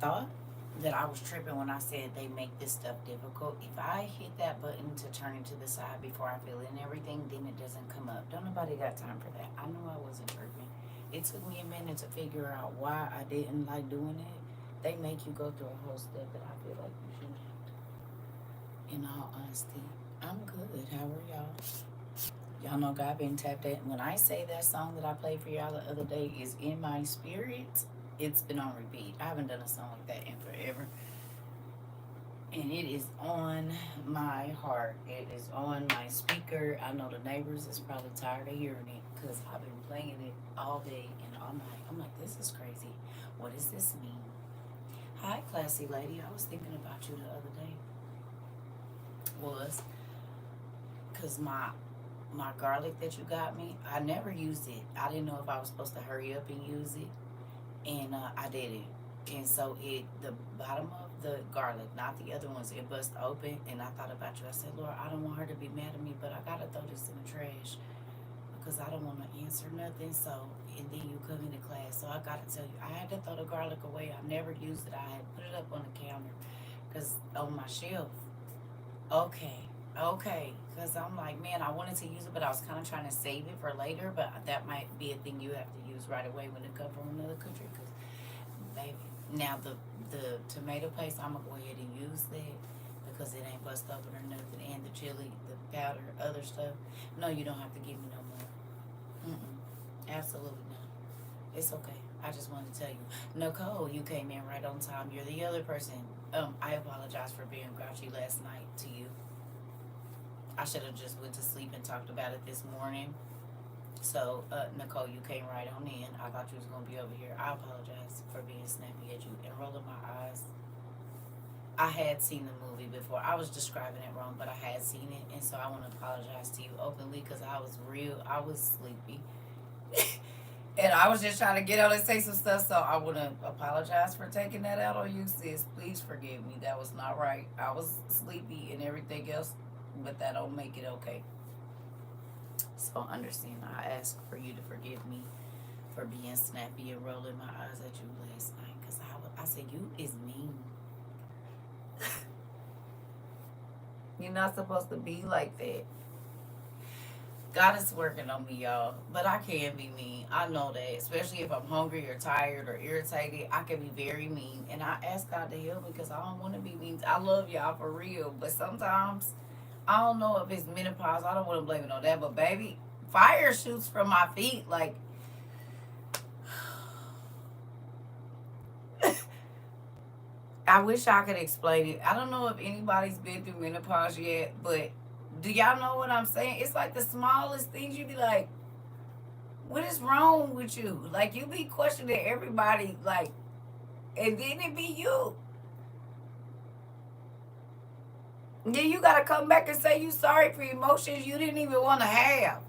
thought that I was tripping when I said they make this stuff difficult. If I hit that button to turn it to the side before I fill in everything, then it doesn't come up. Don't nobody got time for that. I know I wasn't tripping. It took me a minute to figure out why I didn't like doing it. They make you go through a whole step that I feel like you shouldn't have to. In all honesty, I'm good. How are y'all? Y'all know God been tapped in. When I say that song that I played for y'all the other day is in my spirit, it's been on repeat. I haven't done a song like that in forever. And it is on my heart. It is on my speaker. I know the neighbors is probably tired of hearing it because I've been playing it all day and all night. I'm like, this is crazy. What does this mean? Hi, classy lady. I was thinking about you the other day. Was because my garlic that you got me, I never used it. I didn't know if I was supposed to hurry up and use it, and I did it. And so the bottom of the garlic, not the other ones, it bust open. And I thought about you. I said, Lord, I don't want her to be mad at me, but I gotta throw this in the trash because I don't want to answer nothing. So, and then you come into class, so I gotta tell you, I had to throw the garlic away. I never used it. I had put it up on the counter because on my shelf. Okay. Okay. Because I'm like, man, I wanted to use it, but I was kind of trying to save it for later. But that might be a thing you have to use right away when it comes from another country. Because, baby, now the tomato paste, I'm going to go ahead and use that because it ain't bust open or nothing. And the chili, the powder, other stuff. No, you don't have to give me no more. Absolutely not. It's okay. I just wanted to tell you. Nicole, you came in right on time. You're the other person. I apologize for being grouchy last night to you. I should have just went to sleep and talked about it this morning. So, Nicole, you came right on in. I thought you was going to be over here. I apologize for being snappy at you and rolling my eyes. I had seen the movie before. I was describing it wrong, but I had seen it. And so I want to apologize to you openly because I was sleepy. And I was just trying to get out and say some stuff. So I want to apologize for taking that out on you, sis. Please forgive me. That was not right. I was sleepy and everything else, but that don't make it okay. So understand, I ask for you to forgive me for being snappy and rolling my eyes at you last night. Because I said, you is mean. You're not supposed to be like that. God is working on me, y'all. But I can be mean. I know that. Especially if I'm hungry or tired or irritated, I can be very mean. And I ask God to help me because I don't want to be mean. I love y'all for real. But sometimes, I don't know if it's menopause. I don't want to blame it on that. But baby, fire shoots from my feet. Like, I wish I could explain it. I don't know if anybody's been through menopause yet, but do y'all know what I'm saying? It's like the smallest things you be like, what is wrong with you? Like you be questioning everybody, like, and then it be you. And then you gotta come back and say you sorry for emotions you didn't even want to have.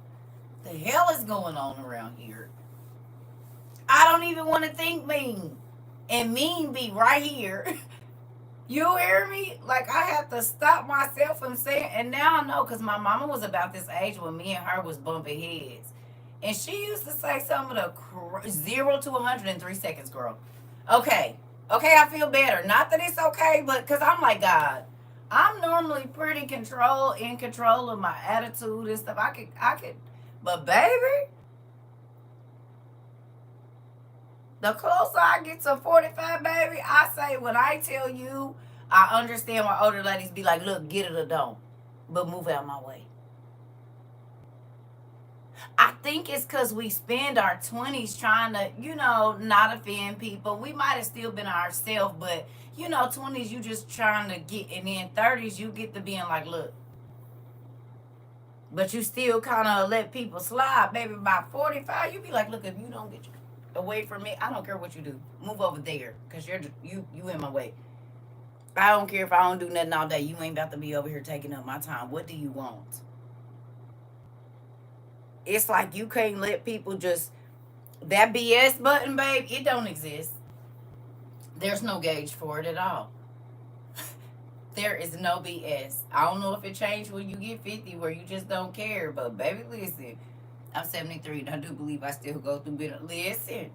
The hell is going on around here? I don't even want to think mean, and mean be right here. You hear me? Like I have to stop myself from saying. And now I know because my mama was about this age when me and her was bumping heads, and she used to say some of the 0 to 103 seconds, girl. Okay, okay, I feel better. Not that it's okay, but because I'm like God. I'm normally pretty in control of my attitude and stuff. I could, but baby, the closer I get to 45, baby, I say when I tell you, I understand why older ladies be like, look, get it or don't, but move out my way. I think it's because we spend our 20s trying to, not offend people. We might have still been ourselves, but, 20s, you just trying to get, and then 30s, you get to being like, look, but you still kind of let people slide, baby. By 45, you be like, look, if you don't get away from me, I don't care what you do. Move over there, because you in my way. I don't care if I don't do nothing all day. You ain't about to be over here taking up my time. What do you want? It's like you can't let people just that BS button, babe. It don't exist. There's no gauge for it at all. There is no BS. I don't know if it changed when you get 50, where you just don't care. But baby, listen, I'm 73, and I do believe I still go through bitter. Listen,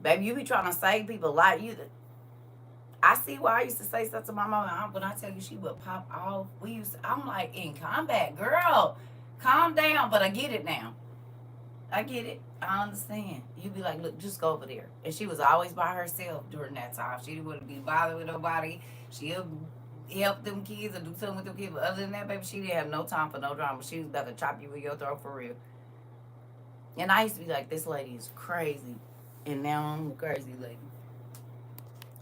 baby, you be trying to save people life. I see why I used to say stuff to my mama. When I tell you she would pop off, I'm like in combat, girl. Calm down, but I get it now. I get it. I understand. You'd be like, look, just go over there. And she was always by herself during that time. She wouldn't be bothered with nobody. She'll help them kids or do something with them kids. But other than that, baby, she didn't have no time for no drama. She was about to chop you in your throat for real. And I used to be like, this lady is crazy. And now I'm a crazy lady.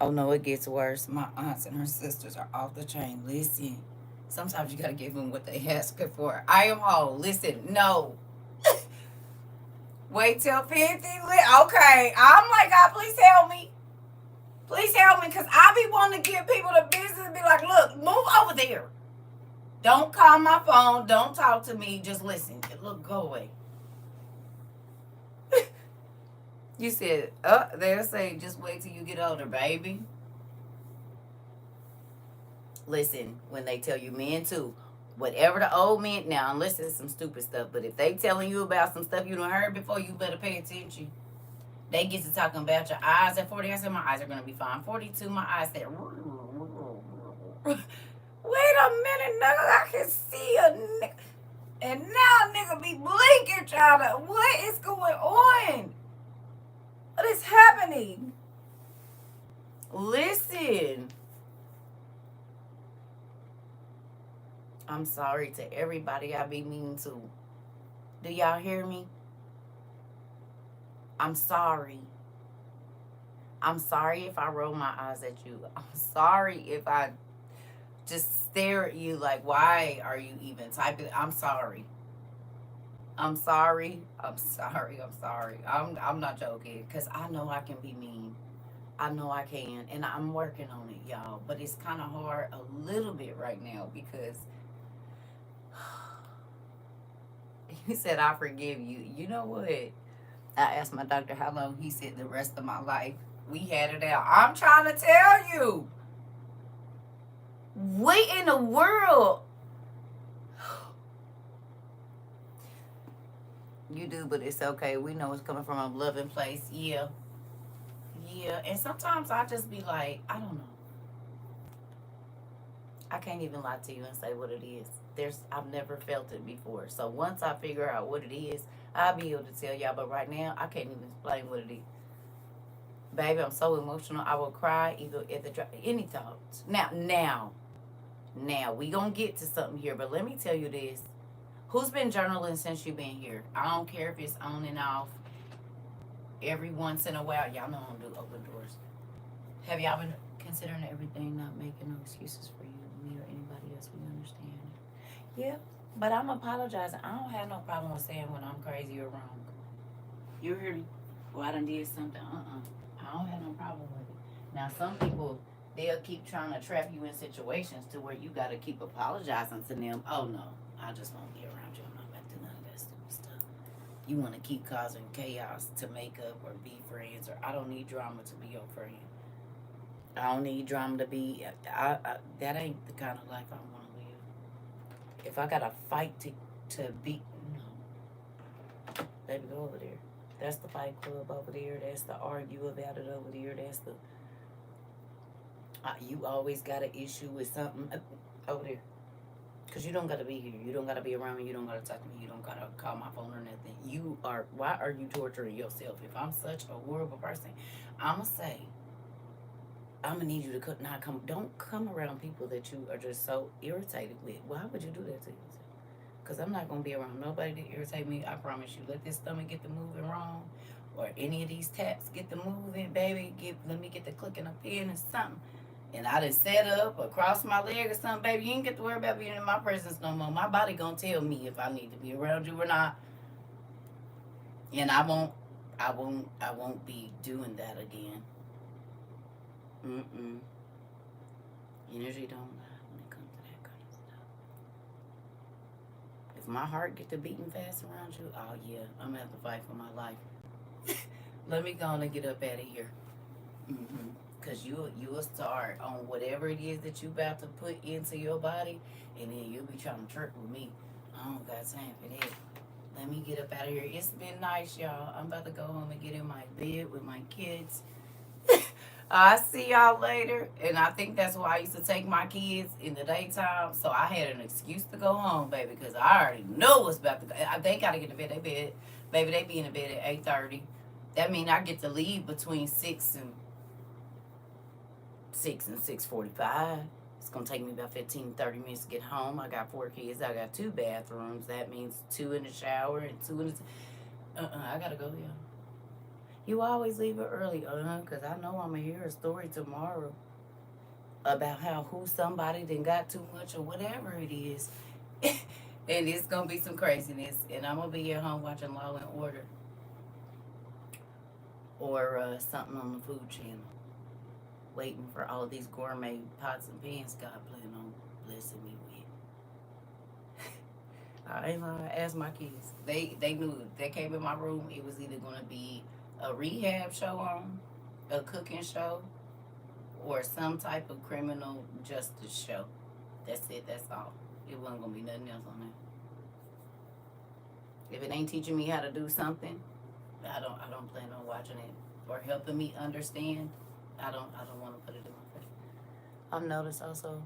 Oh no, it gets worse. My aunts and her sisters are off the chain. Listen, sometimes you gotta give them what they ask for. I am whole. Listen, no. Wait till 50. Okay, I'm like, God, please help me. Please help me, because I be wanting to give people the business and be like, look, move over there. Don't call my phone. Don't talk to me. Just listen. Look, go away. You said, they'll say, just wait till you get older, baby. Listen, when they tell you, men too, whatever the old men, now unless it's some stupid stuff, but if they telling you about some stuff you done heard before, you better pay attention. They get to talking about your eyes at 40. I said, my eyes are going to be fine. 42, my eyes said, wait a minute, nigga, I can see a nigga. And now nigga be blinking trying to, what is going on? What is happening? Listen. I'm sorry to everybody I be mean to. Do y'all hear me? I'm sorry. I'm sorry if I roll my eyes at you. I'm sorry if I just stare at you like, why are you even typing? I'm sorry. I'm sorry. I'm sorry. I'm sorry. I'm not joking, because I know I can be mean. I know I can, and I'm working on it, y'all. But it's kind of hard a little bit right now because you said I forgive you. You know what? I asked my doctor how long. He said the rest of my life. We had it out. I'm trying to tell you. What in the world? You do, but it's okay. We know it's coming from a loving place. Yeah. Yeah. And sometimes I just be like, I don't know. I can't even lie to you and say what it is. I've never felt it before. So once I figure out what it is, I'll be able to tell y'all. But right now, I can't even explain what it is. Baby, I'm so emotional. I will cry either at any thoughts. Now, we gonna get to something here. But let me tell you this. Who's been journaling since you've been here? I don't care if it's on and off. Every once in a while, y'all know I don't do open doors. Have y'all been considering everything, not making no excuses for you, me, or anybody else? We understand. Yeah, but I'm apologizing. I don't have no problem with saying when I'm crazy or wrong. You hear me? Well, I done did something. I don't have no problem with it. Now, some people, they'll keep trying to trap you in situations to where you got to keep apologizing to them. Oh, no. I just won't be around you. I'm not about to do none of that stupid stuff. You want to keep causing chaos to make up or be friends, or I don't need drama to be your friend. I don't need drama to be. That ain't the kind of life I want to live. If I got to fight to be, no. Baby, go over there. That's the fight club over there. That's the argue about it over there. That's the. You always got an issue with something over there. Because you don't got to be here. You don't got to be around me. You don't got to talk to me. You don't got to call my phone or nothing. Why are you torturing yourself? If I'm such a horrible person, I'm going to say, I'm going to need you to not come. Don't come around people that you are just so irritated with. Why would you do that to yourself? Because I'm not going to be around nobody that irritate me. I promise you. Let this stomach get the moving wrong. Or any of these taps get the moving, baby. Let me get the clicking up in or something. And I done set up or crossed my leg or something, baby. You ain't get to worry about being in my presence no more. My body gonna tell me if I need to be around you or not. And I won't be doing that again. Energy don't lie when it comes to that kind of stuff. If my heart get to beating fast around you, oh yeah, I'm gonna have to fight for my life. Let me go on and get up out of here. Because you'll start on whatever it is that you about to put into your body, and then you'll be trying to trick with me. I don't got time for that. Let me get up out of here. It's been nice, y'all. I'm about to go home and get in my bed with my kids. I'll see y'all later. And I think that's why I used to take my kids in the daytime. So I had an excuse to go home, baby, because I already know what's about to go. They got to get to bed. Baby, they be in the bed at 8:30. That means I get to leave between 6 and 6:45. It's gonna take me about 15, 30 minutes to get home. I got 4 kids. I got 2 bathrooms. That means 2 in the shower and 2 in the. I gotta go, yeah. You always leave it early, because I know I'm gonna hear a story tomorrow about how who somebody then got too much or whatever it is. And it's gonna be some craziness. And I'm gonna be at home watching Law and Order or something on the Food Channel, waiting for all of these gourmet pots and pans God plan on blessing me with. I ain't lying. Ask my kids. They knew it. They came in my room. It was either gonna be a rehab show on, a cooking show, or some type of criminal justice show. That's it. That's all. It wasn't gonna be nothing else on there. If it ain't teaching me how to do something, I don't plan on watching it or helping me understand. I don't want to put it in my face. I've noticed also,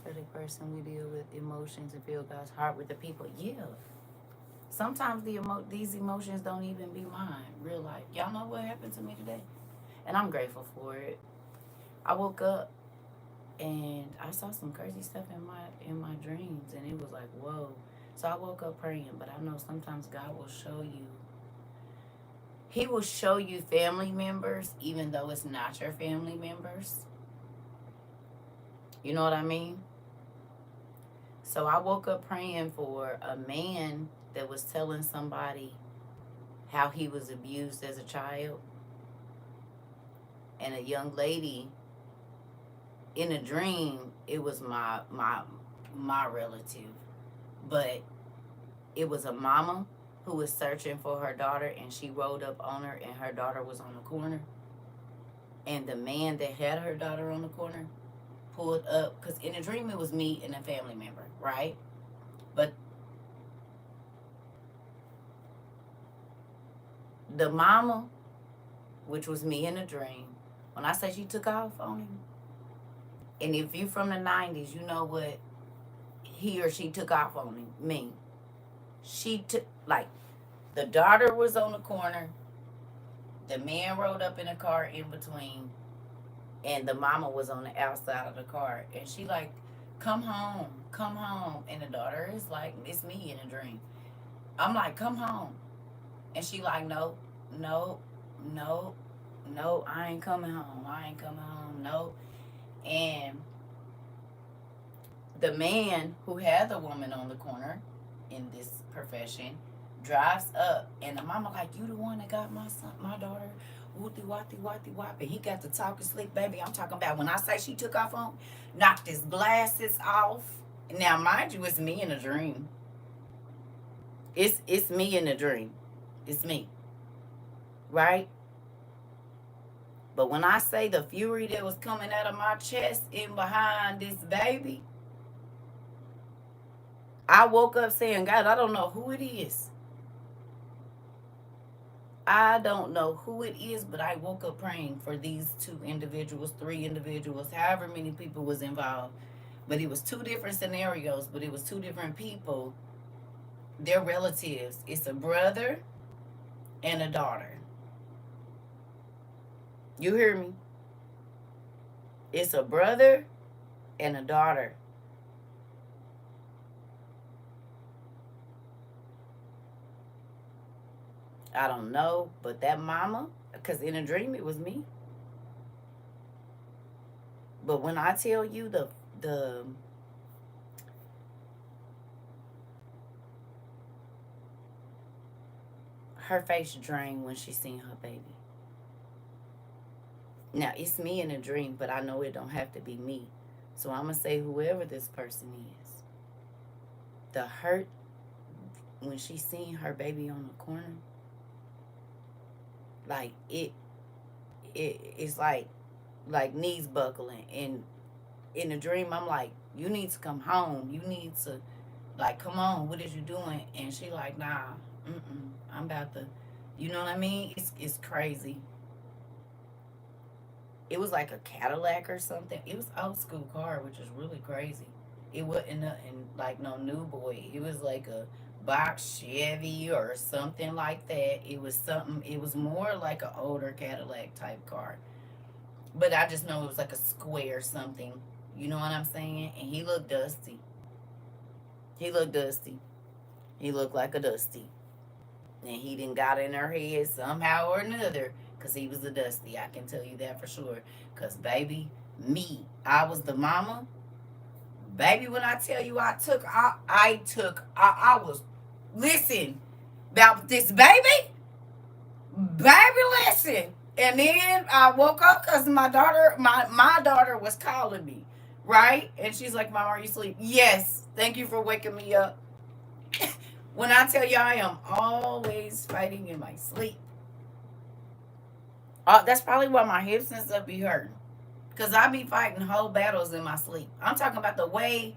prophetic person, we deal with emotions and feel God's heart with the people. Yeah. Sometimes these emotions don't even be mine. Real life. Y'all know what happened to me today, and I'm grateful for it. I woke up and I saw some crazy stuff in my dreams, and it was like, whoa. So I woke up praying, but I know sometimes God will show you. He will show you family members, even though it's not your family members. You know what I mean? So I woke up praying for a man that was telling somebody how he was abused as a child, and a young lady in a dream. It was my relative, but it was a mama who was searching for her daughter, and she rolled up on her, and her daughter was on the corner. And the man that had her daughter on the corner pulled up, because in a dream it was me and a family member, right? But the mama, which was me in a dream, when I say she took off on him, and if you from the 90s, you know what he or she took off on him, me. She took, like, the daughter was on the corner, the man rode up in a car in between, and the mama was on the outside of the car. And she like, come home, come home. And the daughter is like, it's me in a dream. I'm like, come home. And she like, no, no, no, no, I ain't coming home. I ain't coming home. No. And the man who had the woman on the corner in this profession drives up, and the mama like, you the one that got my daughter, whoopty whoppy whoppy whop. And he got to talking slick, baby. I'm talking about when I say she took off on, knocked his glasses off. Now, mind you, it's me in a dream. It's me in a dream. It's me, right? But when I say the fury that was coming out of my chest in behind this baby, I woke up saying, God, I don't know who it is. I don't know who it is, but I woke up praying for these 2 individuals, 3 individuals, however many people was involved. But it was 2 different scenarios, but it was 2 different people. They're relatives. It's a brother and a daughter. You hear me? It's a brother and a daughter. I don't know, but that mama, because in a dream it was me. But when I tell you the her face drained when she seen her baby. Now it's me in a dream, but I know it don't have to be me. So I'm gonna say whoever this person is. The hurt when she seen her baby on the corner, like it's like knees buckling. And in a dream I'm like, you need to come home. You need to, like, come on, what is you doing? And she like, nah, I'm about to, you know what I mean? It's crazy. It was like a Cadillac or something. It was old school car, which is really crazy. It wasn't nothing like no new boy. It was like a box Chevy or something like that. It was something. It was more like an older Cadillac type car. But I just know it was like a square something. You know what I'm saying? And he looked dusty. He looked dusty. He looked like a dusty. And he didn't got in her head somehow or another, because he was a dusty. I can tell you that for sure. Because, baby, me, I was the mama. Baby, when I tell you I was, listen, about this baby, listen. And then I woke up because my daughter was calling me, right? And she's like, Mom, are you asleep? Yes. Thank you for waking me up. When I tell you I am always fighting in my sleep. That's probably why my hips and stuff be hurting. Because I be fighting whole battles in my sleep. I'm talking about the way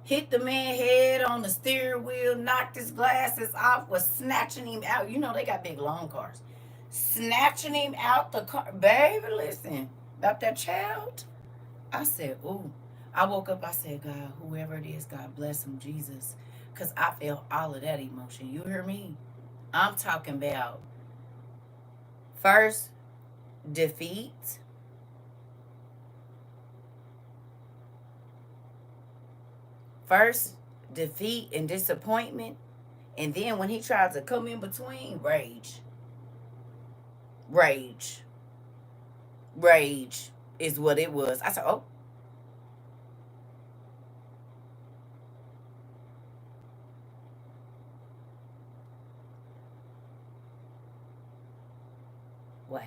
hit the man head on the steering wheel, knocked his glasses off, was snatching him out. You know they got big long cars. Snatching him out the car. Baby, listen, about that child. I said, ooh. I woke up, I said, God, whoever it is, God bless him, Jesus. Because I felt all of that emotion. You hear me? I'm talking about first defeat, first defeat and disappointment. And then when he tried to come in between, rage. Rage. Rage is what it was. I said, oh, wow.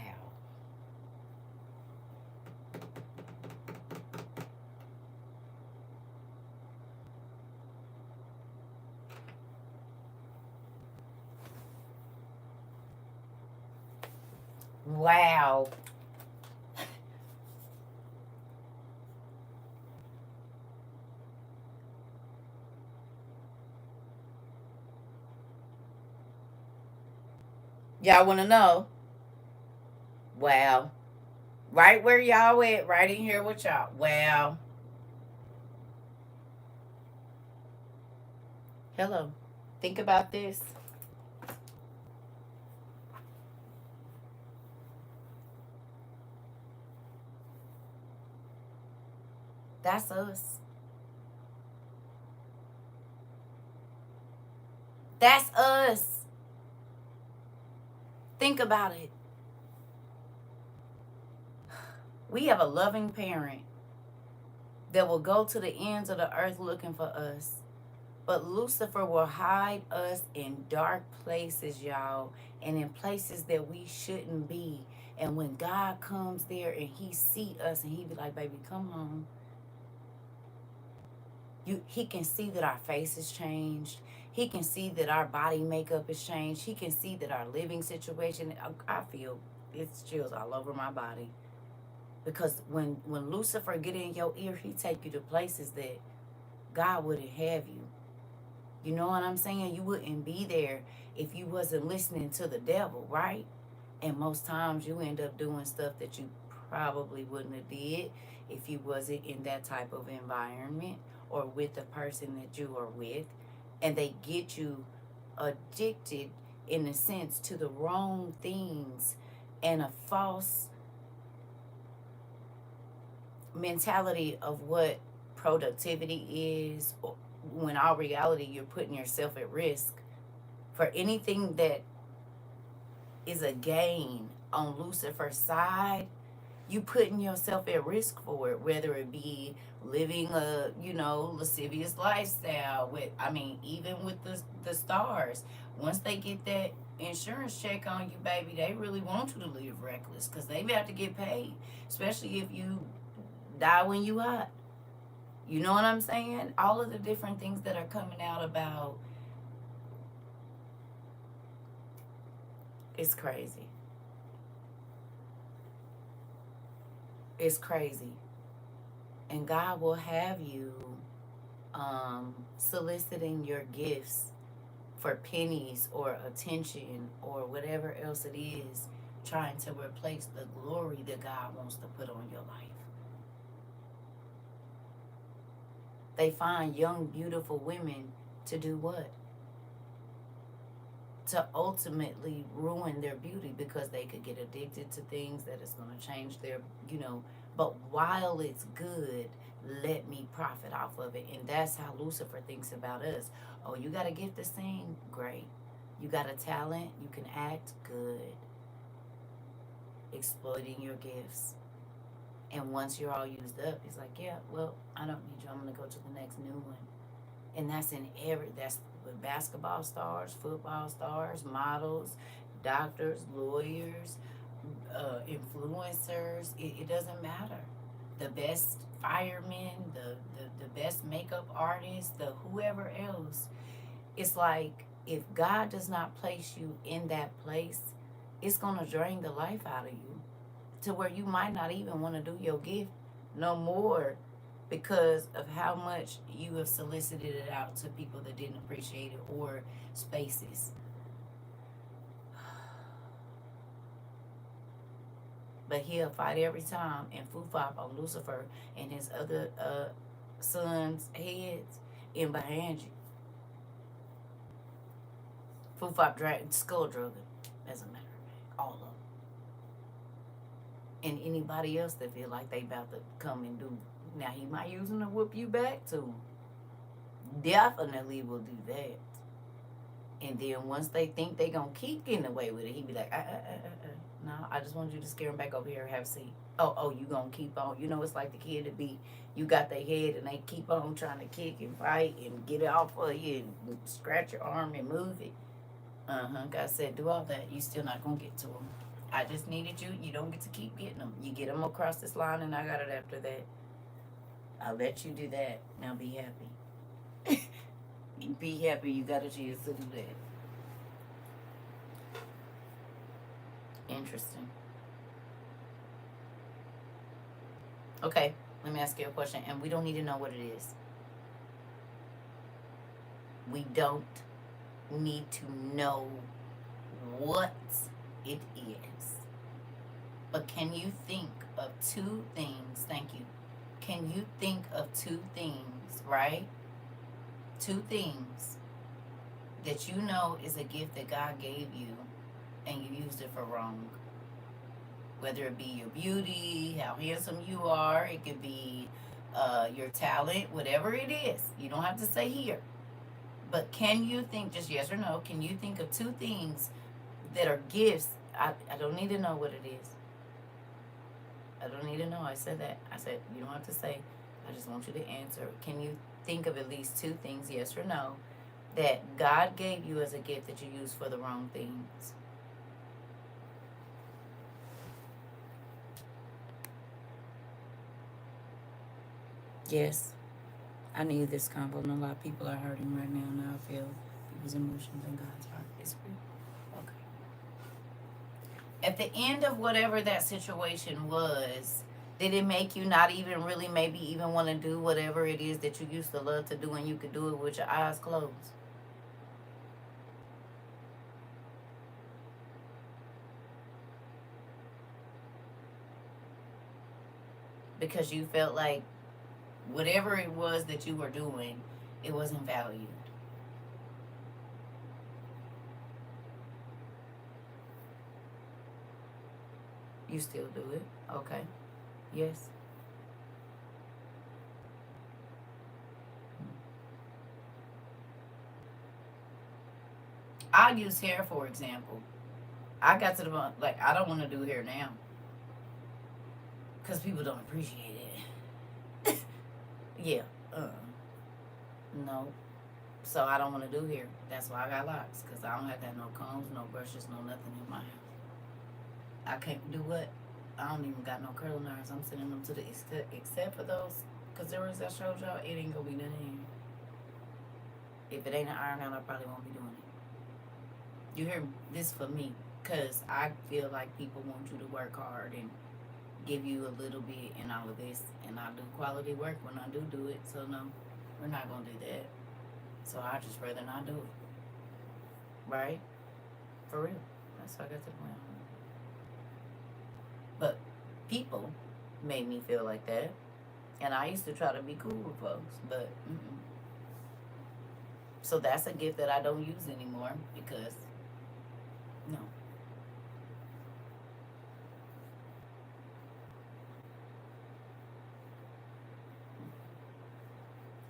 Wow. Y'all want to know? Wow. Right where y'all at, right in here with y'all. Wow. Hello. Think about this. That's us. That's us. Think about it. We have a loving parent that will go to the ends of the earth looking for us. But Lucifer will hide us in dark places, y'all, and in places that we shouldn't be. And when God comes there and he see us and he be like, baby, come home. He can see that our face has changed. He can see that our body makeup has changed. He can see that our living situation, I feel it's chills all over my body. Because when Lucifer get in your ear, he take you to places that God wouldn't have you. You know what I'm saying? You wouldn't be there if you wasn't listening to the devil, right? And most times you end up doing stuff that you probably wouldn't have did if you wasn't in that type of environment or with the person that you are with. And they get you addicted, in a sense, to the wrong things and a false mentality of what productivity is, when all reality you're putting yourself at risk for anything that is a gain on Lucifer's side. You putting yourself at risk for it, whether it be living a lascivious lifestyle. With even with the stars, once they get that insurance check on you, baby, they really want you to live reckless because they have to get paid, especially if you die when you hot. You know what I'm saying? All of the different things that are coming out about, it's crazy. It's crazy. And God will have you soliciting your gifts for pennies or attention or whatever else it is trying to replace the glory that God wants to put on your life. They find young, beautiful women to do what? To ultimately ruin their beauty, because they could get addicted to things that is going to change their, but while it's good, let me profit off of it. And that's how Lucifer thinks about us. Oh, you got a gift to sing? Great. You got a talent? You can act? Good. Exploiting your gifts. And once you're all used up, he's like, yeah, well, I don't need you. I'm going to go to the next new one. And that's that's with basketball stars, football stars, models, doctors, lawyers, influencers. It doesn't matter. The best firemen, the best makeup artists, the whoever else. It's like, if God does not place you in that place, it's going to drain the life out of you, to where you might not even want to do your gift no more, because of how much you have solicited it out to people that didn't appreciate it, or spaces. But he'll fight every time and foofop on Lucifer and his other sons' heads in behind you. Foofop skull drugger, as a matter of fact, all of them. And anybody else that feel like they about to come and do. Now, he might use them to whoop you back too. Definitely will do that. And then once they think they gonna keep getting away with it, he be like, no, I just want you to scare them back over here and have a seat. Oh, you gonna keep on. It's like the kid that you got their head and they keep on trying to kick and fight and get it off of you and scratch your arm and move it. God said, do all that. You still not gonna get to them. I just needed you. You don't get to keep getting them. You get them across this line and I got it after that. I'll let you do that. Now be happy. Be happy you got a chance to do that. Interesting. Okay, let me ask you a question, and we don't need to know what it is. We don't need to know what it is. But can you think of two things? Thank you. Can you think of two things, right? Two things that you know is a gift that God gave you and you used it for wrong. Whether it be your beauty, how handsome you are, it could be your talent, whatever it is. You don't have to say here. But can you think, just yes or no, can you think of two things that are gifts? I don't need to know what it is. I don't need to know. I said that. I said, you don't have to say. I just want you to answer. Can you think of at least two things, yes or no, that God gave you as a gift that you use for the wrong things? Yes. I need this convo, and a lot of people are hurting right now, and I feel people's emotions in God's heart. It's real. Okay. At the end of whatever that situation was, did it make you not even really maybe even want to do whatever it is that you used to love to do, and you could do it with your eyes closed? Because you felt like whatever it was that you were doing, it wasn't valued. You still do it? Okay. Yes. I'll use hair for example. I got to the point, like, I don't want to do hair now. Because people don't appreciate it. Yeah. No. So I don't want to do hair. That's why I got locks. Because I don't have to have no combs, no brushes, no nothing in my house. I can't do what? I don't even got no curling irons. I'm sending them to the except for those Kazuras I showed y'all. It ain't gonna be nothing. If it ain't an iron out, I probably won't be doing it. You hear this for me, cause I feel like people want you to work hard and give you a little bit and all of this, and I do quality work when I do it. So no, we're not gonna do that. So I just rather not do it. Right? For real. That's how I got to the point. people made me feel like that. And I used to try to be cool with folks, but so that's a gift that I don't use anymore because no.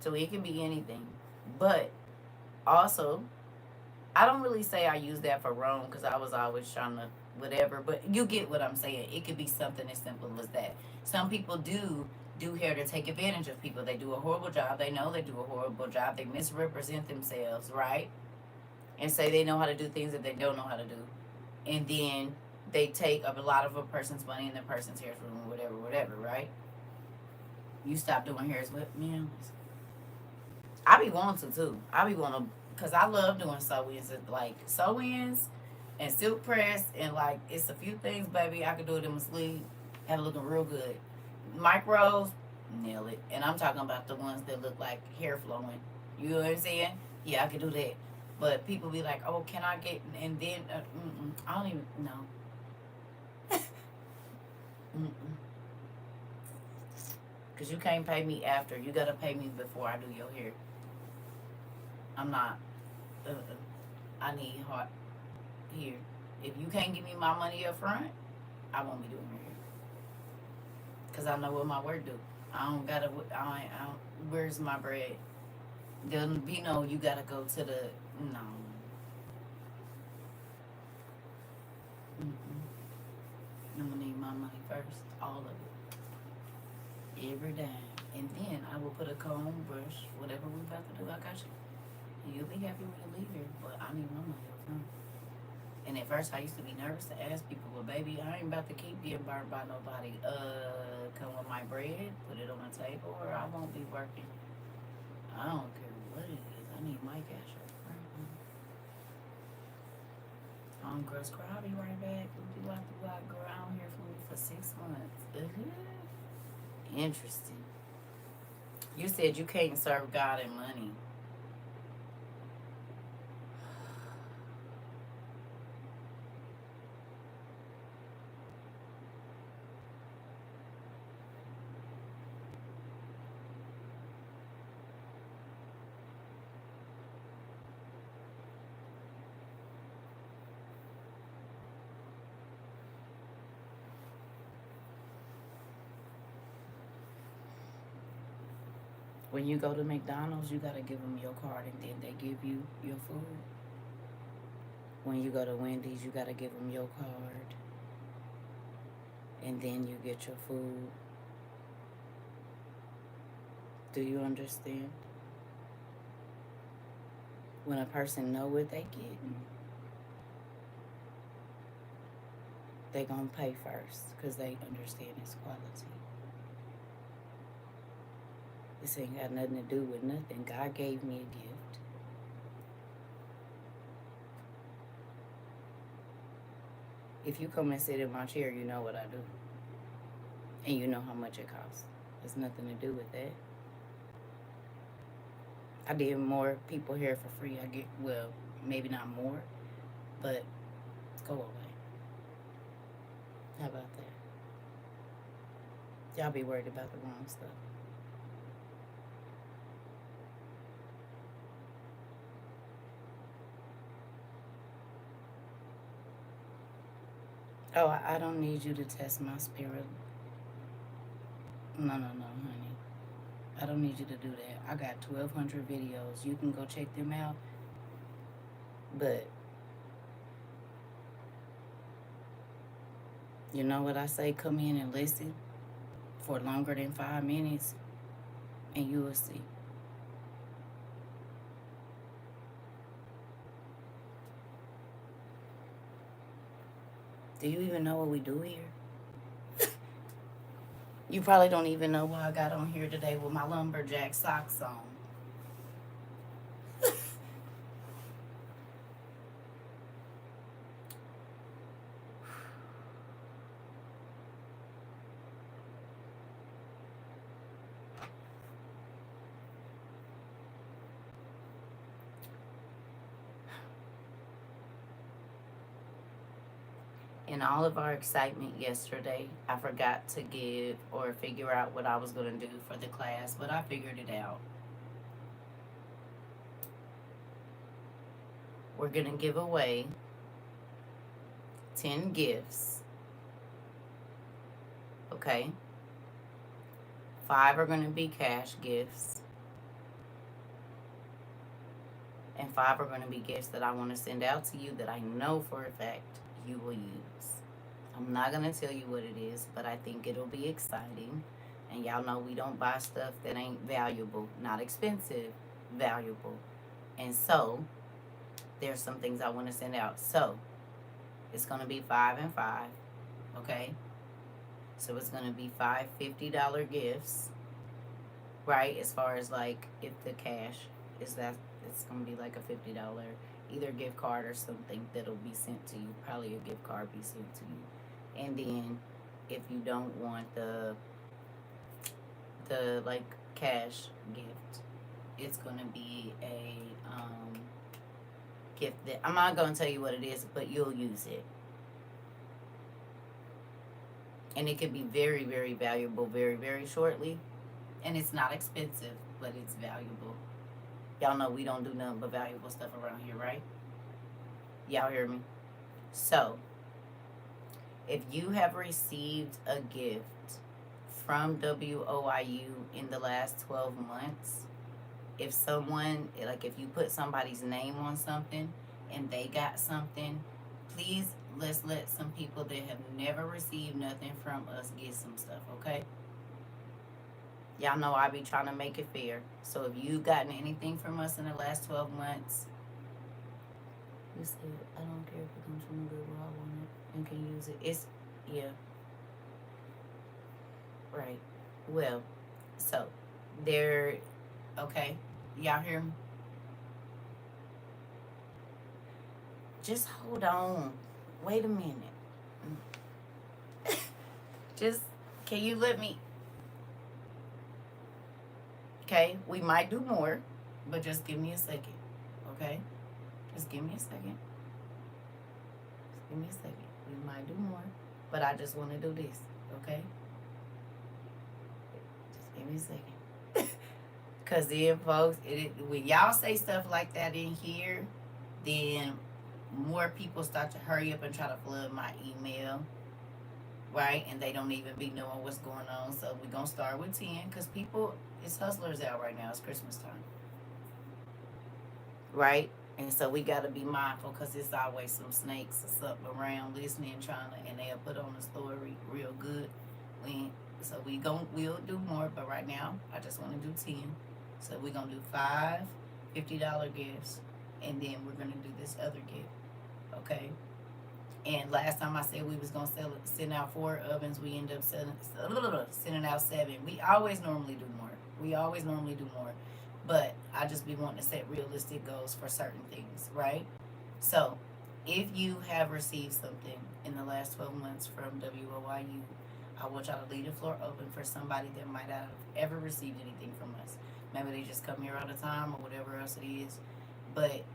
So it can be anything, but also I don't really say I use that for wrong because I was always trying to whatever, but you get what I'm saying. It could be something as simple as that. Some people do hair to take advantage of people. They do a horrible job. They know they do a horrible job. They misrepresent themselves, right? And say they know how to do things that they don't know how to do. And then they take up a lot of a person's money in the person's hair room, whatever, whatever, right? You stop doing hairs with me. I be wanting to too. I be wanting to, because I love doing sew-ins. Like sew-ins and silk press and like it's a few things, baby. I could do it in my sleeve. Have it looking real good. Micros, nail it. And I'm talking about the ones that look like hair flowing. You know what I'm saying? Yeah, I could do that. But people be like, oh, can I get, and then, I don't even know. Because you can't pay me after. You got to pay me before I do your hair. I'm not, I need hard here. If you can't give me my money up front, I won't be doing your hair. Because I know what my work do. I don't got to, I don't, where's my bread? There'll be no, you got to go to the, no. I'm going to need my money first. All of it. Every dime. And then I will put a comb, brush, whatever we about to do, I got you. You'll be happy when you leave here, but I need my money up front. And at first I used to be nervous to ask people, well, baby, I ain't about to keep getting burned by nobody. Come with my bread, put it on the table, or I won't be working. I don't care what it is. I need my cash up front. Girls cry, I'll be right back. We'll be like the black girl out here for me for 6 months. Interesting. You said you can't serve God and money. When you go to McDonald's, you gotta give them your card and then they give you your food. When you go to Wendy's, you gotta give them your card and then you get your food. Do you understand? When a person know what they getting, they gonna pay first because they understand its quality. This ain't got nothing to do with nothing. God gave me a gift. If you come and sit in my chair, you know what I do. And you know how much it costs. There's nothing to do with that. I did more people here for free. I get, well, maybe not more, but go away. How about that? Y'all be worried about the wrong stuff. Oh, I don't need you to test my spirit. No, honey. I don't need you to do that. I got 1,200 videos. You can go check them out. But you know what I say? Come in and listen for longer than 5 minutes and you will see. Do you even know what we do here? You probably don't even know why I got on here today with my lumberjack socks on. In all of our excitement yesterday, I forgot to give or figure out what I was going to do for the class, but I figured it out. We're going to give away 10 gifts. Okay? 5 are going to be cash gifts. And 5 are going to be gifts that I want to send out to you that I know for a fact you will use. I'm not going to tell you what it is, but I think it'll be exciting. And y'all know we don't buy stuff that ain't valuable, not expensive, valuable. And so, there's some things I want to send out. So, it's going to be 5 and 5, okay? So, it's going to be 5 $50 gifts, right? As far as like, if the cash is that, it's going to be like a $50 either gift card or something that'll be sent to you. Probably a gift card be sent to you. And then, if you don't want the like cash gift, it's going to be a gift that I'm not going to tell you what it is, but you'll use it. And it can be very, very valuable very, very shortly. And it's not expensive, but it's valuable. Y'all know we don't do nothing but valuable stuff around here, right? Y'all hear me? So, if you have received a gift from WOIU in the last 12 months, if someone, like if you put somebody's name on something and they got something, please let's let some people that have never received nothing from us get some stuff, okay? Y'all know I be trying to make it fair. So if you've gotten anything from us in the last 12 months, you said, I don't care if it comes from Google, I want it and can use it. It's, yeah. Right. Well, so, there, okay. Y'all hear me? Just hold on. Wait a minute. Just, can you let me? Okay, we might do more, but just give me a second. Okay? Just give me a second. Just give me a second. We might do more, but I just want to do this. Okay? Just give me a second. Because then, folks, when y'all say stuff like that in here, then more people start to hurry up and try to flood my email, right? And they don't even be knowing what's going on. So we're going to start with 10 because people, it's hustlers out right now. It's Christmas time, right? And so we got to be mindful because there's always some snakes or something around listening, trying to, and they'll put on a story real good. So we'll do more, but right now I just want to do 10. So we're going to do 5 $50 gifts, and then we're going to do this other gift, okay? And last time I said we was going to send out 4 ovens, we end up sending out 7. We always normally do more. But I just be wanting to set realistic goals for certain things, right? So, if you have received something in the last 12 months from WOIU, I want y'all to leave the floor open for somebody that might not have ever received anything from us. Maybe they just come here all the time or whatever else it is. But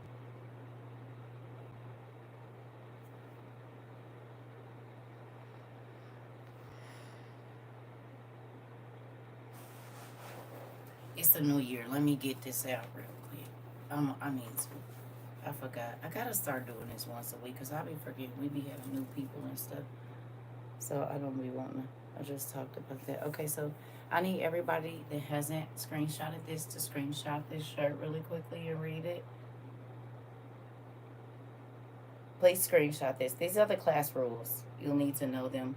it's a new year. Let me get this out real quick. I forgot. I gotta start doing this once a week because I be forgetting. We be having new people and stuff. So I don't be wanting to. I just talked about that. Okay, so I need everybody that hasn't screenshotted this to screenshot this shirt really quickly and read it. Please screenshot this. These are the class rules. You'll need to know them.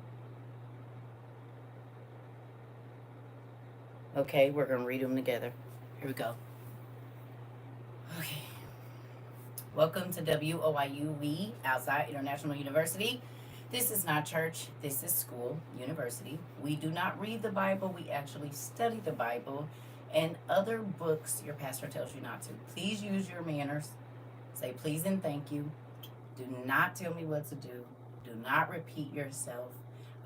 Okay, we're going to read them together. Here we go. Okay. Welcome to WOIU Outside International University. This is not church. This is school, university. We do not read the Bible. We actually study the Bible and other books your pastor tells you not to. Please use your manners. Say please and thank you. Do not tell me what to do. Do not repeat yourself.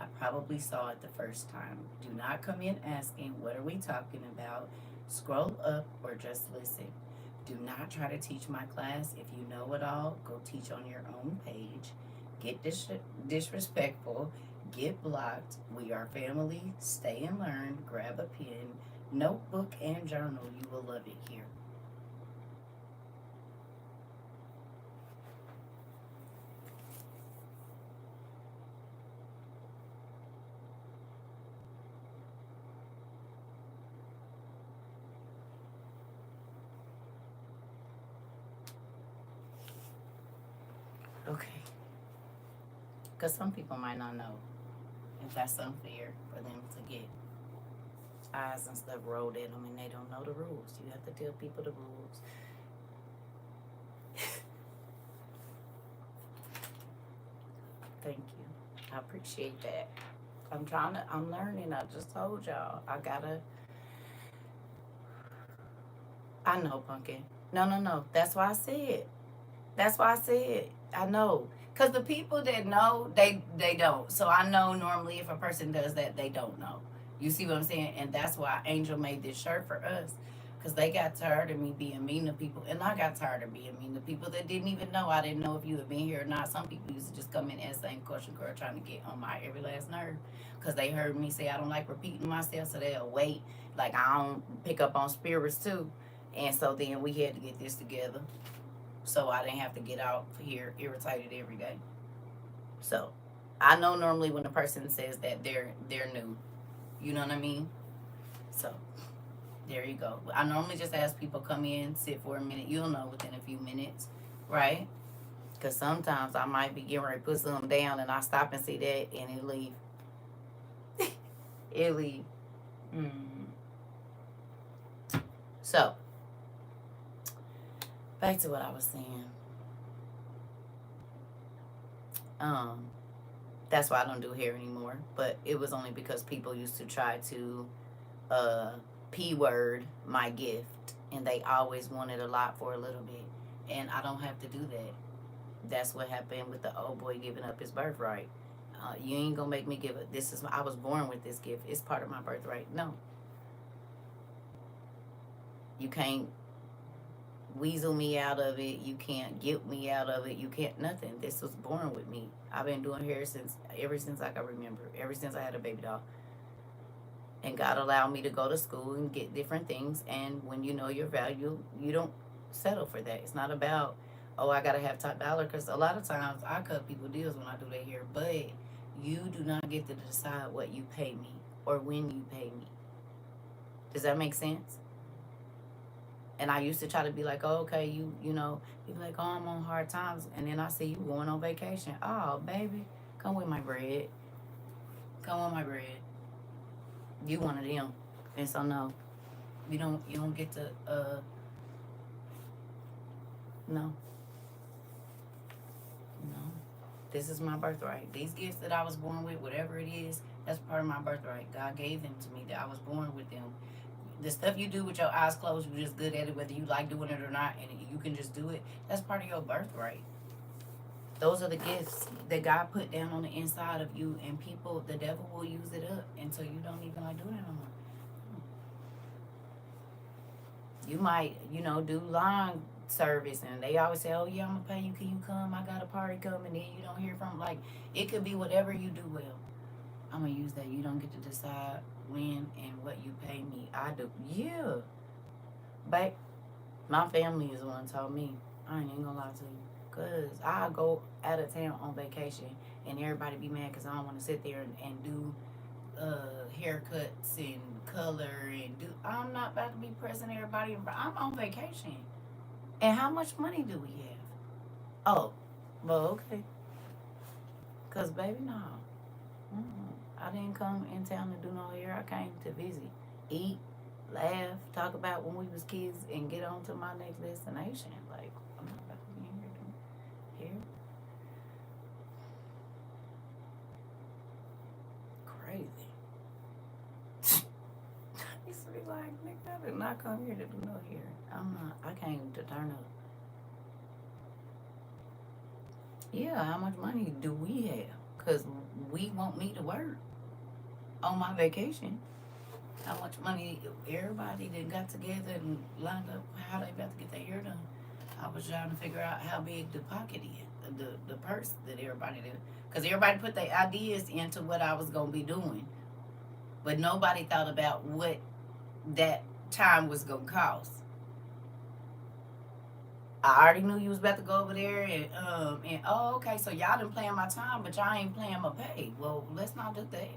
I probably saw it the first time. Do not come in asking, what are we talking about? Scroll up or just listen. Do not try to teach my class. If you know it all, go teach on your own page. get disrespectful, get blocked. We are family. Stay and learn. Grab a pen, notebook, and journal. You will love it here. Okay. Because some people might not know if that's unfair for them to get eyes and stuff rolled at them and they don't know the rules. You have to tell people the rules. Thank you. I appreciate that. I'm learning. I just told y'all. I know, Pumpkin. No. That's why I said. That's why I said. I know. Because the people that know, they don't. So I know normally if a person does that, they don't know. You see what I'm saying? And that's why Angel made this shirt for us. Because they got tired of me being mean to people. And I got tired of being mean to people that didn't even know. I didn't know if you had been here or not. Some people used to just come in and same question, girl, trying to get on my every last nerve. Because they heard me say I don't like repeating myself. So they'll wait. Like I don't pick up on spirits too. And so then we had to get this together. So I didn't have to get out here irritated every day. So I know normally when a person says that they're new. You know what I mean? So there you go. I normally just ask people come in, sit for a minute. You'll know within a few minutes, right? Because sometimes I might be getting ready to put something down and I stop and see that and it leave. It leave. So back to what I was saying. That's why I don't do hair anymore. But it was only because people used to try to P-word my gift. And they always wanted a lot for a little bit. And I don't have to do that. That's what happened with the old boy giving up his birthright. You ain't gonna make me give it. I was born with this gift. It's part of my birthright. No. You can't weasel me out of it. You can't guilt me out of it. You can't nothing. This was born with me. I've been doing hair ever since I can remember. Ever since I had a baby doll. And God allowed me to go to school and get different things. And when you know your value, you don't settle for that. It's not about, oh, I gotta have top dollar. Because a lot of times I cut people deals when I do their hair. But you do not get to decide what you pay me or when you pay me. Does that make sense? And I used to try to be like, oh, okay, you know, be like, oh, I'm on hard times. And then I see you going on vacation. Oh, baby, come with my bread. Come with my bread. You one of them. And so, no, you don't get to, no. This is my birthright. These gifts that I was born with, whatever it is, that's part of my birthright. God gave them to me that I was born with them. The stuff you do with your eyes closed, you're just good at it, whether you like doing it or not, and you can just do it. That's part of your birthright. Those are the gifts that God put down on the inside of you, and people, the devil will use it up until you don't even like doing it no more. You might, do line service, and they always say, oh, yeah, I'm going to pay you. Can you come? I got a party coming. Then you don't hear from, like, it could be whatever you do well. I'm going to use that. You don't get to decide when and what you pay me. I do. Yeah. But my family is the one that told me. I ain't even going to lie to you. Because I go out of town on vacation and everybody be mad because I don't want to sit there and do haircuts and color and do. I'm not about to be pressing everybody. I'm on vacation. And how much money do we have? Oh, well, okay. Because, baby, no. I didn't come in town to do no hair. I came to visit, eat, laugh, talk about when we was kids, and get on to my next destination. Like, I'm not about to be here doing hair. Crazy. I used to be like, nigga, I did not come here to do no hair. I came to turn up. Yeah, how much money do we have? Because we want me to work on my vacation. How much money everybody that got together and lined up how they about to get their hair done. I was trying to figure out how big the pocket is. the purse that everybody did. Because everybody put their ideas into what I was going to be doing. But nobody thought about what that time was going to cost. I already knew you was about to go over there and oh, okay, so y'all done playing my time, but y'all ain't playing my pay. Well, let's not do that.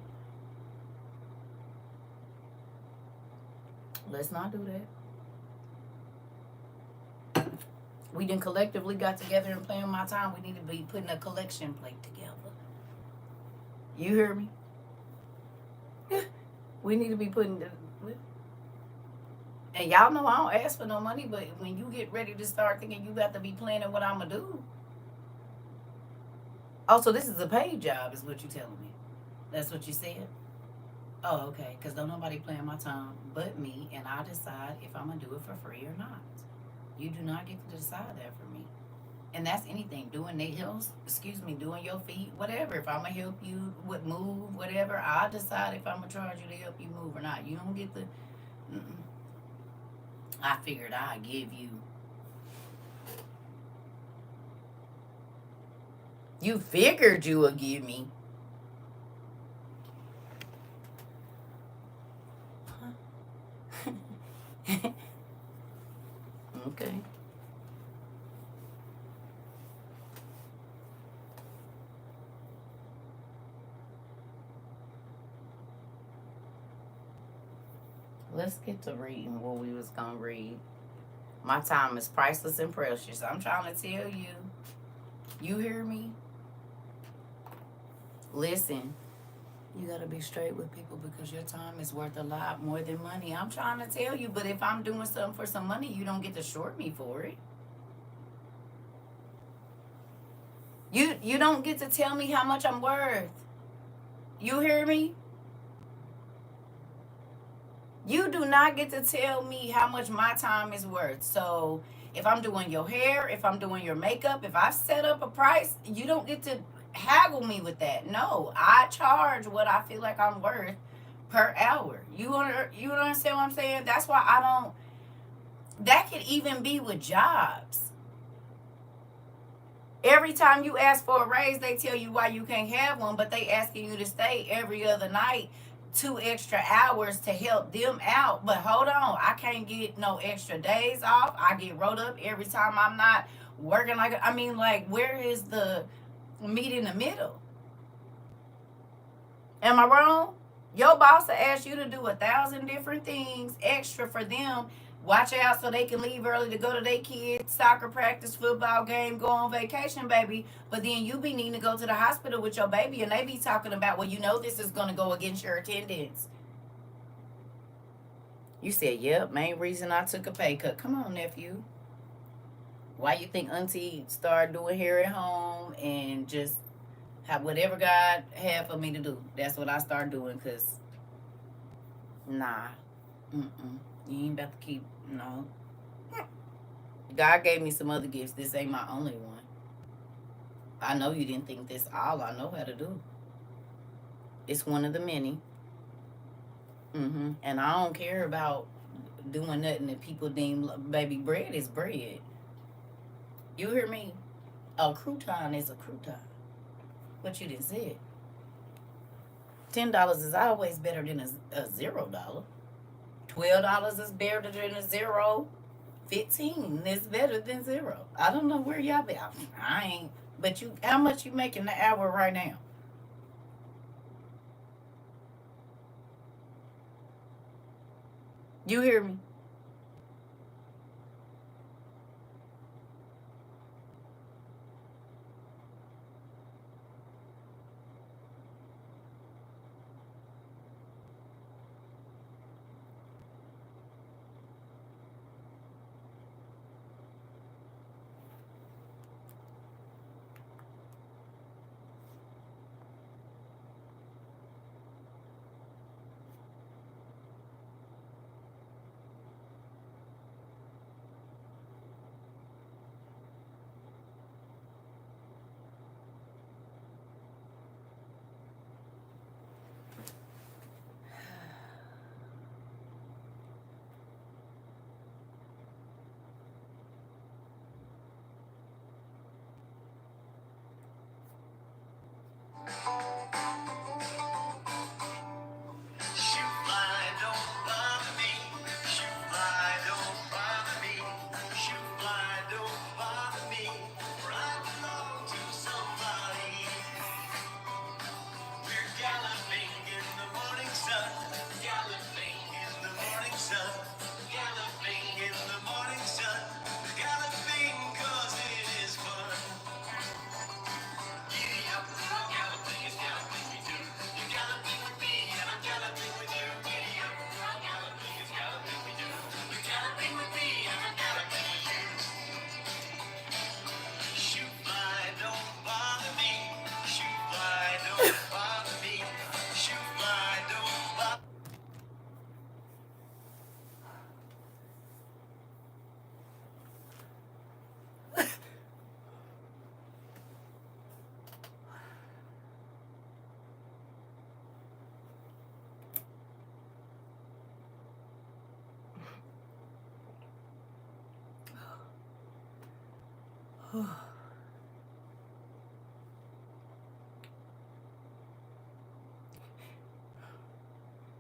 Let's not do that. We done collectively got together and playing my time. We need to be putting a collection plate together. You hear me? We need to be putting the... And y'all know I don't ask for no money, but when you get ready to start thinking you got to be planning what I'm going to do. Oh, so this is a paid job is what you telling me. That's what you said? Oh, okay. Because don't nobody plan my time but me, and I decide if I'm going to do it for free or not. You do not get to decide that for me. And that's anything. Doing nails, doing your feet, whatever. If I'm going to help you with move, whatever, I decide if I'm going to charge you to help you move or not. You don't get the... I figured I'd give you... You figured you would give me... Okay. Let's get to reading what we was gonna read. My time is priceless and precious. I'm trying to tell you. You hear me? Listen. You gotta be straight with people because your time is worth a lot more than money. I'm trying to tell you, but if I'm doing something for some money, you don't get to short me for it. You don't get to tell me how much I'm worth. You hear me? You do not get to tell me how much my time is worth. So if I'm doing your hair, if I'm doing your makeup, if I set up a price, you don't get to haggle me with that. No, I charge what I feel like I'm worth per hour. You understand what I'm saying? That's why I don't... That could even be with jobs. Every time you ask for a raise, they tell you why you can't have one, but they asking you to stay every other night 2 extra hours to help them out. But hold on, I can't get no extra days off. I get wrote up every time I'm not working. Like, where is the meet in the middle? Am I wrong? Your boss will ask you to do 1,000 different things extra for them. Watch out so they can leave early to go to their kids' soccer practice, football game, go on vacation, baby. But then you be needing to go to the hospital with your baby, and they be talking about, well, this is going to go against your attendance. You said, yep, main reason I took a pay cut. Come on, nephew. Why you think auntie started doing hair at home and just have whatever God had for me to do? That's what I started doing, because, nah. You ain't about to keep... No. God gave me some other gifts. This ain't my only one. I know you didn't think this all I know how to do. It's one of the many. And I don't care about doing nothing that people deem... Baby, bread is bread. You hear me? A crouton is a crouton. What you didn't say. $10 is always better than a $0. $12 is better than a 0. 15 is better than 0. I don't know where y'all be. I ain't. But how much you making the hour right now? You hear me? Shoot fly, don't bother me. Shoot fly, don't bother me. Shoot fly, don't bother me. For I belong to somebody. We're galloping in the morning sun. Galloping in the morning sun. Galloping in the morning sun. Galloping 'cause it is fun. Giddy up, galloping is galloping me too. You're galloping with me and I'm galloping with you. Giddy up, galloping is galloping me too. You're galloping with me and I'm galloping with you. Shoot fly, don't bother me. Shoot fly, don't bother me. Shoot fly, don't bother me.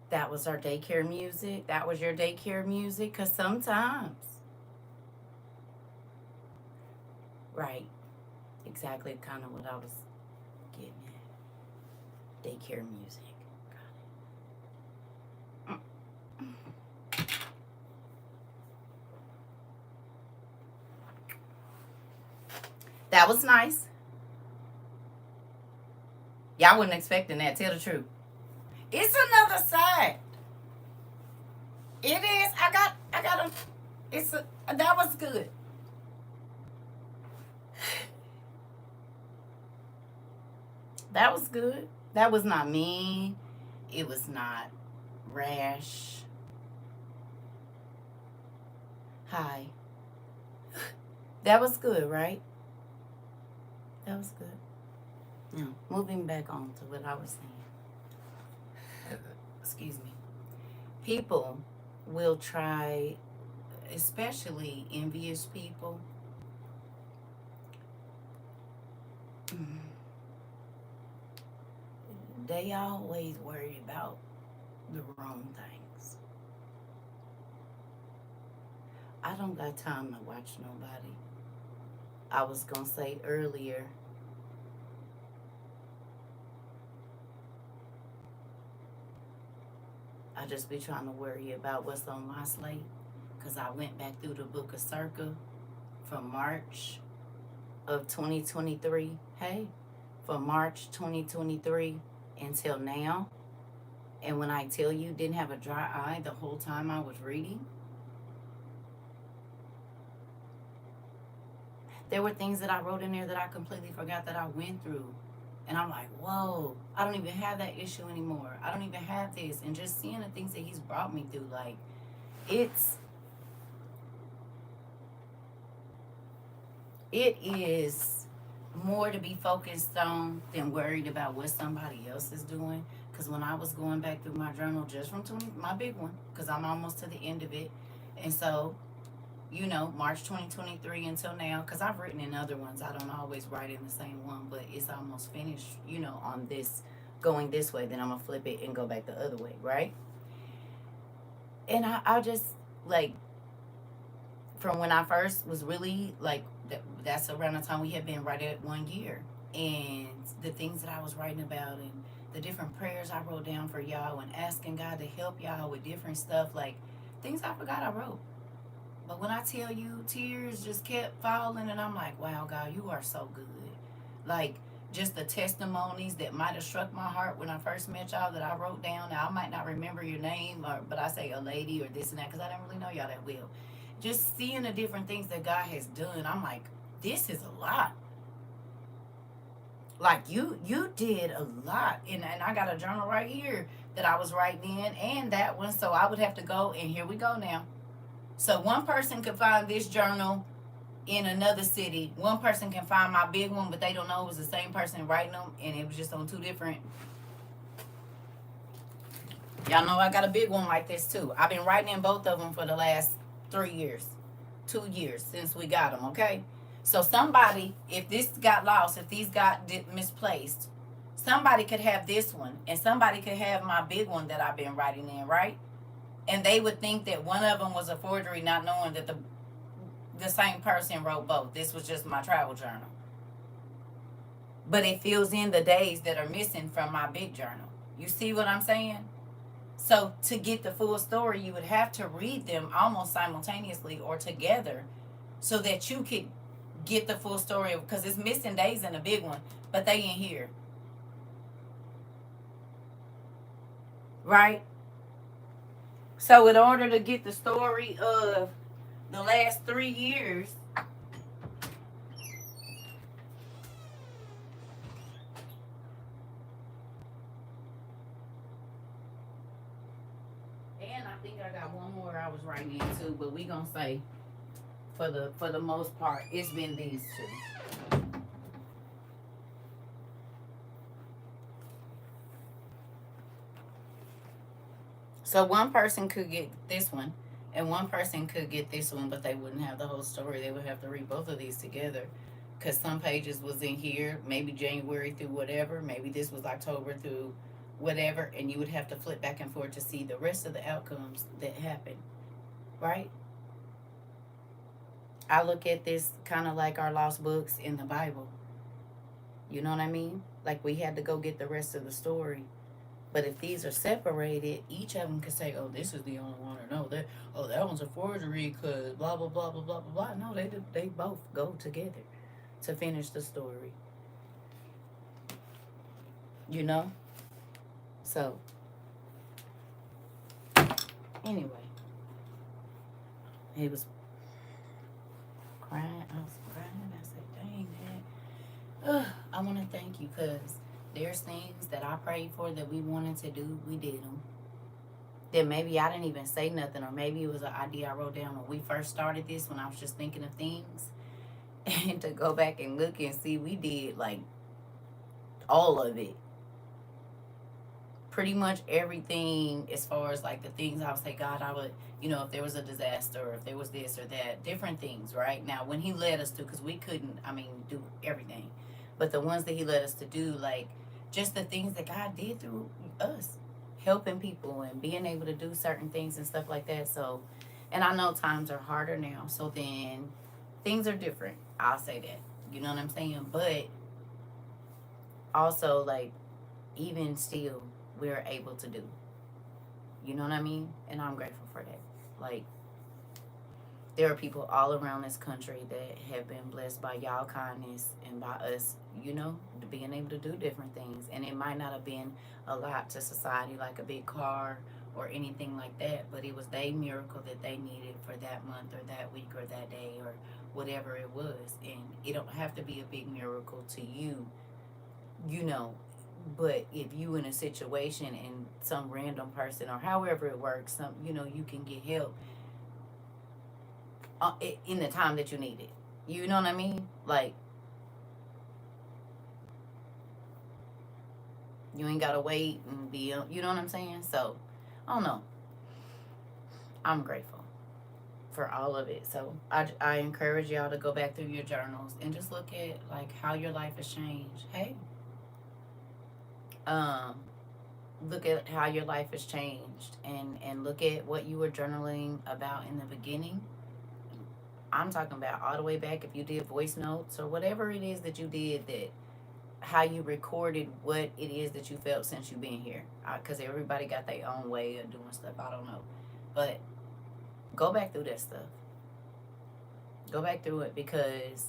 That was our daycare music. That was your daycare music. Because sometimes, right, exactly kind of what I was getting at. Daycare music. That was nice. Y'all wasn't expecting that. Tell the truth. It's another side. It is. I got a. That was good. That was good. That was not mean. It was not rash. Hi. That was good, right? That was good. Now, moving back on to what I was saying. Excuse me. People will try, especially envious people, they always worry about the wrong things. I don't got time to watch nobody. I was going to say earlier, I just be trying to worry about what's on my slate. Because I went back through the book of CERCA from March of 2023. Hey, from March 2023 until now. And when I tell you didn't have a dry eye the whole time I was reading, there were things that I wrote in there that I completely forgot that I went through. And I'm like, whoa, I don't even have that issue anymore. I don't even have this. And just seeing the things that he's brought me through, like, it is more to be focused on than worried about what somebody else is doing. Because when I was going back through my journal just from my big one, because I'm almost to the end of it. And so, March 2023 until now, because I've written in other ones. I don't always write in the same one, but it's almost finished, on this, going this way. Then I'm going to flip it and go back the other way, right? And I just, like, from when I first was really, like, that's around the time we had been right at 1 year. And the things that I was writing about and the different prayers I wrote down for y'all and asking God to help y'all with different stuff, like, things I forgot I wrote. But when I tell you, tears just kept falling, and I'm like, wow, God, you are so good. Like, just the testimonies that might have struck my heart when I first met y'all that I wrote down. Now, I might not remember your name, but I say a lady or this and that because I didn't really know y'all that well. Just seeing the different things that God has done, I'm like, this is a lot. Like, you did a lot. And I got a journal right here that I was writing in, and that one. So I would have to go, and here we go now. So one person could find this journal in another city. One person can find my big one, but they don't know it was the same person writing them, and it was just on two different. Y'all know I got a big one like this too. I've been writing in both of them for the last 3 years, 2 years since we got them. Okay, so somebody, if this got lost, if these got misplaced, somebody could have this one and somebody could have my big one that I've been writing in, right? And they would think that one of them was a forgery, not knowing that the same person wrote both. This was just my travel journal. But it fills in the days that are missing from my big journal. You see what I'm saying? So to get the full story, you would have to read them almost simultaneously or together so that you could get the full story, because it's missing days in the big one, but they in here. Right? So in order to get the story of the last 3 years, and I think I got one more I was writing into, but we gonna say for the most part, it's been these two. So one person could get this one, and one person could get this one, but they wouldn't have the whole story. They would have to read both of these together, because some pages was in here, maybe January through whatever, maybe this was October through whatever, and you would have to flip back and forth to see the rest of the outcomes that happened, right? I look at this kind of like our lost books in the Bible. You know what I mean? Like we had to go get the rest of the story. But if these are separated, each of them could say, "Oh, this is the only one," or "No, that one's a forgery," because blah blah blah blah blah blah blah. No, they both go together to finish the story. You know. So anyway, he was crying. I was crying. I said, "Dang, man, I want to thank you, because there's things that I prayed for that we wanted to do. We did them. Then maybe I didn't even say nothing, or maybe it was an idea I wrote down when we first started this, when I was just thinking of things." And to go back and look and see, we did like all of it. Pretty much everything, as far as like the things I would say, God, I would, if there was a disaster, or if there was this or that, different things, right? Now, when He led us to, because we couldn't, do everything, but the ones that He led us to do, like just the things that God did through us, helping people and being able to do certain things and stuff like that. So, and I know times are harder now, so then things are different. I'll say that. You know what I'm saying? But also, like, even still, we're able to do. You know what I mean? And I'm grateful for that. Like, there are people all around this country that have been blessed by y'all kindness and by us, being able to do different things. And it might not have been a lot to society, like a big car or anything like that, but it was their miracle that they needed for that month or that week or that day or whatever it was. And it don't have to be a big miracle to you, but if you in a situation and some random person, or however it works, you can get help in the time that you need it. You know what I mean? Like, you ain't gotta wait and be, you know what I'm saying? So, I don't know. I'm grateful for all of it. So, I encourage y'all to go back through your journals and just look at, like, how your life has changed. Hey. Look at how your life has changed, and look at what you were journaling about in the beginning. I'm talking about all the way back, if you did voice notes or whatever it is that you did, that how you recorded what it is that you felt since you've been here. Because everybody got their own way of doing stuff. I don't know. But go back through that stuff. Go back through it, because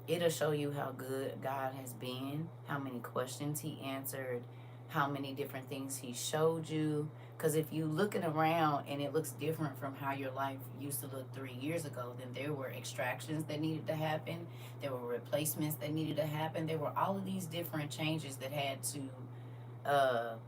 it'll show you how good God has been, how many questions He answered, how many different things He showed you. Because if you looking around and it looks different from how your life used to look 3 years ago, then there were extractions that needed to happen. There were replacements that needed to happen. There were all of these different changes that had to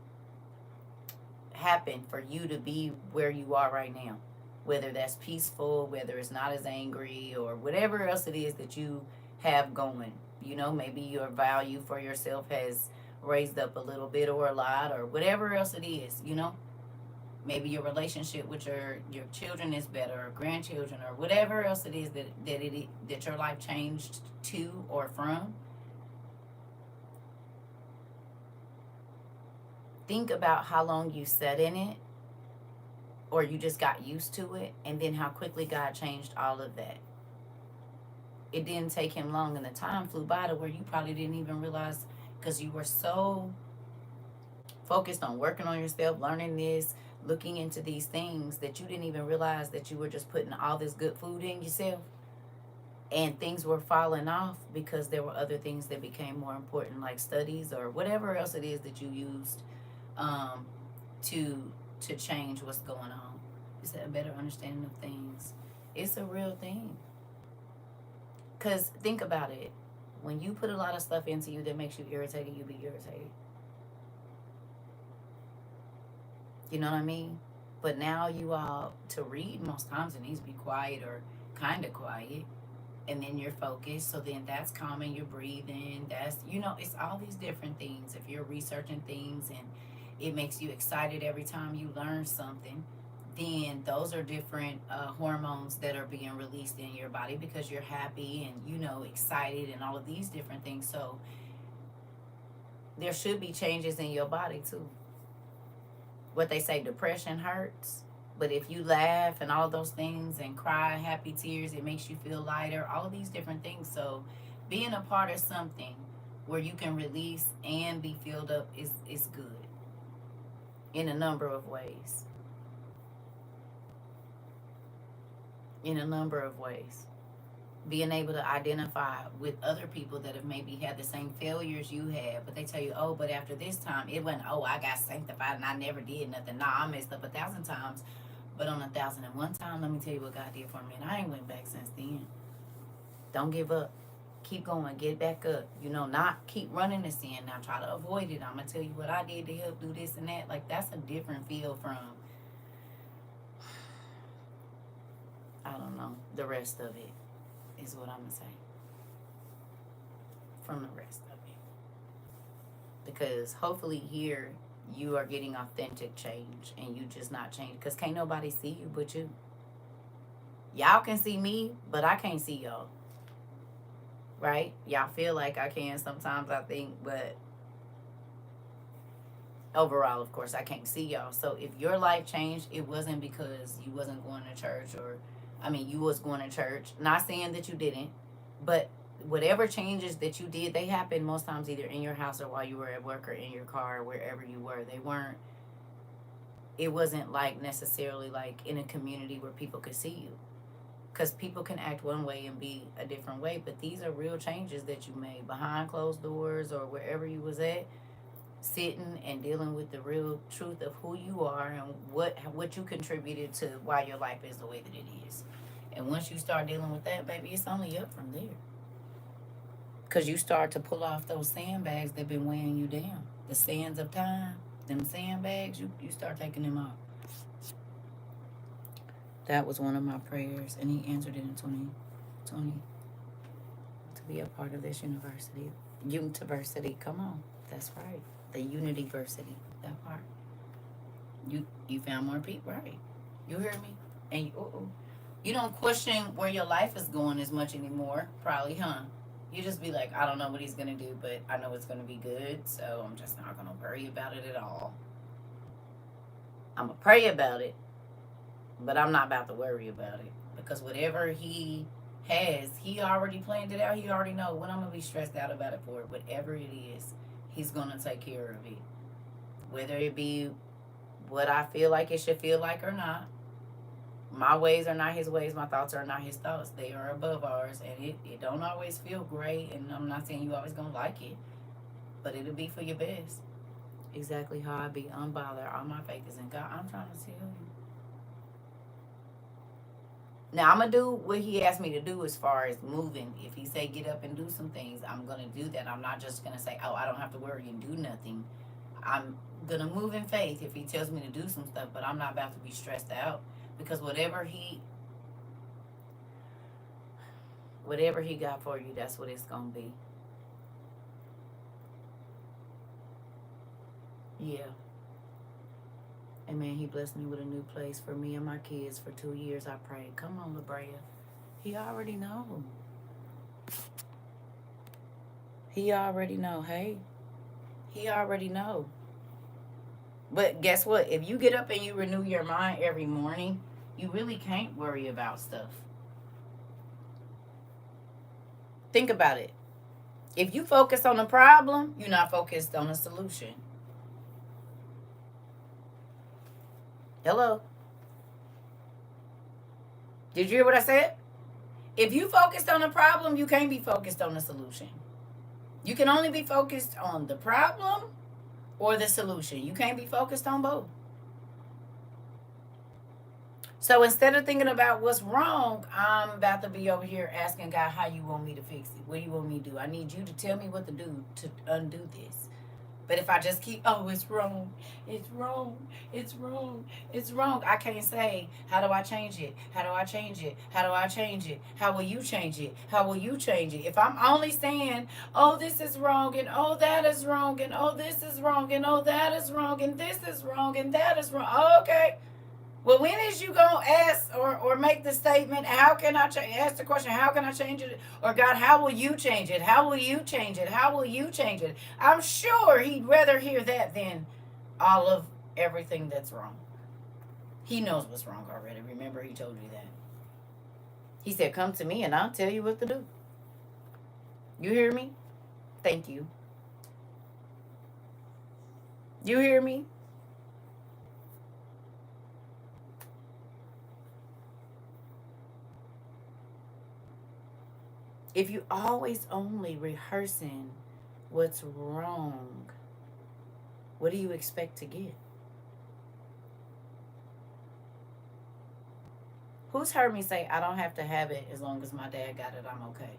happen for you to be where you are right now. Whether that's peaceful, whether it's not as angry, or whatever else it is that you have going. Maybe your value for yourself has raised up a little bit or a lot, or whatever else it is. Maybe your relationship with your children is better, or grandchildren, or whatever else it is that your life changed to or from. think about how long you sat in it, or you just got used to it, and then how quickly God changed all of that. It didn't take him long, and the time flew by to where you probably didn't even realize, because you were so focused on working on yourself, learning this, looking into these things, that you didn't even realize that you were just putting all this good food in yourself, and things were falling off because there were other things that became more important, like studies or whatever else it is that you used um, to change what's going on. Is that a better understanding of things? It's a real thing. Because think about it. When you put a lot of stuff into you that makes you irritated, you be irritated. You know what I mean? But now you all, to read most times it needs to be quiet or kind of quiet. And then you're focused. So then that's calming your breathing. That's, it's all these different things. If you're researching things and it makes you excited every time you learn something, then those are different hormones that are being released in your body because you're happy and, excited and all of these different things. So there should be changes in your body too. What they say, depression hurts, but if you laugh and all of those things and cry happy tears, it makes you feel lighter, all of these different things. So being a part of something where you can release and be filled up is good in a number of ways. In a number of ways. Being able to identify with other people that have maybe had the same failures you had, but they tell you, oh, but after this time, it wasn't, oh, I got sanctified and I never did nothing. Nah, I messed up 1,000 times. But on 1,001 time, let me tell you what God did for me. And I ain't went back since then. Don't give up. Keep going. Get back up. Not keep running to sin. Now try to avoid it. I'm going to tell you what I did to help do this and that. Like, that's a different feel from, I don't know, the rest of it is what I'm going to say. From the rest of it. Because hopefully here you are getting authentic change and you just not change. Because can't nobody see you but you. Y'all can see me, but I can't see y'all. Right? Y'all feel like I can sometimes, I think, but overall, of course, I can't see y'all. So if your life changed, it wasn't because you wasn't going to church you was going to church. Not saying that you didn't, but whatever changes that you did, they happened most times either in your house or while you were at work or in your car or wherever you were. It wasn't like necessarily like in a community where people could see you. Because people can act one way and be a different way, but these are real changes that you made behind closed doors or wherever you was at, sitting and dealing with the real truth of who you are and what you contributed to why your life is the way that it is. And once you start dealing with that, baby, it's only up from there. Because you start to pull off those sandbags that been weighing you down. The sands of time, them sandbags, you start taking them off. That was one of my prayers, and he answered it in 2020 to be a part of this university. University, come on. That's right. The Unityversity, that part. You found more people, right? You hear me? And you don't question where your life is going as much anymore, probably, huh? You just be like, I don't know what he's going to do, but I know it's going to be good, so I'm just not going to worry about it at all. I'm going to pray about it, but I'm not about to worry about it. Because whatever he has, he already planned it out. He already know what I'm going to be stressed out about it for. Whatever it is, he's going to take care of it. Whether it be what I feel like it should feel like or not. My ways are not his ways. My thoughts are not his thoughts. They are above ours. And it don't always feel great. And I'm not saying you always going to like it. But it'll be for your best. Exactly how I be unbothered. All my faith is in God. I'm trying to tell you. Now, I'm going to do what he asked me to do as far as moving. If he say get up and do some things, I'm going to do that. I'm not just going to say, oh, I don't have to worry and do nothing. I'm going to move in faith if he tells me to do some stuff, but I'm not about to be stressed out. Because whatever he got for you, that's what it's going to be. Yeah. And man, he blessed me with a new place for me and my kids for 2 years. I prayed. Come on, La Brea. He already know. He already know. Hey, he already know. But guess what? If you get up and you renew your mind every morning, you really can't worry about stuff. Think about it. If you focus on the problem, you're not focused on the solution. Hello? Did you hear what I said? If you focused on the problem, you can't be focused on the solution. You can only be focused on the problem or the solution. You can't be focused on both. So instead of thinking about what's wrong, I'm about to be over here asking God, how you want me to fix it? What do you want me to do? I need you to tell me what to do to undo this. But if I just keep, oh, it's wrong, it's wrong, it's wrong, it's wrong, I can't say, how do I change it? How do I change it? How do I change it? How will you change it? How will you change it? If I'm only saying, oh, this is wrong, and oh, that is wrong, and oh, this is wrong, and oh, that is wrong, and this is wrong, and that is wrong, okay. Well, when is you gonna ask or make the statement? How can I ask the question? How can I change it? Or God, how will you change it? How will you change it? How will you change it? I'm sure He'd rather hear that than all of everything that's wrong. He knows what's wrong already. Remember, He told you that. He said, "Come to me, and I'll tell you what to do." You hear me? Thank you. You hear me? If you always only rehearsing what's wrong, what do you expect to get? Who's heard me say, I don't have to have it as long as my dad got it, I'm okay?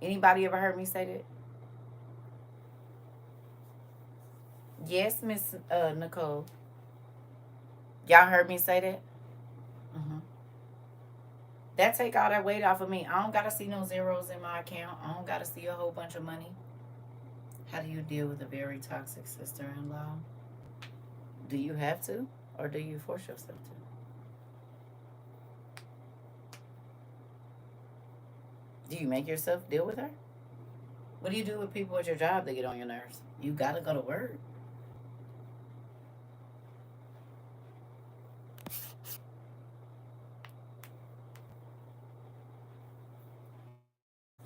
Anybody ever heard me say that? Yes, Miss Nicole. Y'all heard me say that? Mm-hmm. That take all that weight off of me. I don't gotta see no zeros in my account. I don't gotta see a whole bunch of money. How do you deal with a very toxic sister-in-law? Do you have to, or do you force yourself to? Do you make yourself deal with her? What do you do with people at your job that get on your nerves? You gotta go to work.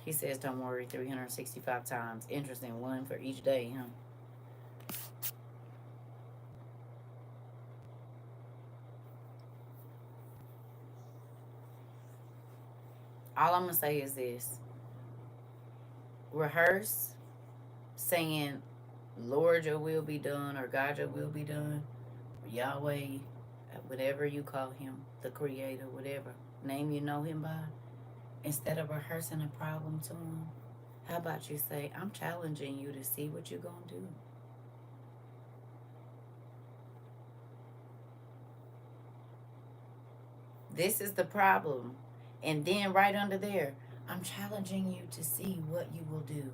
He says, don't worry, 365 times. Interesting, one for each day, huh? All I'm going to say is this. Rehearse saying, Lord, your will be done, or God, your will be done, or Yahweh, whatever you call him, the creator, whatever name you know him by. Instead of rehearsing a problem to him, how about you say, I'm challenging you to see what you're going to do. This is the problem. And then right under there, I'm challenging you to see what you will do.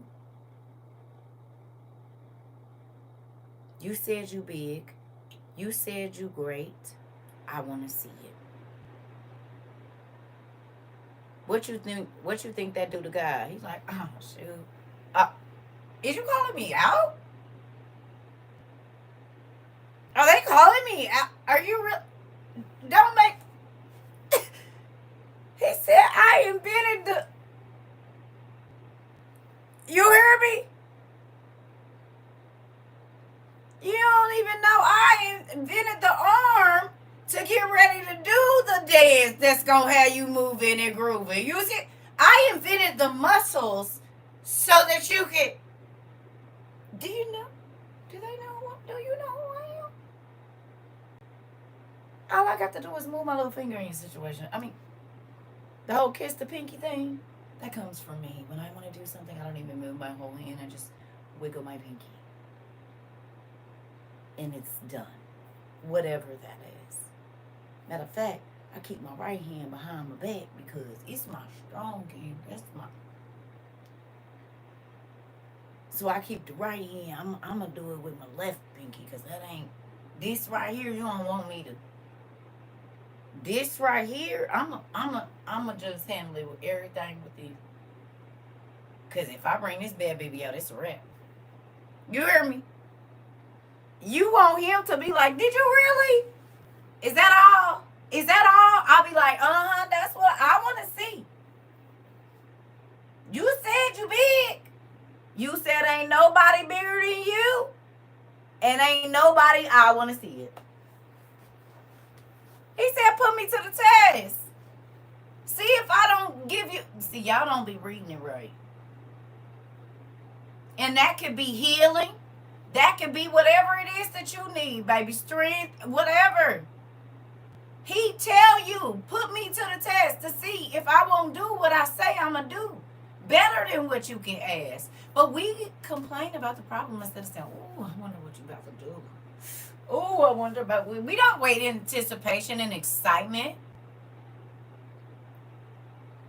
You said you big. You said you great. I want to see it. What you think? What you think that do to God? He's like, oh shoot. Is you calling me out? Are they calling me out? Are you real? Don't make. He said, I invented the. You hear me? You don't even know I invented the arm to get ready to do the dance that's going to have you moving and grooving. You see, I invented the muscles so that you can. Do you know? Do they know? Do you know who I am? All I got to do is move my little finger in your situation. I mean, the whole kiss the pinky thing, that comes from me. When I want to do something, I don't even move my whole hand. I just wiggle my pinky. And it's done. Whatever that is. Matter of fact, I keep my right hand behind my back because it's my strong hand. That's my. So I keep the right hand. I'm going to do it with my left pinky because that ain't. This right here, you don't want me to. This right here, I'm just handle it with everything with you. Because if I bring this bad baby out, it's a wrap. You hear me? You want him to be like, did you really? Is that all? Is that all? I'll be like, that's what I want to see. You said you big. You said ain't nobody bigger than you. And ain't nobody, I want to see it. He said, put me to the test. See if I don't give you. See, y'all don't be reading it right. And that could be healing. That could be whatever it is that you need, baby. Strength, whatever. He tell you, put me to the test to see if I won't do what I say I'm going to do. Better than what you can ask. But we complain about the problem instead of saying, oh, I wonder what you about to do. Oh, I wonder about... We don't wait in anticipation and excitement.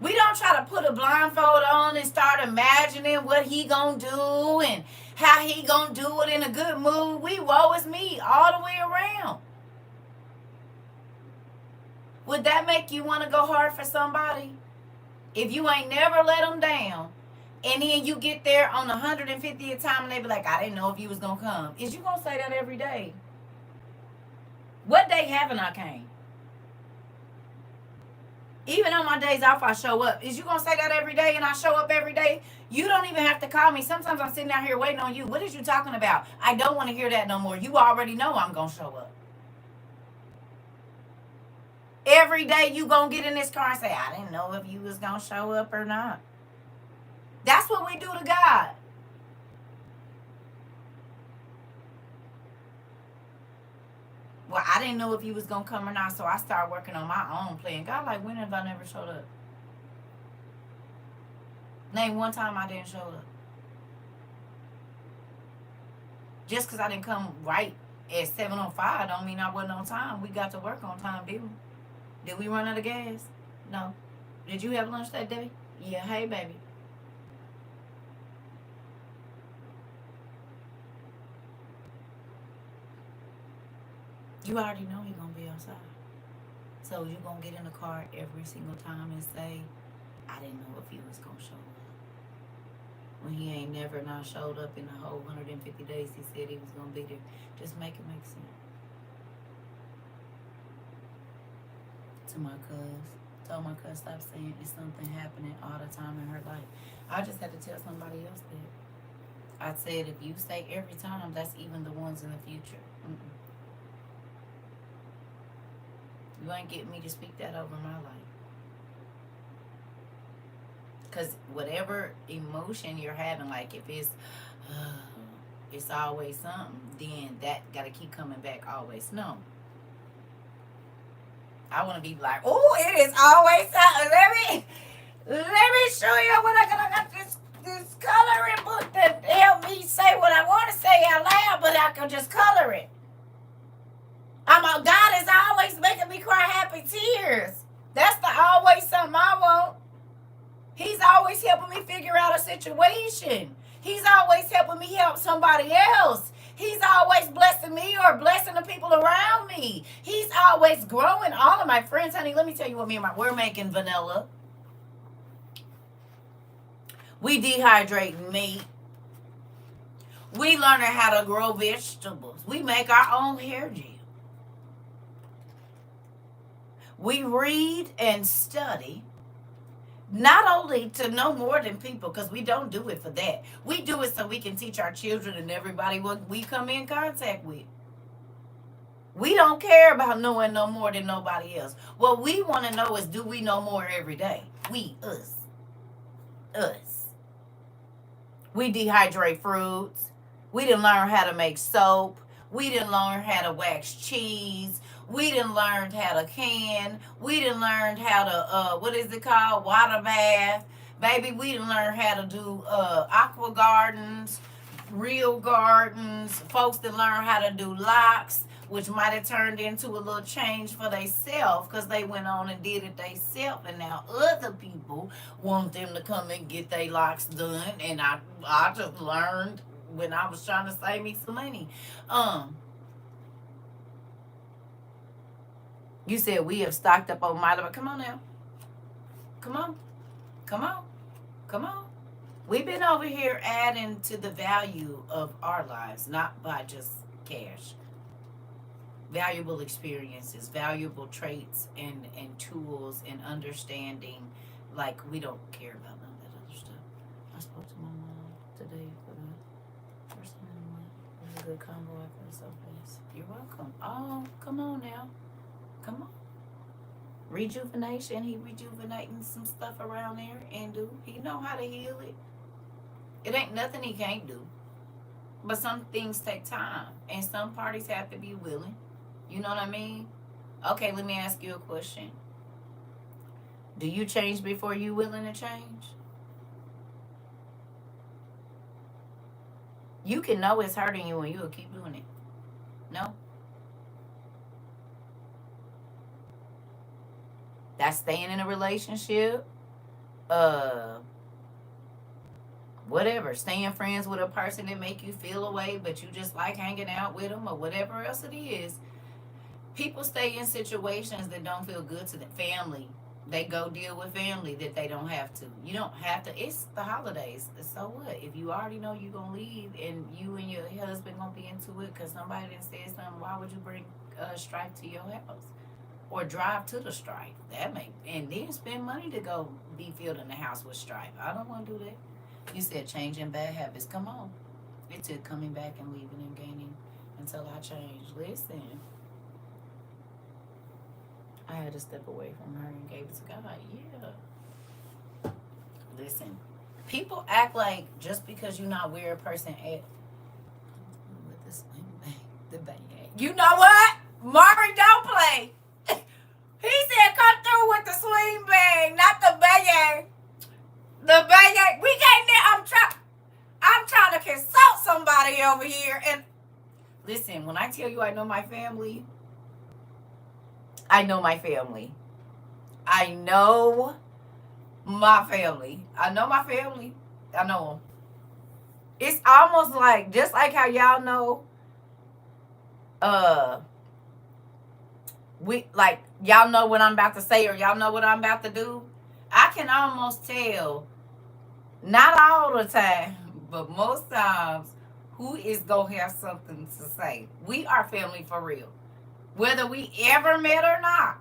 We don't try to put a blindfold on and start imagining what he gonna do and how he gonna do it in a good mood. We woe is me all the way around. Would that make you want to go hard for somebody? If you ain't never let them down, and then you get there on the 150th time and they be like, I didn't know if you was going to come. Is you going to say that every day? What day haven't I came? Even on my days off, I show up. Is you going to say that every day and I show up every day? You don't even have to call me. Sometimes I'm sitting out here waiting on you. What is you talking about? I don't want to hear that no more. You already know I'm going to show up. Every day you going to get in this car and say, I didn't know if you was going to show up or not. That's what we do to God. Well, I didn't know if you was going to come or not, so I started working on my own plan. God, like, when have I never showed up? Name one time I didn't show up. Just because I didn't come right at 7:05 don't mean I wasn't on time. We got to work on time, didn't we? Did we run out of gas? No. Did you have lunch that day? Yeah, hey, baby. You already know he's going to be outside. So you're going to get in the car every single time and say, I didn't know if he was going to show up. When he ain't never not showed up in the whole 150 days he said he was going to be there. Just make it make sense. To my cuz, told my cuz stop saying it's something happening all the time in her life. I just had to tell somebody else that. I said if you say every time, that's even the ones in the future. You ain't getting me to speak that over my life. Because whatever emotion you're having, like if it's always something, then that got to keep coming back always. No. I want to be like, oh, it is always something. Let me show you when I got this coloring book that help me say what I want to say out loud, but I can just color it. God is always making me cry happy tears. That's the always something I want. He's always helping me figure out a situation. He's always helping me help somebody else. He's always blessing me or blessing the people around me. He's always growing all of my friends. Honey, let me tell you what we're making vanilla. We dehydrate meat. We learning how to grow vegetables. We make our own hair gel. We read and study. Not only to know more than people, because we don't do it for that. We do it so we can teach our children and everybody what we come in contact with. We don't care about knowing no more than nobody else. What we want to know is, do we know more every day? Us. We dehydrate fruits. We didn't learn how to make soap. We didn't learn how to wax cheese. We didn't learn how to can. We didn't learn how to, water bath. Baby, we didn't learn how to do aqua gardens, real gardens. Folks that learn how to do locks, which might have turned into a little change for themselves because they went on and did it themselves. And now other people want them to come and get their locks done. And I just learned when I was trying to save me some money. You said we have stocked up on Milo. Come on now. Come on. We've been over here adding to the value of our lives, not by just cash. Valuable experiences, valuable traits, and tools and understanding. Like, we don't care about none of that other stuff. I spoke to my mom today for the first time in a month. It was a good combo. I feel so fast. You're welcome. Oh, come on now. Come on. Rejuvenation. He rejuvenating some stuff around there and do. He know how to heal it. It ain't nothing he can't do. But some things take time. And some parties have to be willing. You know what I mean? Okay, let me ask you a question. Do you change before you willing to change? You can know it's hurting you and you'll keep doing it. No? That's staying in a relationship. Whatever. Staying friends with a person that make you feel away, but you just like hanging out with them or whatever else it is. People stay in situations that don't feel good to the family. They go deal with family that they don't have to. You don't have to. It's the holidays. So what? If you already know you're going to leave and you and your husband going to be into it because somebody didn't say something, why would you bring strife to your house? Or drive to the strife? And then spend money to go be filled in the house with strife. I don't want to do that. You said changing bad habits. Come on. It took coming back and leaving and gaining until I changed. Listen. I had to step away from her and gave it to God. Yeah. Listen. People act like just because you're not where a person at with this the bang. You know what? Mari, don't play. He said come through with the swing bang, not the bang. The bang. We can't. I'm trying to consult somebody over here. And listen, when I tell you I know my family, I know my family. I know my family. I know my family. I know them. It's almost like, just like how y'all know, y'all know what I'm about to say or y'all know what I'm about to do. I can almost tell, not all the time, but most times, who is going to have something to say. We are family for real. Whether we ever met or not.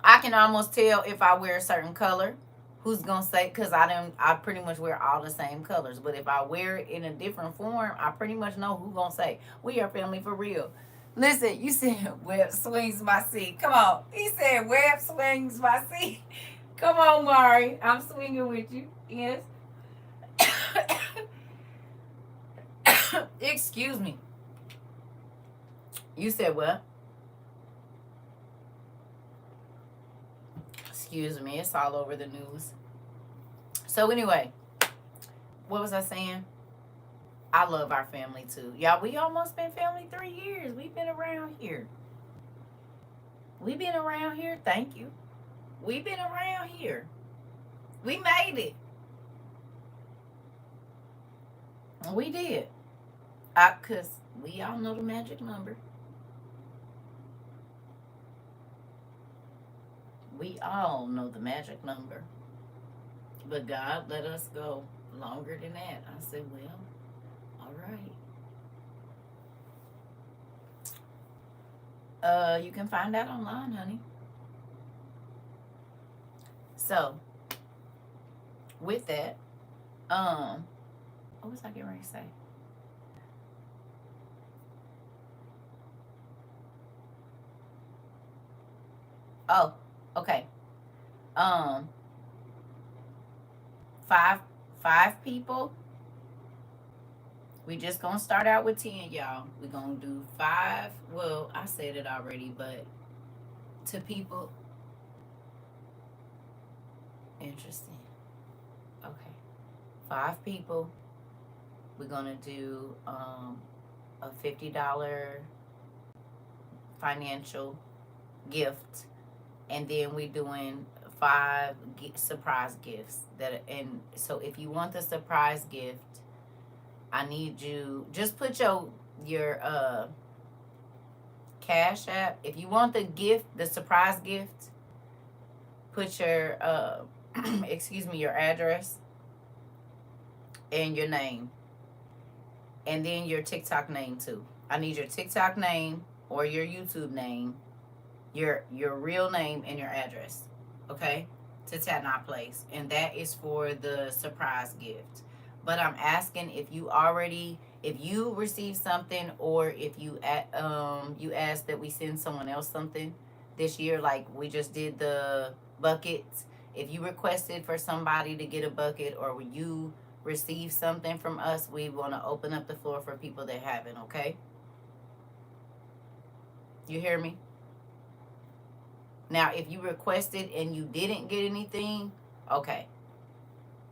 I can almost tell if I wear a certain color, who's gonna say, because I pretty much wear all the same colors. But if I wear it in a different form, I pretty much know who's gonna say, we are family for real. Listen, you said Web swings my seat. Come on. He said Web swings my seat. Come on, Mari. I'm swinging with you. Yes. Excuse me. You said what? Excuse me. It's all over the news. So anyway, what was I saying? I love our family too. Y'all, we almost been family 3 years. We've been around here. We've been around here. Thank you. We've been around here. We made it. We did. Because we all know the magic number. We all know the magic number. But God let us go longer than that. I said, well, all right. You can find that online, honey. So, with that, what was I getting ready to say? Oh, okay. Five people. We just gonna start out with 10, y'all. We gonna do 5. Well, I said it already, but to people. Interesting. Okay. 5 people. We're gonna do a $50 financial gift, and then we're doing 5 surprise gifts. And so if you want the surprise gift, I need you just put your Cash App. If you want the gift, the surprise gift, put your excuse me, your address and your name, and then your TikTok name too. I need your TikTok name or your YouTube name, your real name and your address, okay? To Tat Not Place, and that is for the surprise gift. But I'm asking if you received something, or if you asked that we send someone else something this year, like we just did the buckets. If you requested for somebody to get a bucket, or you received something from us, we want to open up the floor for people that haven't. Okay, you hear me? Now, if you requested and you didn't get anything, okay,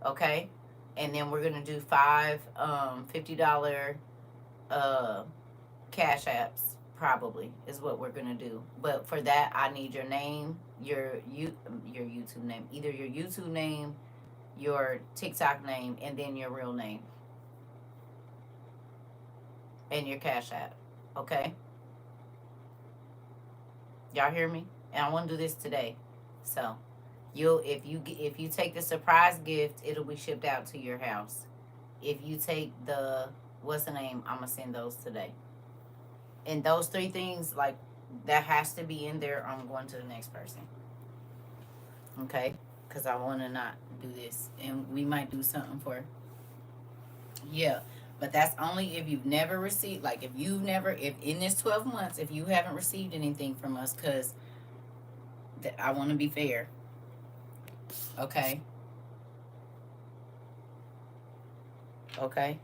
okay, and then we're gonna do five $50 uh cash apps, probably is what we're gonna do. But for that, I need your name, your YouTube name, either your YouTube name, your TikTok name, and then your real name and your cash app. Okay, y'all hear me? And I want to do this today, so if you take the surprise gift, it'll be shipped out to your house. If you take the what's the name, I'm gonna send those today. And those three things, like, that has to be in there. I'm going to the next person. Okay, because I want to not do this, and we might do something for, yeah. But that's only if you've never received, like, if in this 12 months, if you haven't received anything from us, because I want to be fair. Okay. Okay.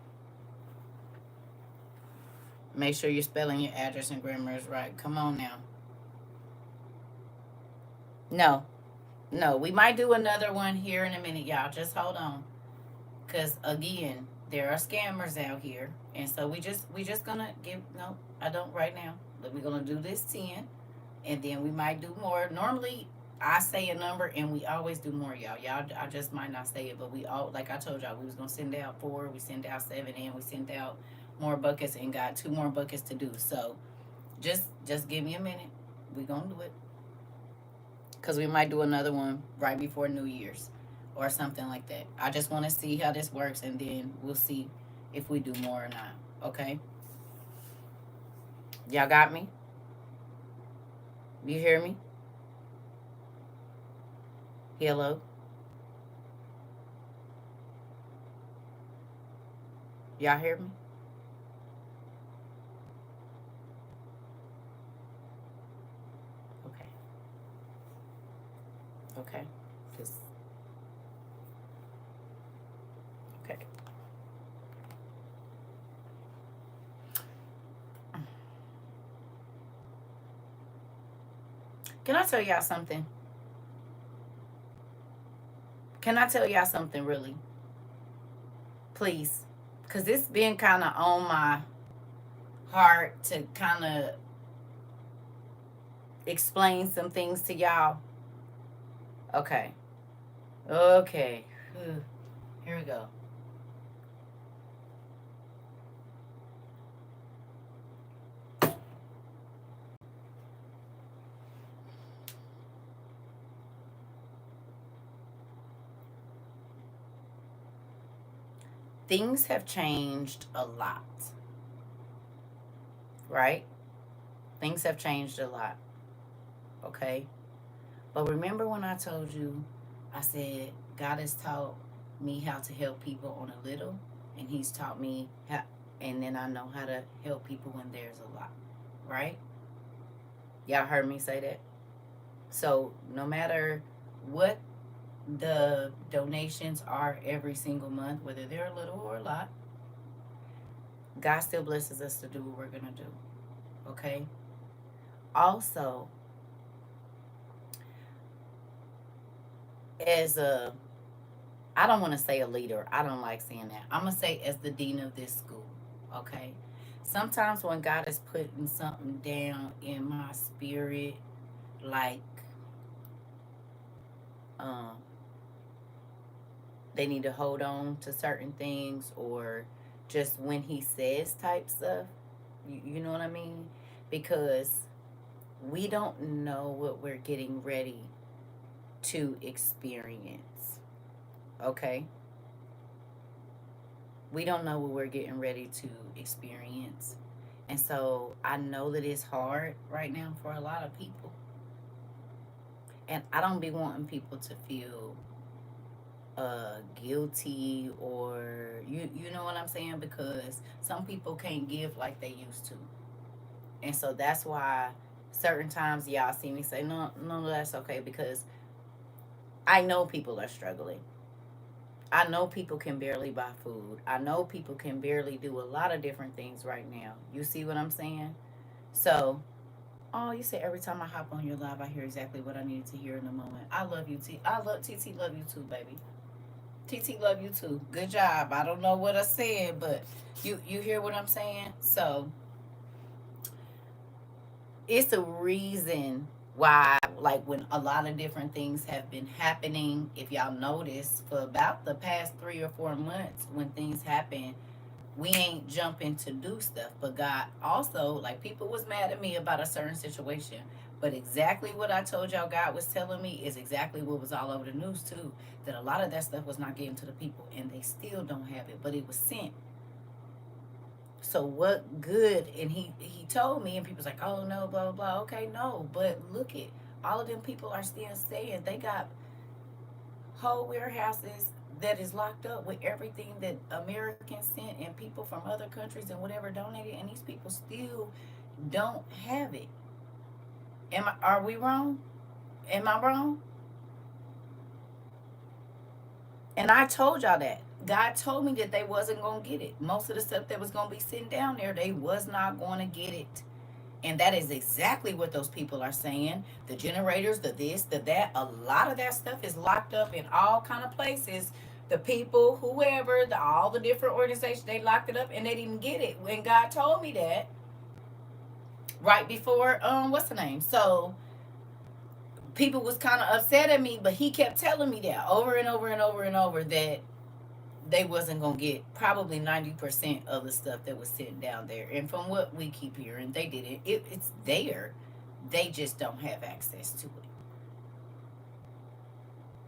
Make sure you're spelling your address and grammar is right. Come on now. No, no, we might do another one here in a minute, y'all. Just hold on, cause again, there are scammers out here, and so we just gonna give. No, I don't right now. But we're gonna do this 10, and then we might do more. Normally, I say a number, and we always do more, y'all. I just might not say it, but we all, like I told y'all, we was gonna send out 4, we sent out 7, and we sent out more buckets, and got 2 more buckets to do. So just give me a minute. We gonna do it, cause we might do another one right before New Year's, or something like that. I just want to see how this works, and then we'll see if we do more or not. Okay, y'all got me? You hear me? Hello, y'all hear me? Okay, okay, just okay. Can I tell y'all something? Can I tell y'all something really? Please. Because this been kind of on my heart to kind of explain some things to y'all. Okay. Okay. Here we go. Things have changed a lot, right? Things have changed a lot, okay? But remember when I told you, I said, God has taught me how to help people on a little, and He's taught me how, and then I know how to help people when there's a lot, right? Y'all heard me say that? So no matter what the donations are every single month, whether they're a little or a lot, God still blesses us to do what we're going to do, okay? Also, as a, I don't want to say a leader. I don't like saying that. I'm going to say as the dean of this school, okay? Sometimes when God is putting something down in my spirit, like um, they need to hold on to certain things, or just when He says type stuff, you know what I mean? Because we don't know what we're getting ready to experience. Okay? We don't know what we're getting ready to experience. And so I know that it's hard right now for a lot of people. And I don't be wanting people to feel guilty, or you know what I'm saying, because some people can't give like they used to. And so that's why certain times y'all see me say no, no, that's okay, because I know people are struggling. I know people can barely buy food. I know people can barely do a lot of different things right now. You see what I'm saying? So, oh, you say every time I hop on your live, I hear exactly what I needed to hear in the moment. I love you, T. I love TT. Love you too, baby. TT, love you too. Good job. I don't know what I said, but you hear what I'm saying? So it's a reason why, like, when a lot of different things have been happening, if y'all notice, for about the past 3 or 4 months, when things happen, we ain't jumping to do stuff. But God also, like, people was mad at me about a certain situation, but exactly what I told y'all God was telling me is exactly what was all over the news too, that a lot of that stuff was not getting to the people, and they still don't have it, but it was sent. So what good? And he told me, and people's like, oh no, blah blah blah. Okay, no, but look it, all of them people are still staying. They got whole warehouses that is locked up with everything that Americans sent and people from other countries and whatever donated, and these people still don't have it. Are we wrong? Am I wrong? And I told y'all that. God told me that they wasn't gonna get it. Most of the stuff that was gonna be sitting down there, they was not gonna get it. And that is exactly what those people are saying. The generators, the this, the that, a lot of that stuff is locked up in all kind of places. The people, whoever, all the different organizations, they locked it up and they didn't get it. When God told me that right before what's the name? So people was kind of upset at me, but he kept telling me that over and over and over and over, that they wasn't gonna get probably 90% of the stuff that was sitting down there. And from what we keep hearing, they didn't. It's there. They just don't have access to it.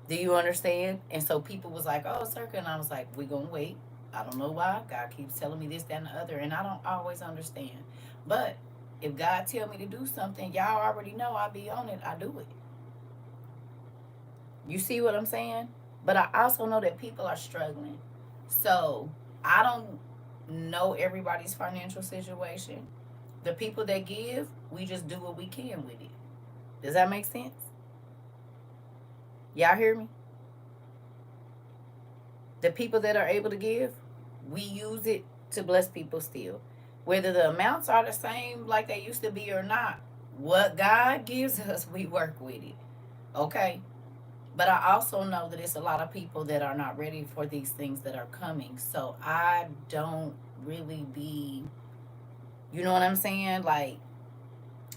Do you understand? And so people was like, oh, Circa. And I was like, we gonna wait. I don't know why. God keeps telling me this, that, and the other. And I don't always understand. But if God tell me to do something, y'all already know I be on it. I do it. You see what I'm saying? But I also know that people are struggling. So I don't know everybody's financial situation. The people that give, we just do what we can with it. Does that make sense? Y'all hear me? The people that are able to give, we use it to bless people still. Whether the amounts are the same like they used to be or not, what God gives us, we work with it. Okay? But I also know that it's a lot of people that are not ready for these things that are coming. So I don't really be, you know what I'm saying? Like,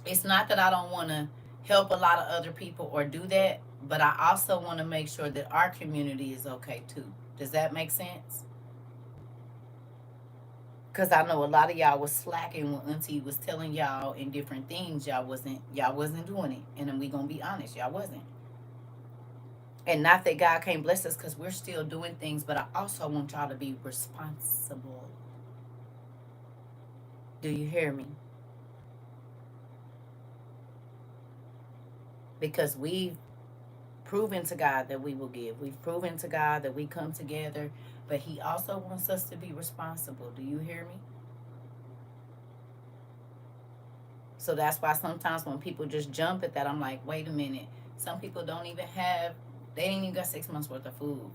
it's not that I don't want to help a lot of other people or do that, but I also want to make sure that our community is okay too. Does that make sense? Because I know a lot of y'all was slacking when Auntie was telling y'all in different things. Y'all wasn't doing it. And then we gonna be honest, y'all wasn't. And not that God can't bless us, because we're still doing things, but I also want y'all to be responsible. Do you hear me? Because we've proven to God that we will give. We've proven to God that we come together, but He also wants us to be responsible. Do you hear me? So that's why sometimes when people just jump at that, I'm like, wait a minute. Some people don't even have, they ain't even got 6 months worth of food.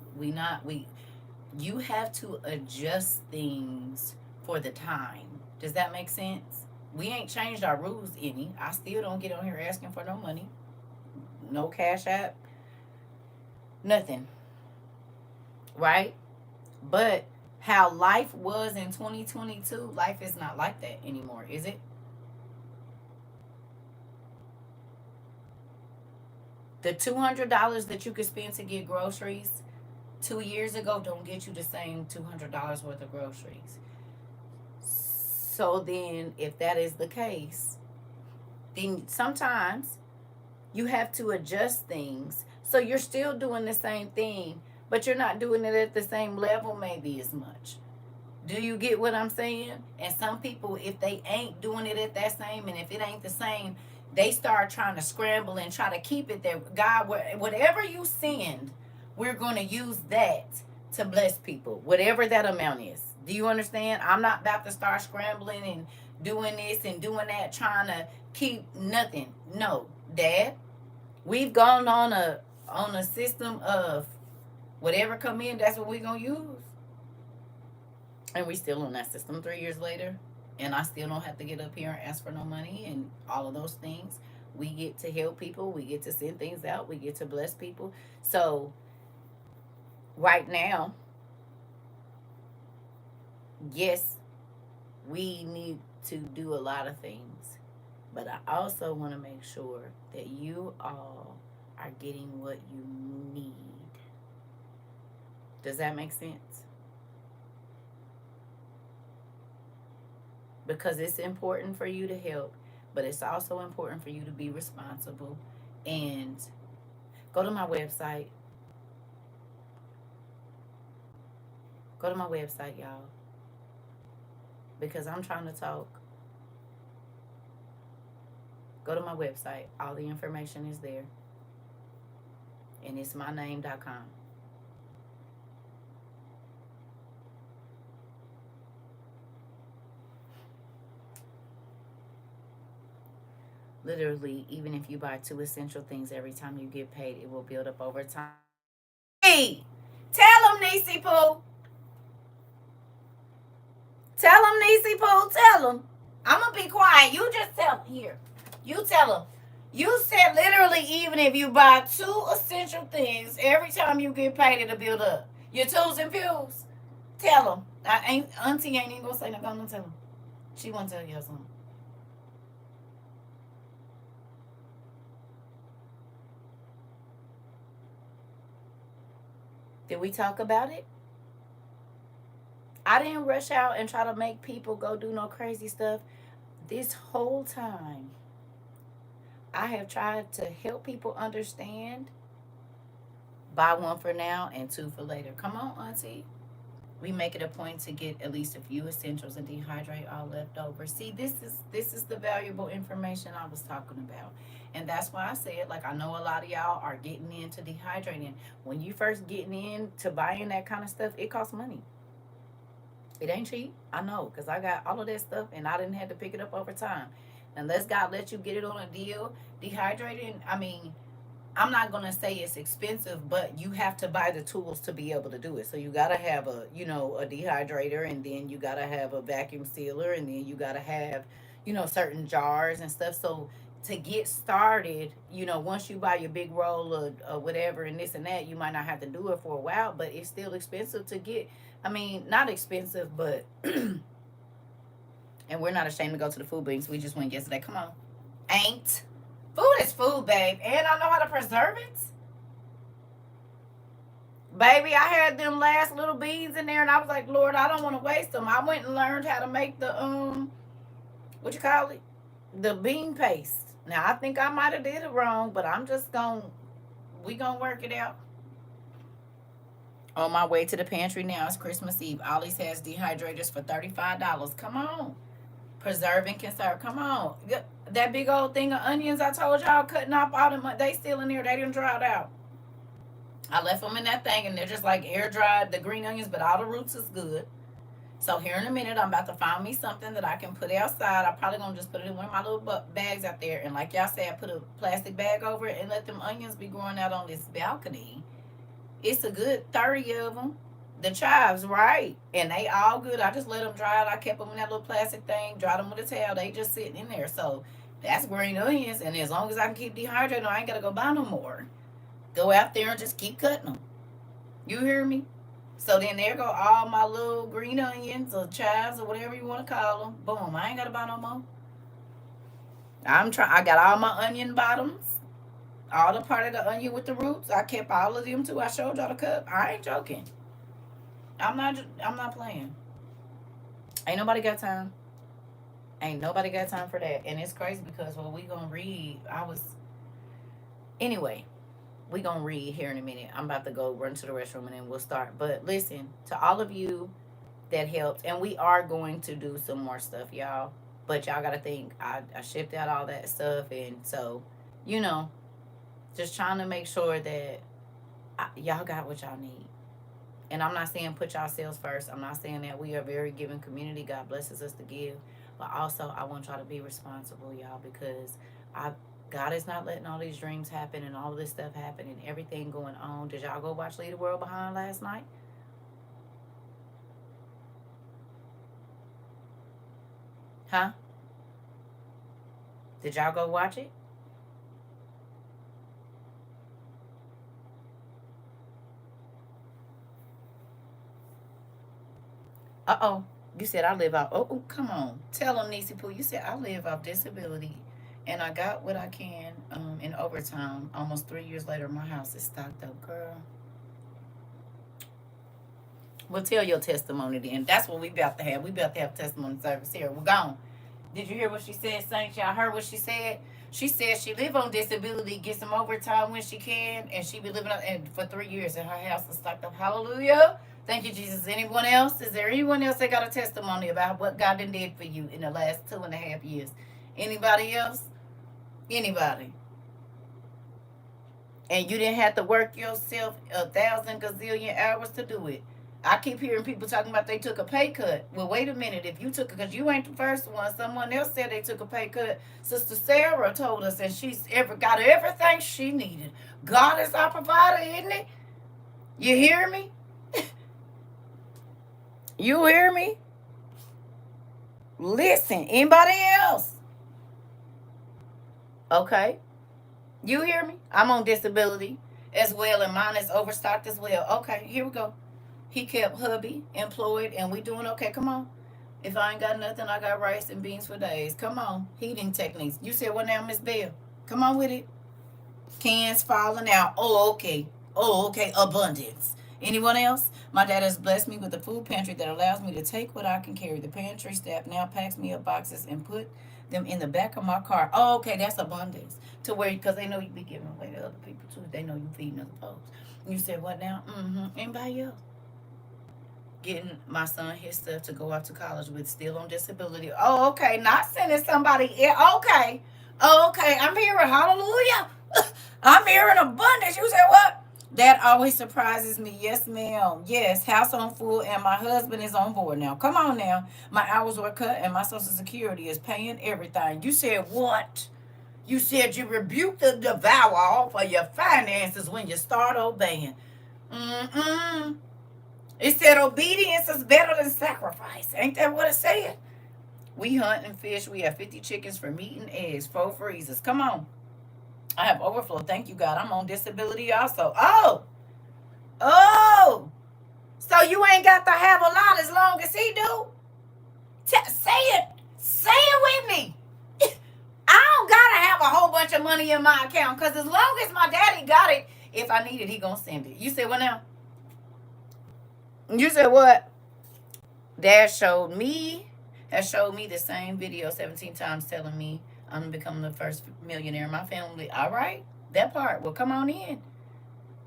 You have to adjust things for the time. Does that make sense? We ain't changed our rules any. I still don't get on here asking for no money, no cash app, nothing, right? But how life was in 2022, life is not like that anymore, is it? The $200 that you could spend to get groceries 2 years ago don't get you the same $200 worth of groceries. So then, if that is the case, then sometimes you have to adjust things. So you're still doing the same thing, but you're not doing it at the same level maybe as much. Do you get what I'm saying? And some people, if they ain't doing it at that same, and if it ain't the same, they start trying to scramble and try to keep it there. God, whatever you send, we're going to use that to bless people, whatever that amount is. Do you understand? I'm not about to start scrambling and doing this and doing that, trying to keep nothing. No, Dad, we've gone on a system of whatever come in, that's what we're gonna use. And we still on that system 3 years later. And I still don't have to get up here and ask for no money and all of those things. We get to help people, we get to send things out, we get to bless people. So right now, yes, we need to do a lot of things. But I also want to make sure that you all are getting what you need. Does that make sense? Because it's important for you to help, but it's also important for you to be responsible. And go to my website. Go to my website, y'all, because I'm trying to talk. Go to my website. All the information is there. And it's myname.com. Literally, even if you buy 2 essential things every time you get paid, it will build up over time. Hey, tell them, Niecy Pooh. Tell them, Niecy Pooh. Tell them. I'm going to be quiet. You just tell them. Here. You tell them. You said literally, even if you buy 2 essential things every time you get paid, it'll build up. Your tools and fuels. Tell them. Auntie ain't even going to say nothing. I'm going to tell them. She want to tell you something. Did we talk about it? I didn't rush out and try to make people go do no crazy stuff. This whole time, I have tried to help people understand. Buy 1 for now and 2 for later. Come on, Auntie. We make it a point to get at least a few essentials and dehydrate all leftovers. See, this is the valuable information I was talking about. And that's why I said, like, I know a lot of y'all are getting into dehydrating. When you first getting into buying that kind of stuff, it costs money. It ain't cheap. I know, because I got all of that stuff and I didn't have to pick it up over time. Unless God lets you get it on a deal, dehydrating, I mean, I'm not gonna say it's expensive, but you have to buy the tools to be able to do it. So you gotta have a dehydrator, and then you gotta have a vacuum sealer, and then you gotta have, certain jars and stuff. So to get started, once you buy your big roll of whatever and this and that, you might not have to do it for a while, but it's still expensive to get. I mean, not expensive, but and we're not ashamed to go to the food banks. We just went yesterday. Come on, ain't. Food is food, babe. And I know how to preserve it. Baby, I had them last little beans in there and I was like, Lord, I don't want to waste them. I went and learned how to make the what you call it? The bean paste. Now I think I might have did it wrong, but we gonna work it out. On my way to the pantry now. It's Christmas Eve. Ollie's has dehydrators for $35. Come on. Preserve and conserve. Come on. That big old thing of onions I told y'all cutting off all them, they still in there. They didn't dry it out. I left them in that thing and they're just like air dried, the green onions, but all the roots is good. So here in a minute, I'm about to find me something that I can put outside. I'm probably gonna just put it in one of my little bags out there, and like y'all said, put a plastic bag over it and let them onions be growing out on this balcony. It's a good 30 of them. The chives, right? And they all good. I just let them dry out. I kept them in that little plastic thing, dried them with a towel. They just sitting in there. So that's green onions. And as long as I can keep dehydrating, I ain't got to go buy no more. Go out there and just keep cutting them. You hear me? So then there go all my little green onions or chives or whatever you want to call them. Boom. I ain't got to buy no more. I got all my onion bottoms. All the part of the onion with the roots. I kept all of them too. I showed y'all the cup. I ain't joking. I'm not playing. Ain't nobody got time. Ain't nobody got time for that. And it's crazy because what we gonna read, anyway. we're going to read here in a minute. I'm about to go run to the restroom and then we'll start. But listen, to all of you that helped, and we are going to do some more stuff, y'all. But y'all got to think, I shipped out all that stuff. And so, you know, just trying to make sure that y'all got what y'all need. And I'm not saying put yourselves first. I'm not saying that we are a very giving community. God blesses us to give. But also, I want y'all to be responsible, y'all, because I God is not letting all these dreams happen and all of this stuff happen and everything going on. Did y'all go watch Leave the World Behind last night? Huh? Did y'all go watch it? Uh-oh. You said I live off. Oh, come on. Tell them, Nisi Poo. You said I live off disability. And I got what I can in overtime. Almost 3 years later, my house is stocked up, girl. Well, tell your testimony then. That's what we about to have. We about to have testimony service here. We're gone. Did you hear what she said, Saints? Y'all heard what she said? She said she live on disability, get some overtime when she can, and she be living up and for 3 years and her house is stocked up. Hallelujah. Thank you, Jesus. Anyone else? Is there anyone else that got a testimony about what God did for you in the last 2.5 years? Anybody else? Anybody? And you didn't have to work yourself 1,000 gazillion hours to do it. I keep hearing people talking about they took a pay cut. Well, wait a minute. If you took it, because you ain't the first one. Someone else said they took a pay cut. Sister Sarah told us, and she's got everything she needed. God is our provider, isn't he? You hear me? You hear me? Listen. Anybody else? Okay. You hear me? I'm on disability as well, and mine is overstocked as well. Okay, here we go. He kept hubby employed, and we doing okay. Come on. If I ain't got nothing, I got rice and beans for days. Come on. Heating techniques. You said what now, Miss Bell? Come on with it. Cans falling out. Oh, okay. Oh, okay. Abundance. Anyone else? My dad has blessed me with a food pantry that allows me to take what I can carry. The pantry staff now packs me up boxes and put them in the back of my car. Oh, okay. That's abundance. To where, because they know you be giving away to other people too. They know you feeding other folks. You said what now? Anybody else? Getting my son his stuff to go off to college with, still on disability. Oh, okay. Not sending somebody. Okay. Okay. I'm hearing hallelujah. I'm hearing abundance. You said what? That always surprises me. Yes, ma'am. Yes, house on full, and my husband is on board now. Come on now. My hours were cut, and my Social Security is paying everything. You said what? You said you rebuke the devourer for your finances when you start obeying. Mm-mm. It said obedience is better than sacrifice. Ain't that what it said? We hunt and fish. We have 50 chickens for meat and eggs, 4 freezers. Come on. I have overflow. Thank you, God. I'm on disability also. Oh. So you ain't got to have a lot as long as he do? Say it. Say it with me. I don't got to have a whole bunch of money in my account, because as long as my daddy got it, if I need it, he going to send it. You said what now? You said what? Dad has showed me the same video 17 times telling me I'm becoming the first millionaire in my family. All right, that part. Well, come on in.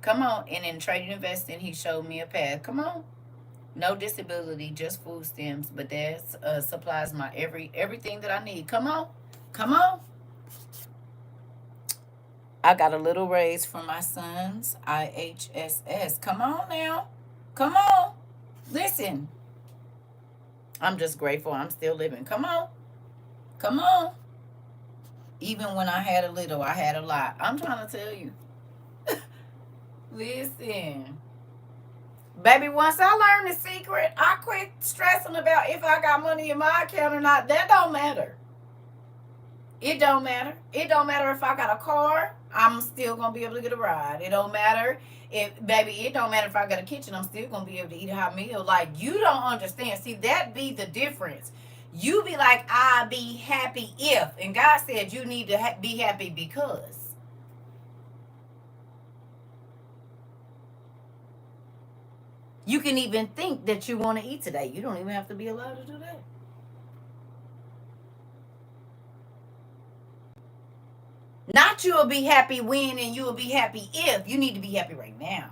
Come on. And in trading investing, he showed me a path. Come on. No disability, just food stamps, but that supplies my everything that I need. Come on. Come on. I got a little raise from my son's IHSS. Come on now. Come on. Listen. I'm just grateful I'm still living. Come on. Come on. Even when I had a little, I had a lot. I'm trying to tell you. Listen. Baby, once I learned the secret, I quit stressing about if I got money in my account or not. That don't matter. It don't matter. It don't matter if I got a car, I'm still going to be able to get a ride. It don't matter it don't matter if I got a kitchen, I'm still going to be able to eat a hot meal. Like, you don't understand. See, that be the difference. You be like, I be happy if. And God said you need to be happy because. You can even think that you want to eat today. You don't even have to be allowed to do that. Not you will be happy when and you will be happy if. You need to be happy right now.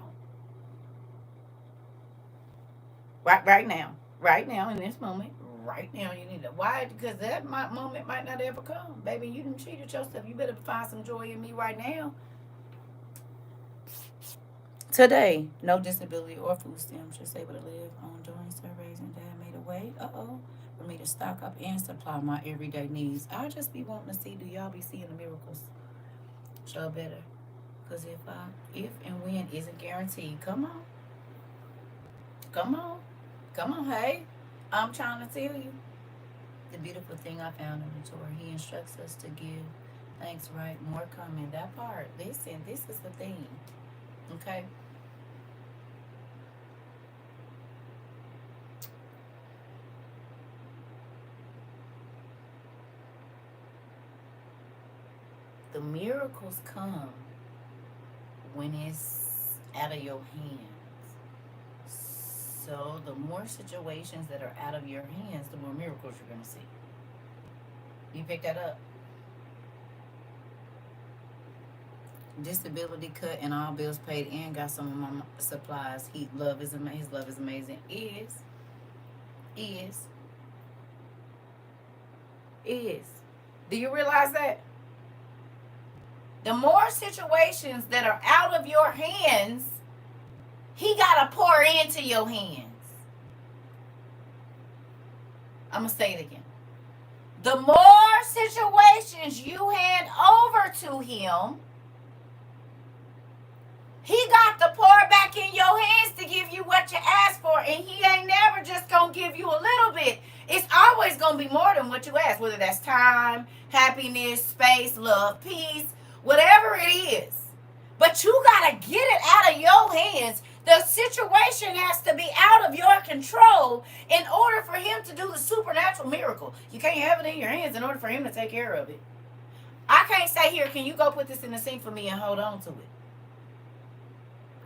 Right now. Right now in this moment. Right now you need to. Why? Because that moment might not ever come. Baby, you done cheated yourself. You better find some joy in me right now. Today, no disability or food stamps, just able to live on during surveys, and Dad made a way, for me to stock up and supply my everyday needs. I just be wanting to see, do y'all be seeing the miracles? Show better. Because if and when isn't guaranteed, come on. Come on. Come on, hey. I'm trying to tell you. The beautiful thing I found in the Torah, he instructs us to give thanks, right? More coming. That part. Listen, this is the thing. Okay? The miracles come when it's out of your hands. So the more situations that are out of your hands, the more miracles you're going to see. You pick that up? Disability cut and all bills paid and got some of my supplies. His love is amazing. Is. Do you realize that? The more situations that are out of your hands, he got to pour into your hands. I'm going to say it again. The more situations you hand over to him, he got to pour back in your hands to give you what you asked for. And he ain't never just going to give you a little bit. It's always going to be more than what you ask, whether that's time, happiness, space, love, peace, whatever it is. But you got to get it out of your hands. The situation has to be out of your control in order for him to do the supernatural miracle. You can't have it in your hands in order for him to take care of it. I can't say, here, can you go put this in the sink for me and hold on to it?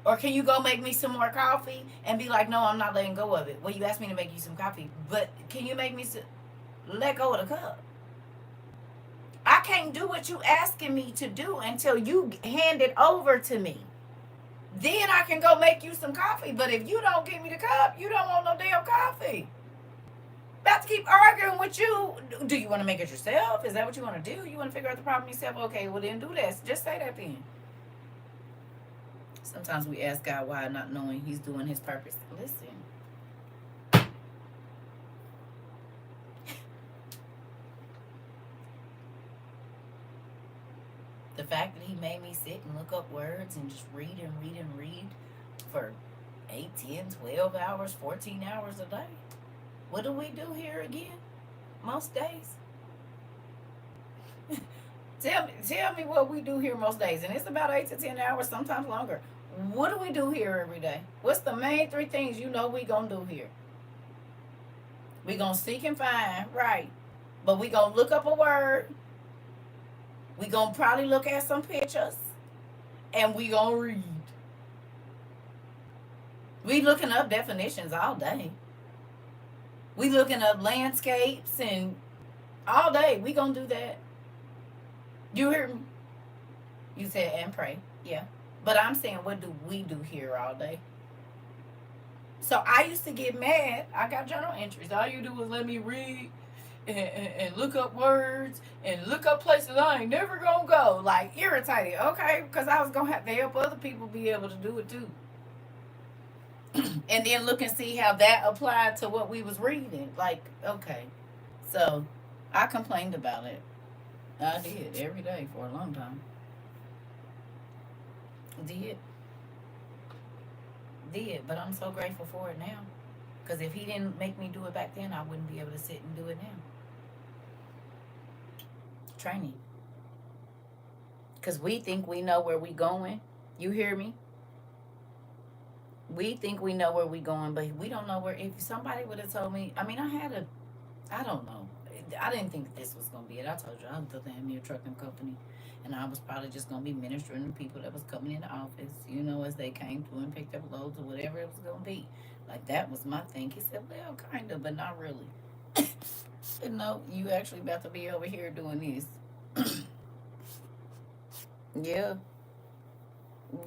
Or can you go make me some more coffee and be like, no, I'm not letting go of it. Well, you asked me to make you some coffee, but can you make me let go of the cup? I can't do what you asking me to do until you hand it over to me. Then I can go make you some coffee. But if you don't give me the cup, you don't want no damn coffee. About to keep arguing with you. Do you want to make it yourself? Is that what you want to do? You want to figure out the problem yourself? Okay, well then do that. Just say that then. Sometimes we ask God why, not knowing he's doing his purpose. Listen. The fact that he made me sit and look up words and just read for 8, 10, 12 hours, 14 hours a day. What do we do here again? Most days. Tell me what we do here most days. And it's about 8 to 10 hours, sometimes longer. What do we do here every day? What's the main 3 things you know we gonna do here? We gonna seek and find, right. But we gonna look up a word. We gonna probably look at some pictures. And we gonna read. We looking up definitions all day. We looking up landscapes and all day. We gonna do that. You hear me? You said and pray. Yeah. But I'm saying, what do we do here all day? So I used to get mad. I got journal entries. All you do is let me read and look up words and look up places I ain't never gonna go. Like, irritated. Okay, because I was gonna have to help other people be able to do it too. And then look and see how that applied to what we was reading. Like, okay. So I complained about it. I did every day for a long time. Did, but I'm so grateful for it now. Because if he didn't make me do it back then, I wouldn't be able to sit and do it now. Training. Because we think we know where we going. You hear me? We think we know where we going, but we don't know where. If somebody would have told me, I mean, I don't know. I didn't think that this was going to be it. I told you, I thought they had me a trucking company. And I was probably just going to be ministering to people that was coming in the office, you know, as they came through and picked up loads or whatever it was going to be. Like, that was my thing. He said, well, kind of, but not really. I said, no, you actually about to be over here doing this. Yeah.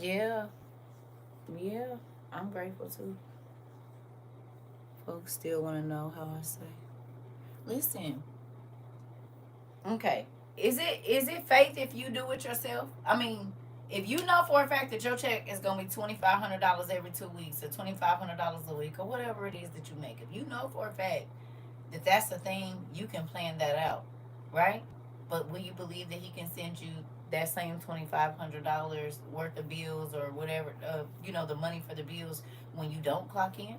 Yeah. Yeah. I'm grateful too. Folks still want to know how I say. Listen. Okay. Is it faith if you do it yourself? I mean, if you know for a fact that your check is gonna be $2,500 every 2 weeks or $2,500 a week or whatever it is that you make, if you know for a fact that that's the thing, you can plan that out, right? But will you believe that he can send you that same $2,500 worth of bills or whatever, the money for the bills when you don't clock in?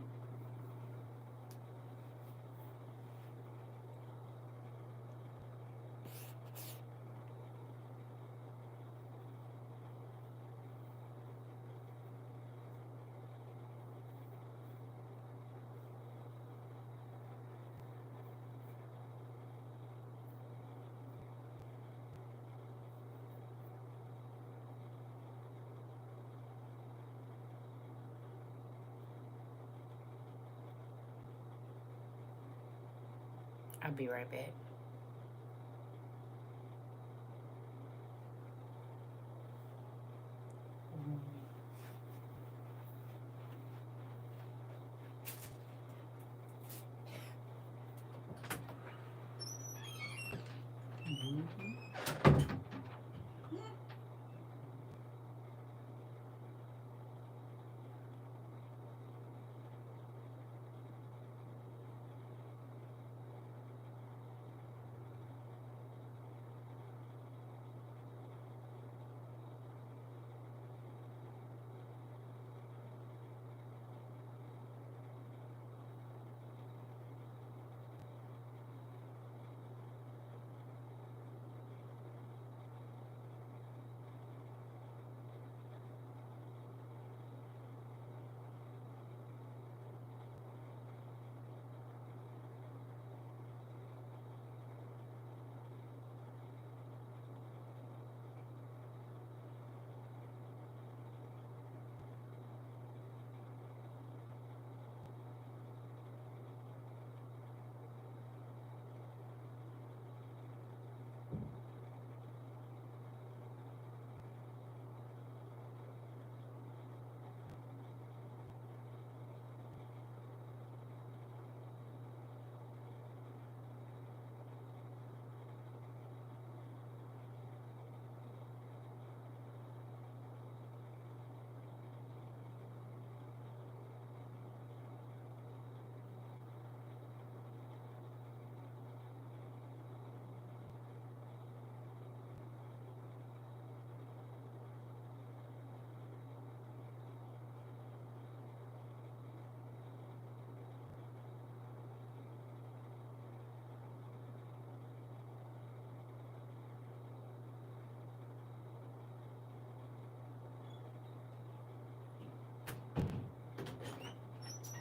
I'll be right back. Mhm.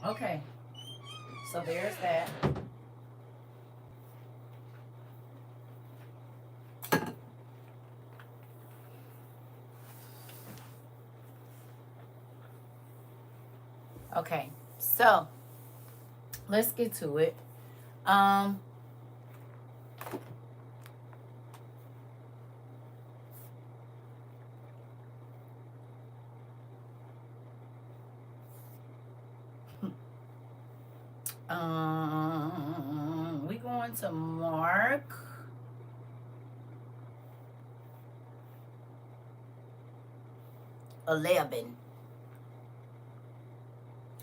Okay, so there's that. Okay, so let's get to it. Um, we going to Mark 11,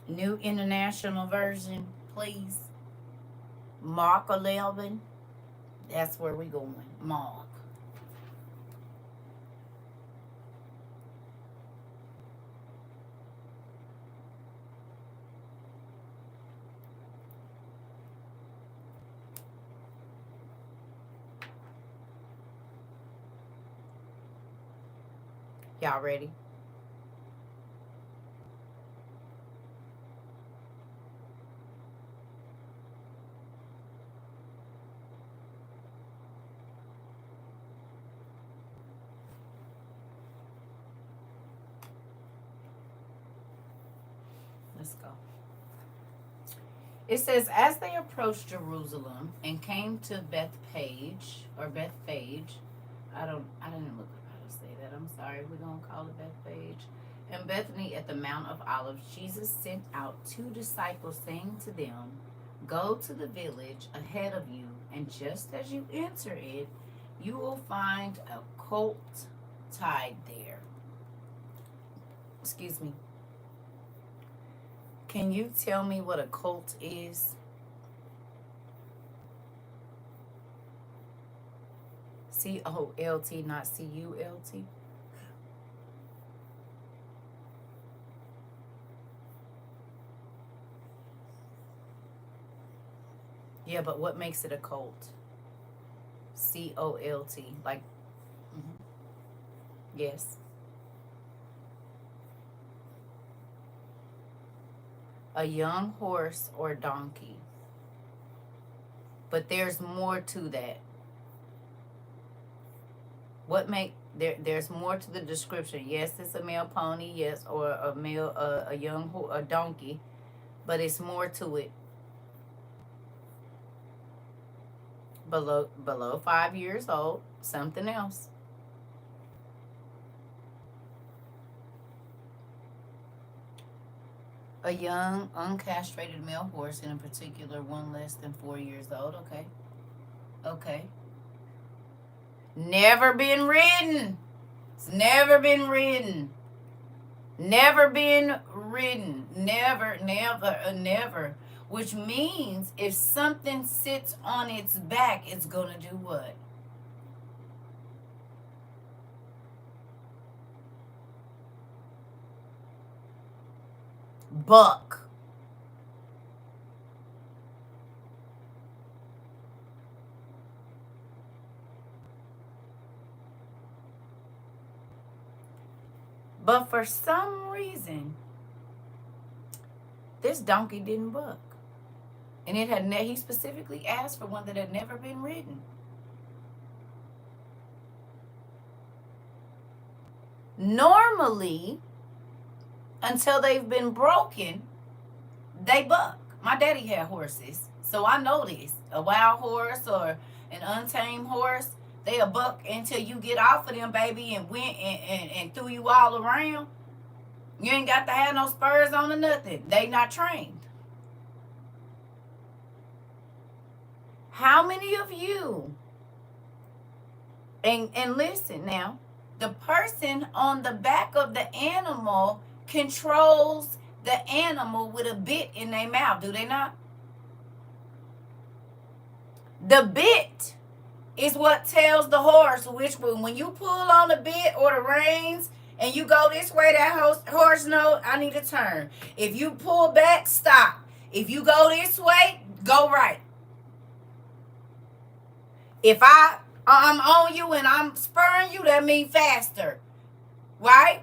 New International Version, please. Mark 11. That's where we going. Mark. Y'all ready? Let's go. It says, as they approached Jerusalem and came to Bethpage or Bethphage, I didn't look up how to say that. that. I'm sorry. We're going to call it Bethpage. And Bethany at the Mount of Olives, Jesus sent out 2 disciples, saying to them, "Go to the village ahead of you, and just as you enter it, you will find a colt tied there." Excuse me. Can you tell me what a colt is? COLT, not CULT. Yeah, but what makes it a colt? COLT. Like, mhm. Yes. A young horse or donkey. But there's more to that. What make there's more to the description. Yes, it's a male pony, yes, or a male a young a donkey, but it's more to it. Below 5 years old, something else. A young uncastrated male horse, in a particular one less than 4 years old. Okay. Okay. Never been ridden. It's never been ridden. Never been ridden. Never, never, never. Which means if something sits on its back, it's going to do what? Buck. But for some reason, this donkey didn't buck. And it had he specifically asked for one that had never been ridden. Normally, until they've been broken, they buck. My daddy had horses, so I know this. A wild horse or an untamed horse, they'll buck until you get off of them, baby, and went and threw you all around. You ain't got to have no spurs on or nothing. They not trained. How many of you, and listen now, the person on the back of the animal controls the animal with a bit in their mouth, do they not? The bit is what tells the horse which one. When you pull on the bit or the reins and you go this way, that horse knows I need to turn. If you pull back, stop. If you go this way, go right. If I'm on you and I'm spurring you, that means faster, right?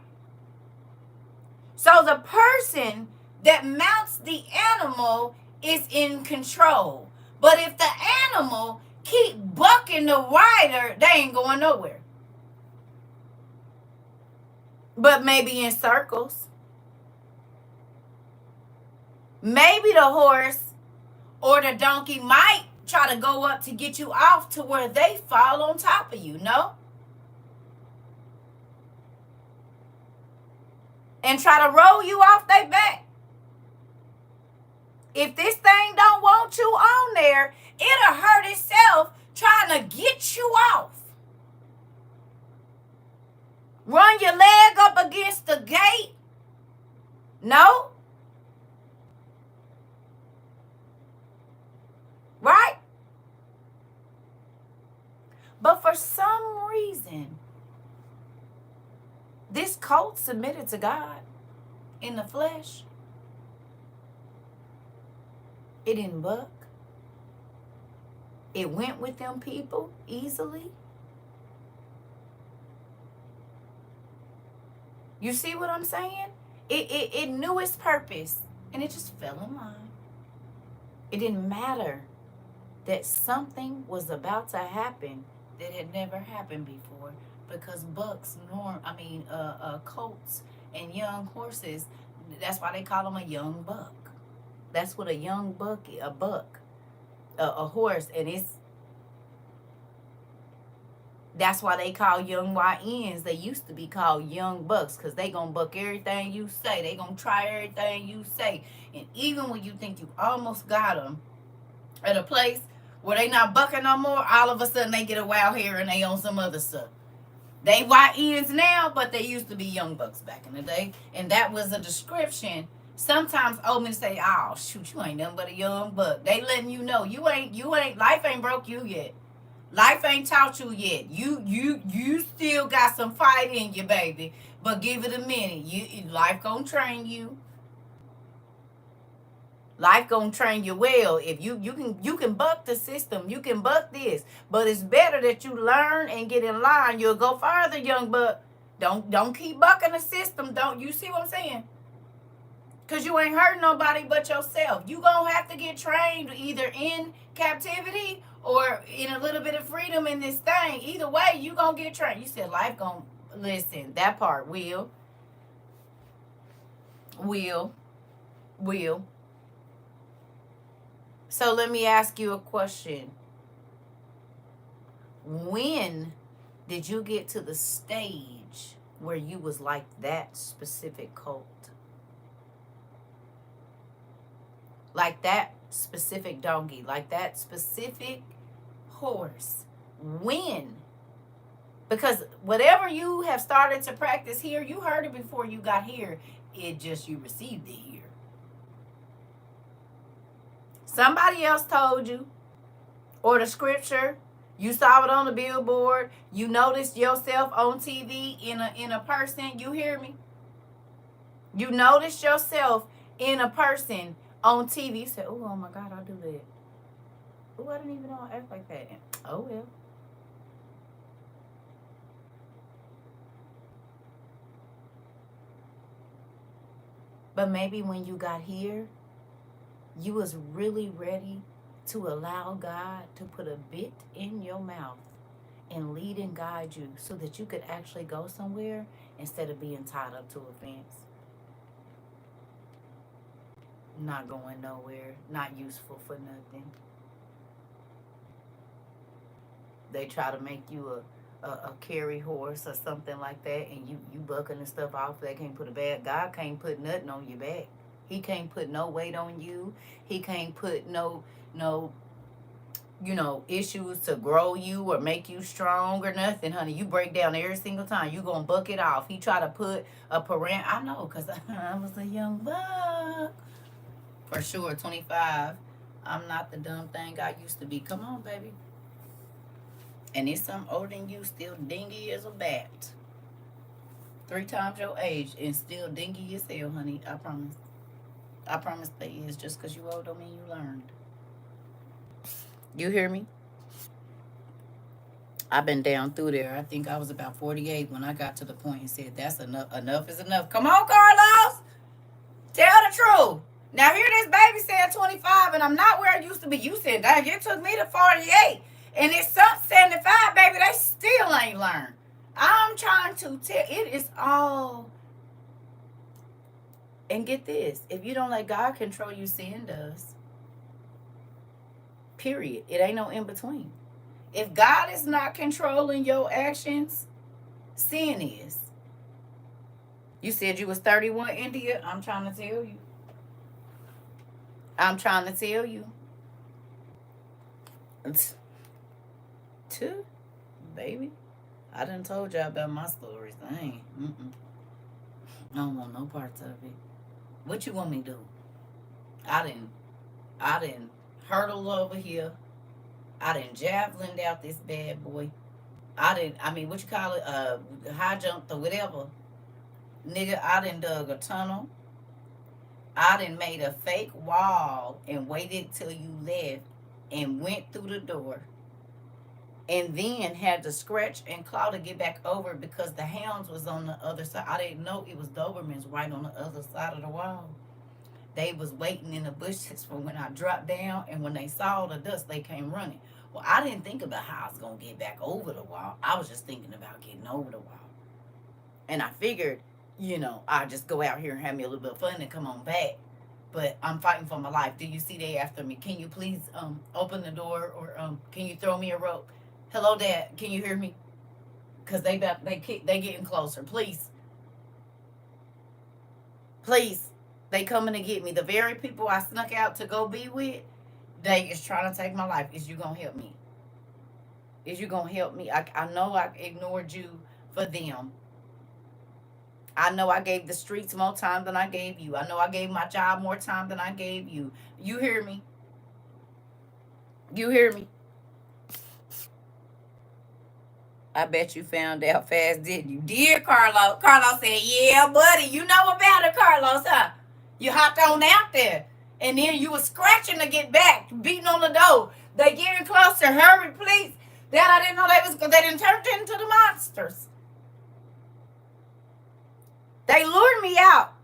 So the person that mounts the animal is in control. But if the animal keep bucking the rider, they ain't going nowhere. But maybe in circles. Maybe the horse or the donkey might try to go up to get you off to where they fall on top of you, no? And try to roll you off their back. If this thing don't want you on there, it'll hurt itself trying to get you off. Run your leg up against the gate? No? Right? But for some reason, this colt submitted to God in the flesh. It didn't buck. It went with them people easily. You see what I'm saying? It knew its purpose, and it just fell in line. It didn't matter that something was about to happen that had never happened before, because colts and young horses, that's why they call them a young buck. That's what a young buck, a horse, and That's why they call young YNs. They used to be called young bucks, because they going to buck everything you say. They going to try everything you say. And even when you think you almost got them at a place where they not bucking no more, all of a sudden they get a wild hair and they on some other stuff. They YNs now, but they used to be young bucks back in the day. And that was a description. Sometimes old men say, oh, shoot, you ain't nothing but a young buck. They letting you know you ain't, life ain't broke you yet. Life ain't taught you yet. You still got some fight in you, baby. But give it a minute. Life gonna train you. Life gonna train you well. If you can buck the system, you can buck this. But it's better that you learn and get in line. You'll go farther, young buck. Don't keep bucking the system. Don't you see what I'm saying? Because you ain't hurting nobody but yourself. You gonna have to get trained either in captivity or in a little bit of freedom in this thing. Either way, you gonna get trained. You said life gonna, listen, that part will. So let me ask you a question. When did you get to the stage where you was like that specific cult? Like that specific donkey, like that specific horse. When? Because whatever you have started to practice here, you heard it before you got here. It just, you received it here. Somebody else told you, or the scripture, you saw it on the billboard, you noticed yourself on TV in a person. You hear me? You noticed yourself in a person on TV. You said, oh my God, I'll do that. Oh, I didn't even know I act like that. Oh well. But maybe when you got here, you was really ready to allow God to put a bit in your mouth and lead and guide you so that you could actually go somewhere instead of being tied up to a fence. Not going nowhere, not useful for nothing. They try to make you a carry horse or something like that, and you bucking the stuff off. They can't put a bag. God can't put nothing on your back. He can't put no weight on you. He can't put no issues to grow you or make you strong or nothing, honey. You break down every single time. You gonna buck it off. He try to put a parent. I know, because I was a young buck. For sure, 25. I'm not the dumb thing I used to be. Come on, baby. And it's some older than you, still dingy as a bat. 3 times your age and still dingy as hell, honey. I promise. I promise they is. Just because you old don't mean you learned. You hear me? I've been down through there. I think I was about 48 when I got to the point and said, that's enough. Enough is enough. Come on, Carlos. Tell the truth. Now, here this baby said 25, and I'm not where I used to be. You said, dang, it took me to 48. And it's some 75, baby. They still ain't learned. I'm trying to tell. It is all. And get this. If you don't let God control you, sin does. Period. It ain't no in between. If God is not controlling your actions, sin is. You said you was 31, India. I'm trying to tell you. I'm trying to tell you. Two, baby. I done told y'all about my stories. I ain't. I don't want no parts of it. What you want me to do? I didn't hurdle over here. I done javelined out this bad boy. What you call it? High jumped or whatever. Nigga, I done dug a tunnel. I done made a fake wall and waited till you left and went through the door. And then had to scratch and claw to get back over because the hounds was on the other side. I didn't know it was Dobermans right on the other side of the wall. They was waiting in the bushes for when I dropped down, and when they saw the dust, they came running. Well, I didn't think about how I was going to get back over the wall. I was just thinking about getting over the wall. And I figured, I'd just go out here and have me a little bit of fun and come on back. But I'm fighting for my life. Do you see they after me? Can you please open the door, or can you throw me a rope? Hello, Dad. Can you hear me? Because they getting closer. Please. Please. They coming to get me. The very people I snuck out to go be with, they is trying to take my life. Is you going to help me? Is you going to help me? I know I ignored you for them. I know I gave the streets more time than I gave you. I know I gave my job more time than I gave you. You hear me? You hear me? I bet you found out fast, didn't you? Dear Carlos. Carlos said, yeah, buddy. You know about it, Carlos, huh? You hopped on out there. And then you was scratching to get back, beating on the door. They getting closer. Hurry, please. That I didn't know they didn't turn into the monsters. They lured me out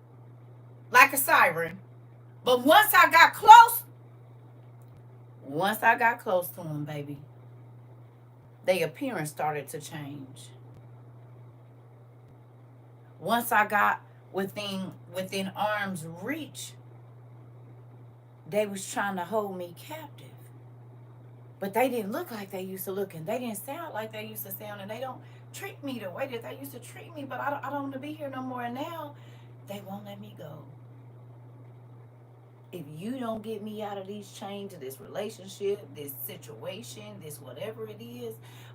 like a siren. But once I got close to them, baby, their appearance started to change. Once I got within arm's reach, they was trying to hold me captive. But they didn't look like they used to look, and they didn't sound like they used to sound, and they don't treat me the way that they used to treat me, but I don't want to be here no more, and now they won't let me go. If you don't get me out of these chains of this relationship, this situation, this whatever it is,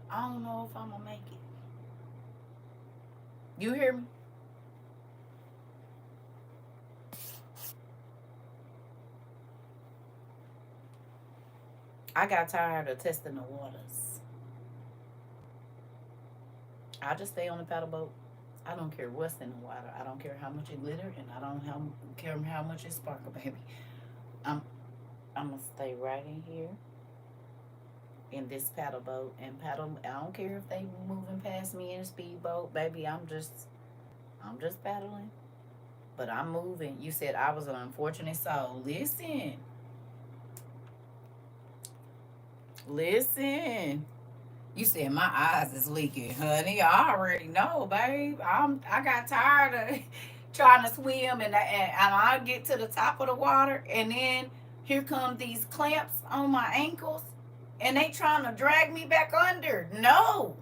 I don't know if I'm going to make it. You hear me? I got tired of testing the waters. I just stay on the paddle boat. I don't care what's in the water. I don't care how much it glitter, and I don't care how much it sparkle, baby. I'm gonna stay right in here in this paddle boat and paddle. I don't care if they moving past me in a speedboat, baby. I'm just paddling, but I'm moving. You said I was an unfortunate soul. Listen. You said my eyes is leaking, honey. I already know, babe. I got tired of trying to swim, and I get to the top of the water, and then here come these clamps on my ankles, and they trying to drag me back under. No.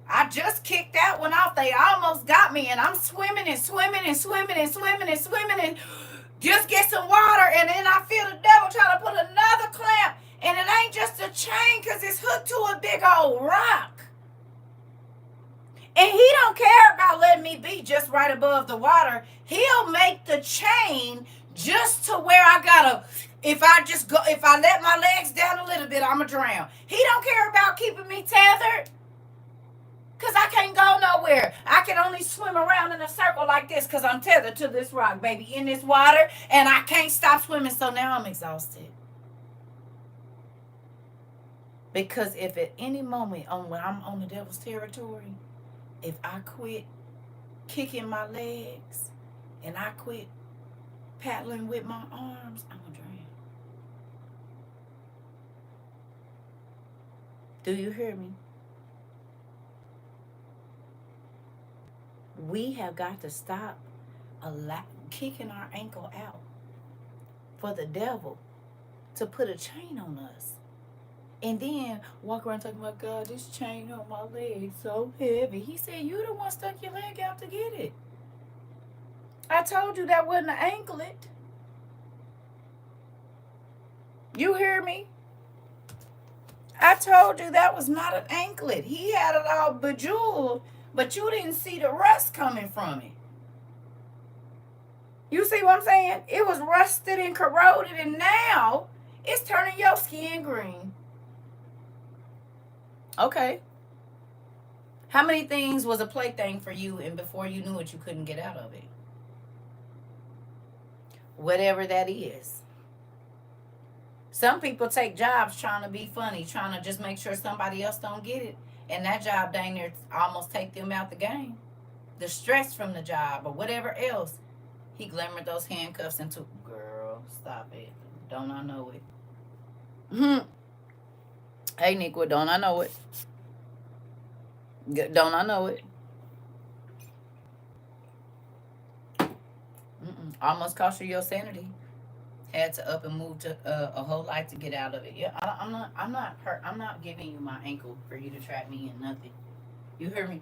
I just kicked that one off. They almost got me, and I'm swimming and just get some water, and then I feel the devil trying to put another clamp, and it ain't just a chain because it's hooked to a big old rock. And he don't care about letting me be just right above the water. He'll make the chain just to where I gotta, if I let my legs down a little bit, I'ma drown. He don't care about keeping me tethered. Because I can't go nowhere. I can only swim around in a circle like this because I'm tethered to this rock, baby, in this water, and I can't stop swimming, so now I'm exhausted. Because if at any moment when I'm on the devil's territory, if I quit kicking my legs and I quit paddling with my arms, I'm going to drown. Do you hear me? We have got to stop kicking our ankle out for the devil to put a chain on us. And then walk around talking about, God, this chain on my leg so heavy. He said, you the one stuck your leg out to get it. I told you that wasn't an anklet. You hear me? I told you that was not an anklet. He had it all bejeweled, but you didn't see the rust coming from it. You see what I'm saying? It was rusted and corroded, and now it's turning your skin green. Okay. How many things was a plaything for you, and before you knew it, you couldn't get out of it? Whatever that is. Some people take jobs trying to be funny, trying to just make sure somebody else don't get it. And that job dang near almost take them out the game. The stress from the job or whatever else. He glamoured those handcuffs into, girl, stop it. Don't I know it? Hey, Niqua, don't I know it? Don't I know it? Almost cost you your sanity. Had to up and move to a whole life to get out of it. Yeah, I'm not hurt. I'm not giving you my ankle for you to trap me in nothing. You hear me?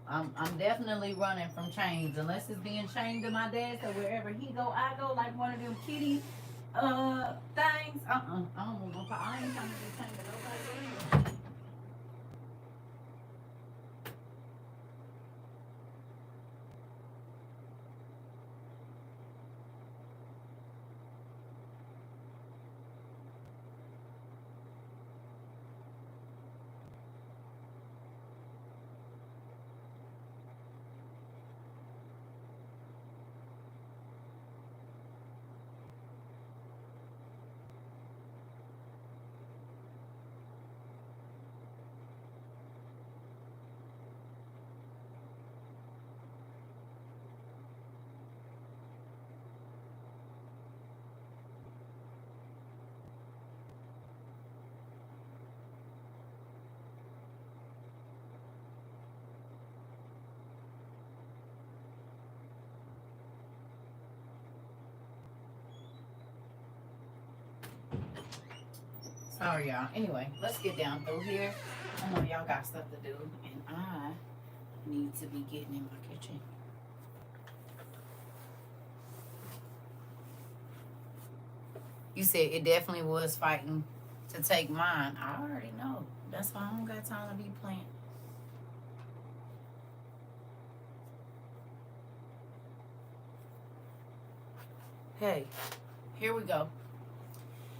I'm definitely running from chains unless it's being chained to my desk or wherever he go, I go like one of them kitty things. I don't want no. I ain't trying to be chained to nobody. Sorry, y'all. Anyway, let's get down through here. I know y'all got stuff to do, and I need to be getting in my kitchen. You said it definitely was fighting to take mine. I already know. That's why I don't got time to be playing. Hey, here we go.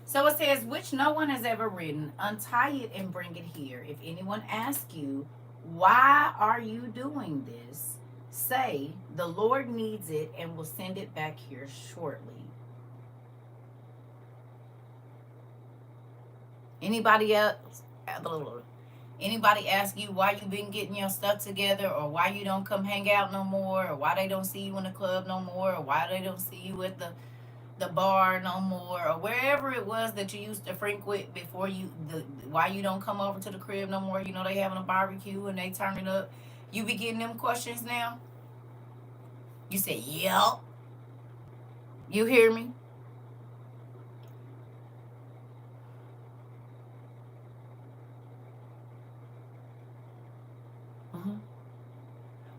So it says, which no one has ever written, untie it and bring it here. If anyone asks you, why are you doing this? Say, the Lord needs it and will send it back here shortly. Anybody else? Anybody ask you why you been getting your stuff together, or why you don't come hang out no more, or why they don't see you in the club no more, or why they don't see you at the bar no more, or wherever it was that you used to frequent before why you don't come over to the crib no more? You know they having a barbecue and they turn it up. You be getting them questions now? You say, yep. You hear me?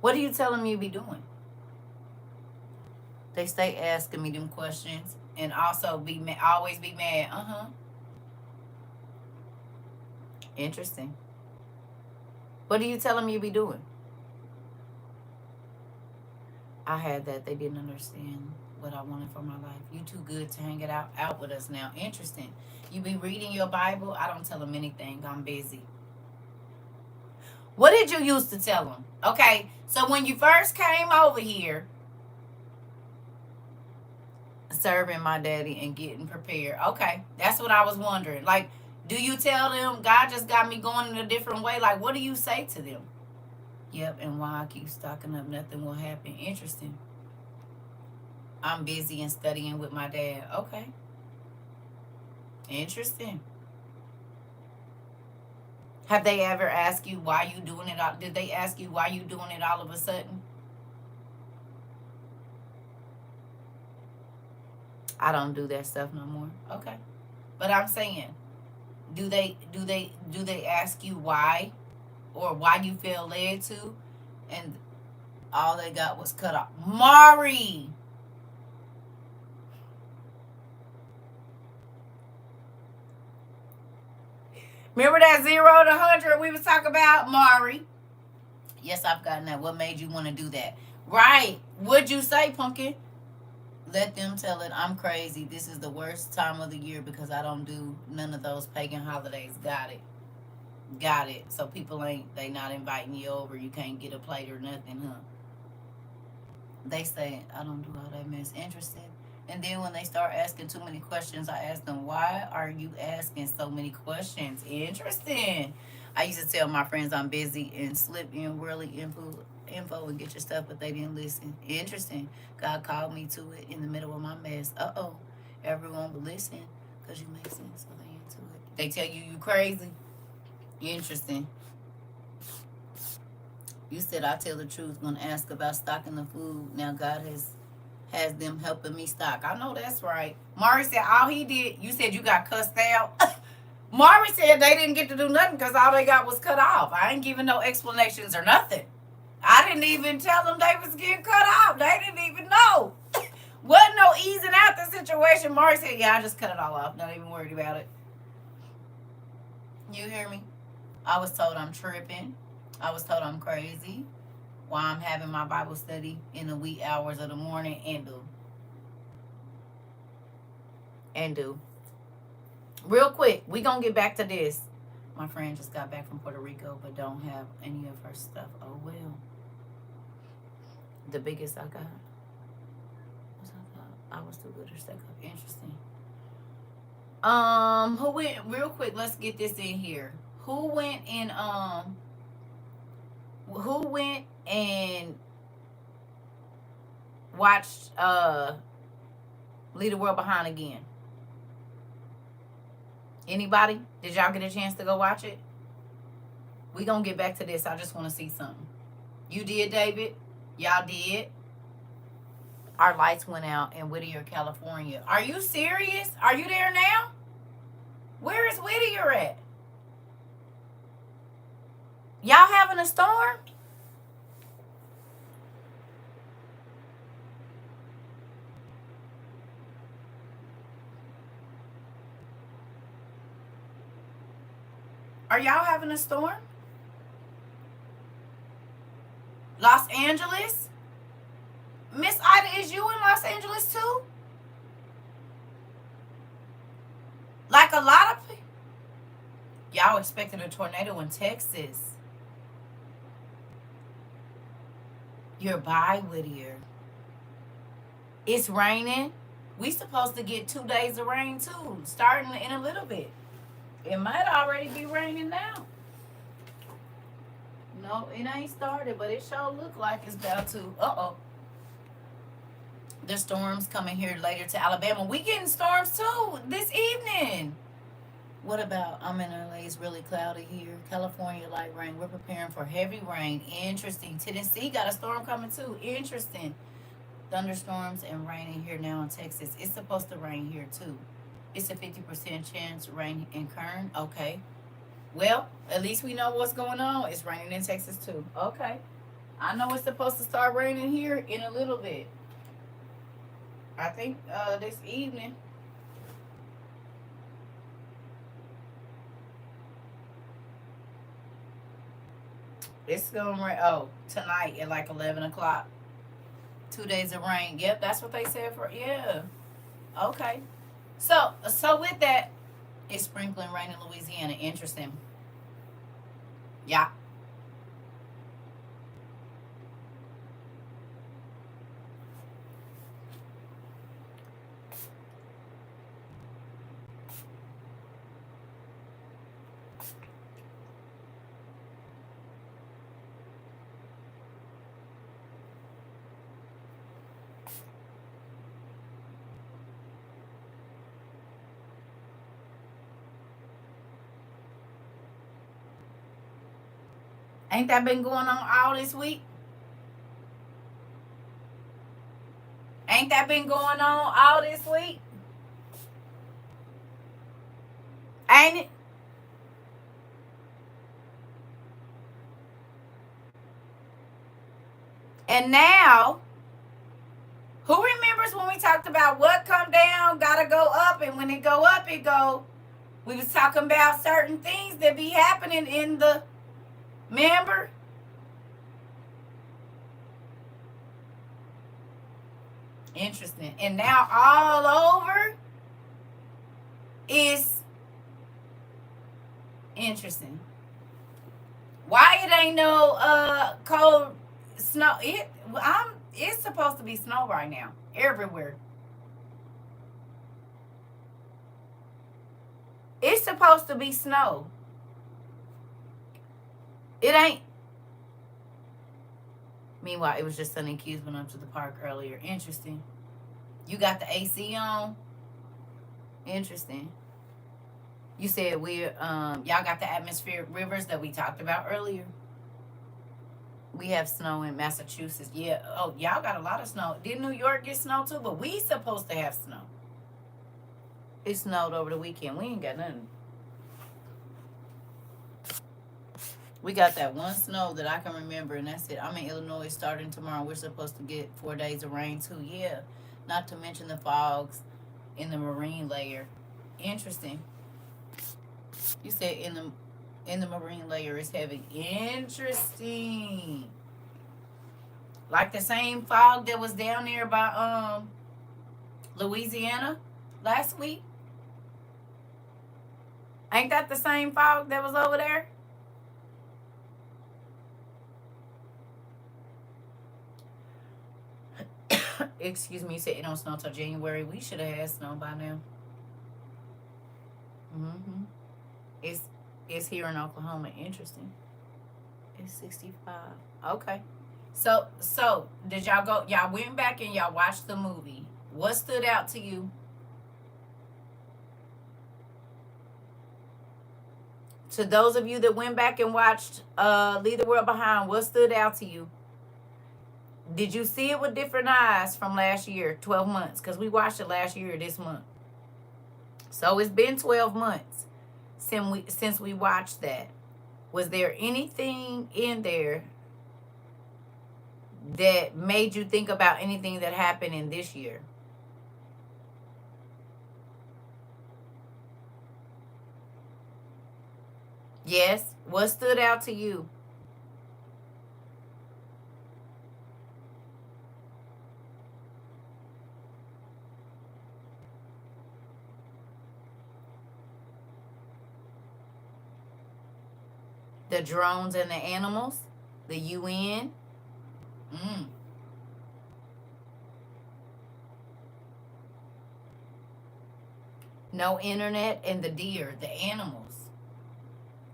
What are you telling me you be doing? They stay asking me them questions and also always be mad. Interesting. What are you telling me you be doing? I had that. They didn't understand what I wanted for my life. You too good to hang it out with us now. Interesting. You be reading your Bible. I don't tell them anything. I'm busy. What did you used to tell them? Okay, so when you first came over here, serving my daddy and getting prepared. Okay, that's what I was wondering. Like, do you tell them God just got me going in a different way? Like, what do you say to them? Yep, and why I keep stocking up, nothing will happen. Interesting. I'm busy and studying with my dad. Okay. Interesting. Have they ever asked you why you doing it? Did they ask you why you doing it all of a sudden? I don't do that stuff no more. Okay. But I'm saying, do they ask you why, or why you feel led to? And all they got was cut off. Mari. Remember that 0 to 100 we was talking about, Mari? Yes, I've gotten that. What made you want to do that? Right. What'd you say, Pumpkin? Let them tell it. I'm crazy. This is the worst time of the year because I don't do none of those pagan holidays. Got it. Got it. So people they not inviting you over. You can't get a plate or nothing, huh? They say, I don't do all that mess. Interesting. And then when they start asking too many questions, I ask them, why are you asking so many questions? Interesting. I used to tell my friends I'm busy and slip in worldly info and get your stuff, but they didn't listen. Interesting. God called me to it in the middle of my mess. Uh-oh. Everyone will listen because you make sense, so they into it. They tell you crazy. Interesting. You said I tell the truth. Gonna ask about stocking the food. Now God has them helping me stock. I know that's right. Mari said all he did, you said you got cussed out. Mari said they didn't get to do nothing because all they got was cut off. I ain't giving no explanations or nothing. I didn't even tell them they was getting cut off. They didn't even know. Wasn't no easing out the situation. Mari said, yeah, I just cut it all off. Not even worried about it. You hear me? I was told I'm tripping. I was told I'm crazy while I'm having my Bible study in the wee hours of the morning and do. Real quick, we gonna get back to this. My friend just got back from Puerto Rico but don't have any of her stuff. Oh well. The biggest I got. I was too good to stack up. Interesting. Who went real quick, let's get this in here. Who went and watched Leave the World Behind again? Anybody? Did y'all get a chance to go watch it? We gonna get back to this. I just want to see something. You did, David? Y'all did? Our lights went out in Whittier, California. Are you serious? Are you there now? Where is Whittier at? Y'all having a storm? Are y'all having a storm? Los Angeles? Miss Ida, is you in Los Angeles too? Like a lot of people? Y'all expected a tornado in Texas. You're by Whittier. It's raining. We supposed to get 2 days of rain too, starting in a little bit. It might already be raining now. No, it ain't started, but it sure look like it's about to. Uh-oh. The storms coming here later to Alabama. We getting storms too this evening. What about, I'm in LA, it's really cloudy here. California, light rain. We're preparing for heavy rain. Interesting. Tennessee got a storm coming too. Interesting. Thunderstorms and raining here now in Texas. It's supposed to rain here too. It's a 50% chance rain in Kern. Okay. Well, at least we know what's going on. It's raining in Texas too. Okay. I know it's supposed to start raining here in a little bit. I think this evening. It's going to rain. Oh, tonight at like 11 o'clock. 2 days of rain. Yep, that's what they said for. Yeah. Okay. So with that, it's sprinkling rain in Louisiana. Interesting. Yeah. Ain't that been going on all this week? Ain't that been going on all this week? Ain't it? And now, who remembers when we talked about what come down gotta go up, and when it go up, it go. We was talking about certain things that be happening in the member. Interesting. And now all over is interesting. Why it ain't no cold snow? It's supposed to be snow right now everywhere. It's supposed to be snow. It ain't. Meanwhile, it was just Sunny Q's went up to the park earlier. Interesting. You got the AC on. Interesting. You said y'all got the atmospheric rivers that we talked about earlier. We have snow in Massachusetts. Yeah. Oh, y'all got a lot of snow. Did New York get snow too? But we supposed to have snow. It snowed over the weekend. We ain't got nothing. We got that one snow that I can remember, and that's it. I'm in Illinois starting tomorrow. We're supposed to get 4 days of rain too. Yeah. Not to mention the fogs in the marine layer. Interesting. You said in the marine layer is heavy. Interesting. Like the same fog that was down there by Louisiana last week. Ain't that the same fog that was over there? Excuse me, you said it don't snow till January. We should have had snow by now. Mm-hmm. It's here in Oklahoma. Interesting. It's 65. Okay. So did y'all go? Y'all went back and y'all watched the movie. What stood out to you? To those of you that went back and watched Leave the World Behind, what stood out to you? Did you see it with different eyes from last year, 12 months? Because we watched it last year this month. So it's been 12 months since we watched that. Was there anything in there that made you think about anything that happened in this year? Yes. What stood out to you? The drones and the animals? The UN? Mm. No internet and the deer, the animals,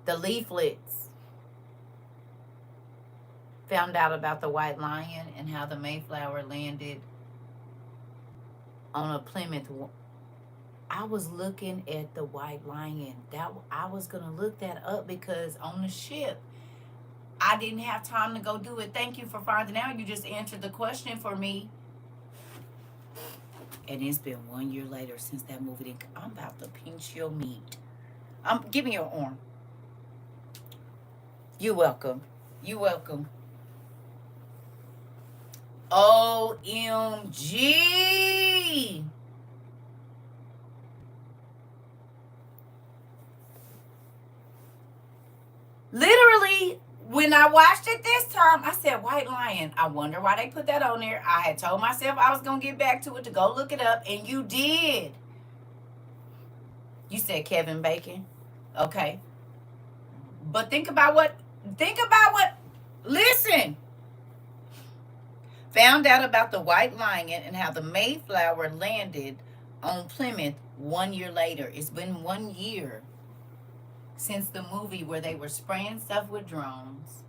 the leaflets. Found out about the white lion and how the Mayflower landed on a Plymouth. I was looking at the white lion. I was gonna look that up because on the ship, I didn't have time to go do it. Thank you for finding out. You just answered the question for me. And it's been 1 year later since that movie. I'm about to pinch your meat. Give me your arm. You're welcome. You're welcome. OMG. Literally, when I watched it this time, I said, White Lion. I wonder why they put that on there. I had told myself I was going to get back to it to go look it up, and you did. You said Kevin Bacon. Okay. But think about what, listen. Found out about the White Lion and how the Mayflower landed on Plymouth 1 year later. It's been 1 year since the movie where they were spraying stuff with drones.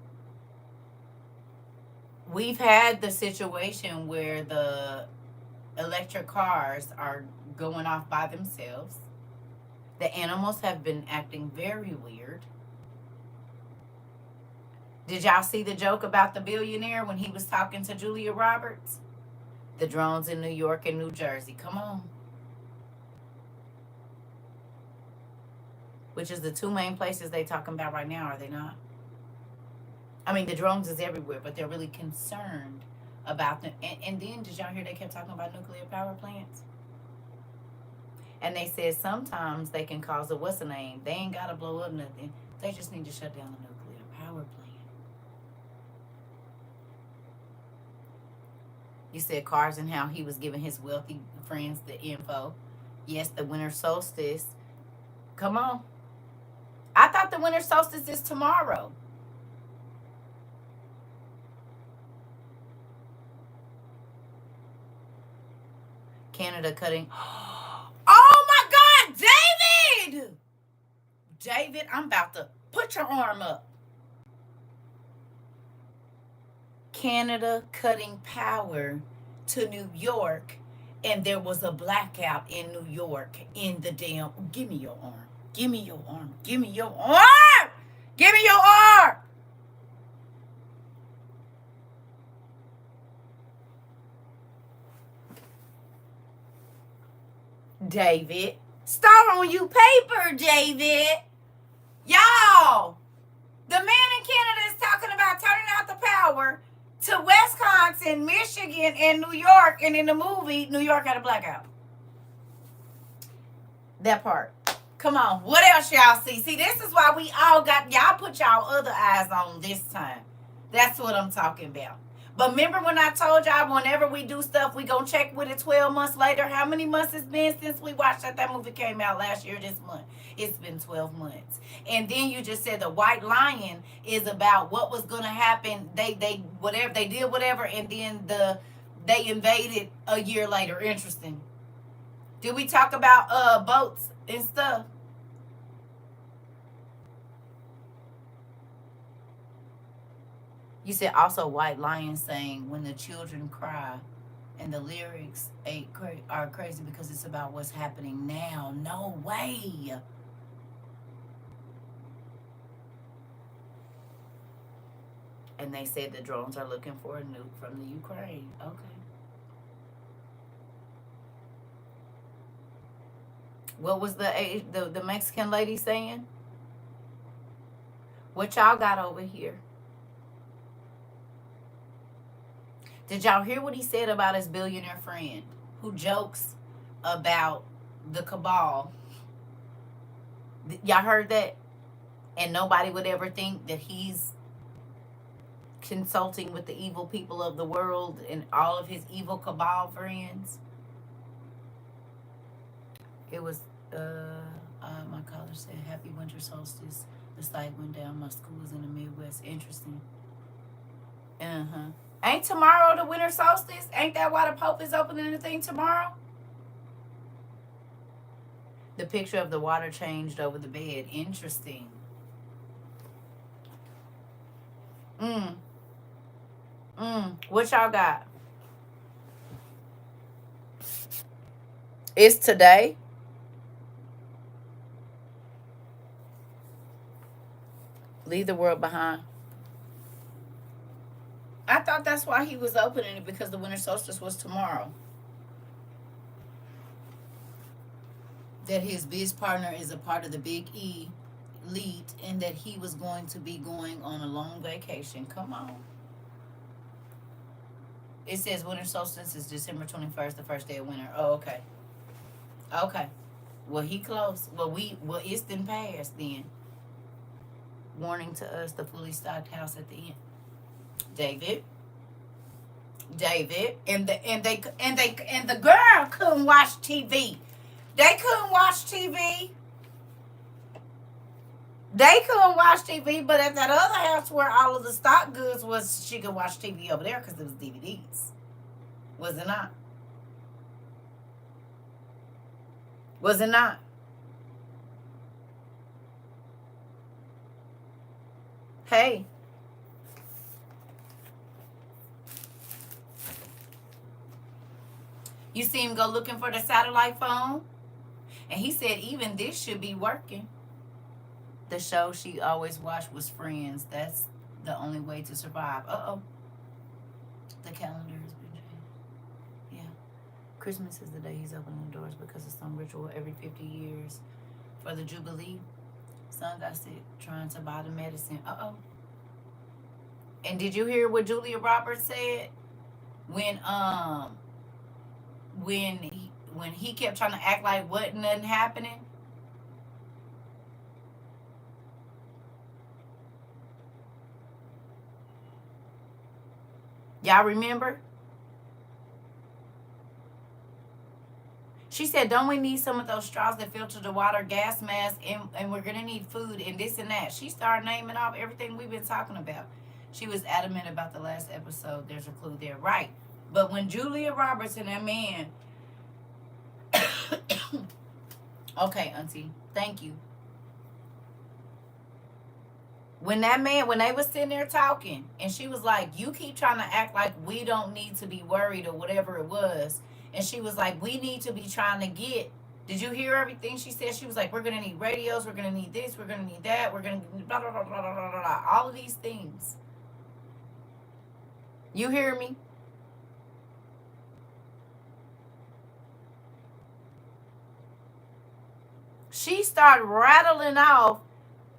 We've had the situation where the electric cars are going off by themselves. The animals have been acting very weird. Did y'all see the joke about the billionaire when he was talking to Julia Roberts? The drones in New York and New Jersey. Come on. Which is the two main places they talking about right now, are they not? I mean, the drones is everywhere, but they're really concerned about them. And then, did y'all hear they kept talking about nuclear power plants? And they said sometimes they can cause a what's the name? They ain't got to blow up nothing. They just need to shut down the nuclear power plant. You said cars and how he was giving his wealthy friends the info. Yes, the winter solstice. Come on. I thought the winter solstice is tomorrow. Canada cutting. Oh my God, David! David, I'm about to put your arm up. Canada cutting power to New York, and there was a blackout in New York in the damn. Give me your arm. Give me your arm. Give me your arm. Give me your arm. David. Star on you paper, David. Y'all, the man in Canada is talking about turning out the power to Wisconsin, Michigan, and New York. And in the movie, New York had a blackout. That part. Come on. What else y'all see? See, this is why we all got, y'all put y'all other eyes on this time. That's what I'm talking about. But remember when I told y'all whenever we do stuff, we gonna check with it 12 months later? How many months it's been since we watched that movie came out last year this month? It's been 12 months. And then you just said the White Lion is about what was gonna happen. They whatever they did whatever, and then they invaded a year later. Interesting. Did we talk about boats and stuff? You said also White Lion saying when the children cry, and the lyrics are crazy because it's about what's happening now. No way. And they said the drones are looking for a nuke from the Ukraine. Okay. What was the Mexican lady saying? What y'all got over here? Did y'all hear what he said about his billionaire friend who jokes about the cabal? Y'all heard that? And nobody would ever think that he's consulting with the evil people of the world and all of his evil cabal friends. It was, my caller said, happy winter solstice. The site went down. My school is in the Midwest. Interesting. Ain't tomorrow the winter solstice? Ain't that why the Pope is opening the thing tomorrow? The picture of the water changed over the bed. Interesting. What y'all got? It's today. Leave the world behind. I thought that's why he was opening it, because the winter solstice was tomorrow. That his biz partner is a part of the Big E elite, and that he was going to be going on a long vacation. Come on. It says winter solstice is December 21st, the first day of winter. Oh, okay. Okay. Well, he close. Well, it's been passed then. Warning to us, the fully stocked house at the end. David, and the girl couldn't watch TV. They couldn't watch TV. But at that other house where all of the stock goods was, she could watch TV over there because it was DVDs. Was it not? Was it not? Hey. You see him go looking for the satellite phone? And he said even this should be working. The show she always watched was Friends. That's the only way to survive. Uh-oh. The calendar has been changed. Yeah. Christmas is the day he's opening the doors because of some ritual every 50 years. For the Jubilee, son got sick trying to buy the medicine. Uh-oh. And did you hear what Julia Roberts said? When he kept trying to act like wasn't nothing happening? Y'all remember? She said, don't we need some of those straws that filter the water, gas masks, and we're going to need food and this and that. She started naming off everything we've been talking about. She was adamant about the last episode. There's a clue there. Right. But when Julia Roberts and that man... Okay, auntie. Thank you. When they was sitting there talking, and she was like, you keep trying to act like we don't need to be worried or whatever it was. And she was like, we need to be trying to get... Did you hear everything she said? She was like, we're going to need radios. We're going to need this. We're going to need that. We're going to... Blah, blah, blah, blah, blah, blah, blah. All of these things. You hear me? She started rattling off,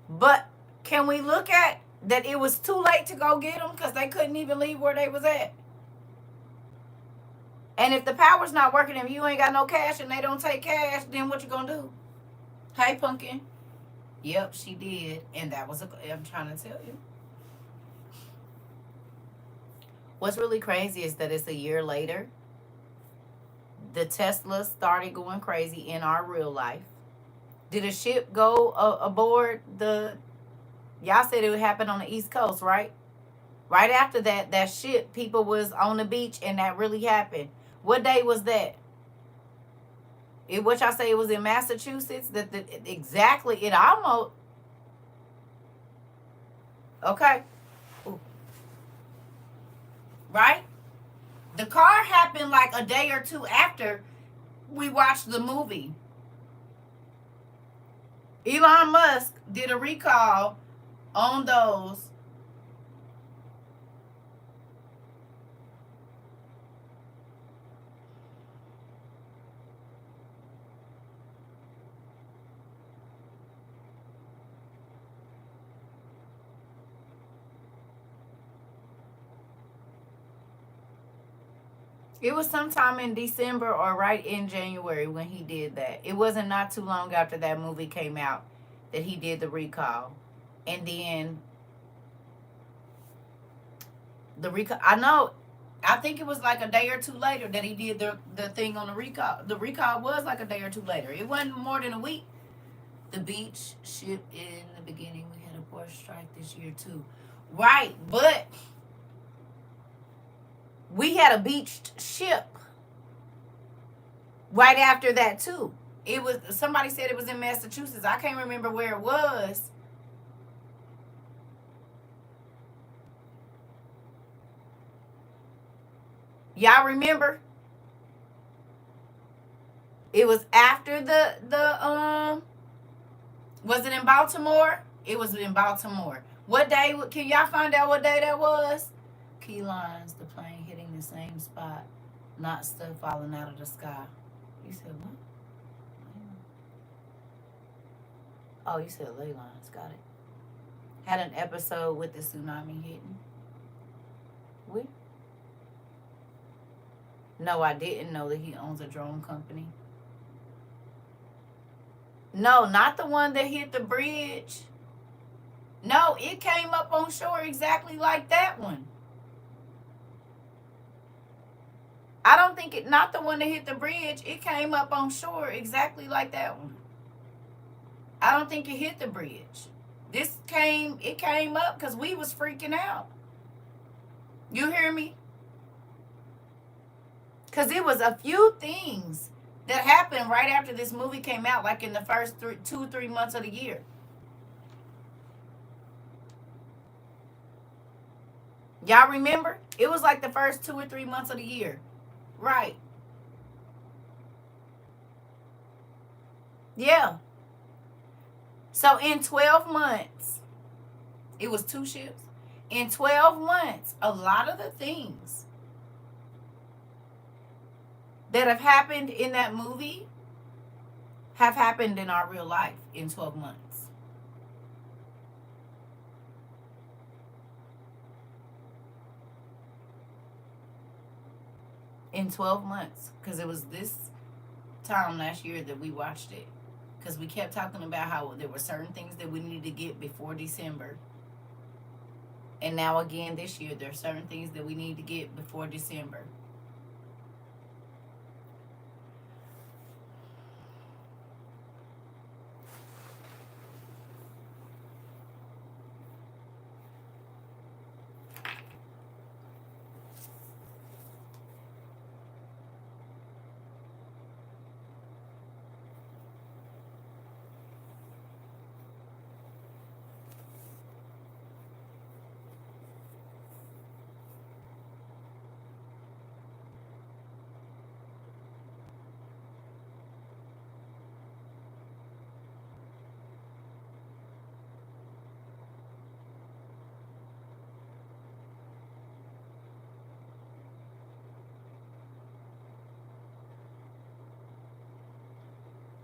but can we look at that it was too late to go get them because they couldn't even leave where they was at? And if the power's not working, if you ain't got no cash and they don't take cash, then what you gonna do? Hey, Pumpkin. Yep, she did. And that was I'm trying to tell you. What's really crazy is that it's a year later. The Tesla started going crazy in our real life. Did a ship go aboard the... Y'all said it would happen on the East Coast, right? Right after that, that ship, people was on the beach and that really happened. What day was that? What y'all say it was in Massachusetts? Exactly, it almost... Okay. Ooh. Right? The car happened like a day or two after we watched the movie. Elon Musk did a recall on those. It was sometime in December or right in January when he did that. It wasn't not too long after that movie came out that he did the recall. And then the recall, I think it was like a day or two later that he did the thing on the recall. The recall was like a day or two later. It wasn't more than a week. The beach ship in the beginning, we had a port strike this year too. Right, but we had a beached ship right after that too. It was, somebody said it was in Massachusetts. I can't remember where it was. Y'all remember? It was after the was it in Baltimore? It was in Baltimore. What day? Can y'all find out what day that was? Key lines, the plane hitting the same spot, not stuff falling out of the sky. You said what? Oh, you said ley lines. Got it. Had an episode with the tsunami hitting. What? No, I didn't know that he owns a drone company. No, not the one that hit the bridge. No, it came up on shore exactly like that one. I don't think it, not the one that hit the bridge. It came up on shore exactly like that one. I don't think it hit the bridge. It came up because we was freaking out. You hear me? Because it was a few things that happened right after this movie came out, like in the first 2 or 3 months of the year. Y'all remember? It was like the first 2 or 3 months of the year. Right. Yeah. So in 12 months, it was 2 ships. In 12 months, a lot of the things that have happened in that movie have happened in our real life in 12 months. In 12 months. Because it was this time last year that we watched it. Because we kept talking about how there were certain things that we needed to get before December. And now again this year, there are certain things that we need to get before December.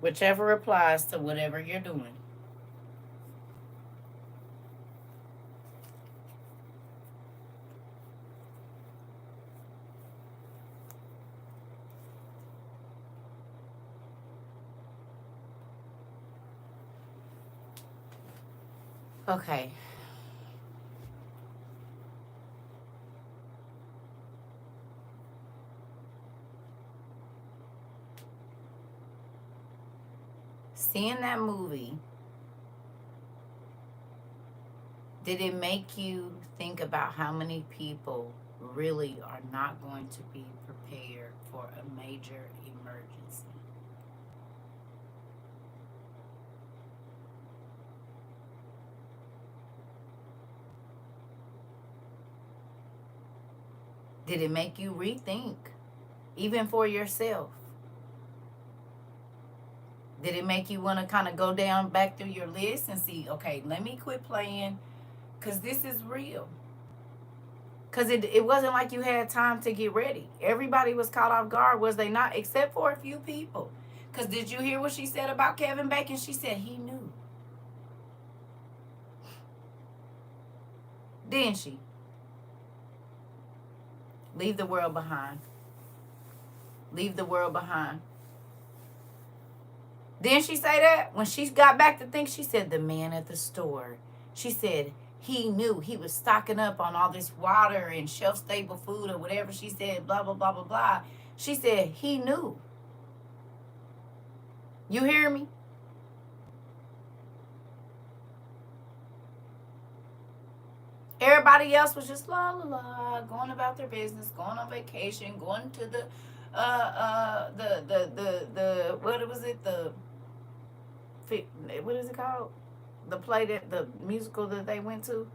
Whichever applies to whatever you're doing. Okay. Seeing that movie, did it make you think about how many people really are not going to be prepared for a major emergency? Did it make you rethink, even for yourself? Did it make you want to kind of go down back through your list and see, okay, let me quit playing because this is real? Because it wasn't like you had time to get ready. Everybody was caught off guard, was they not? Except for a few people. Because did you hear what she said about Kevin Bacon? She said he knew. Didn't she? Leave the world behind. Leave the world behind. Didn't she say that? When she got back to think, she said the man at the store. She said he knew he was stocking up on all this water and shelf-stable food or whatever she said, blah, blah, blah, blah, blah. She said he knew. You hear me? Everybody else was just la la la, going about their business, going on vacation, going to the what was it, the what is it called, the play, that the musical that they went to.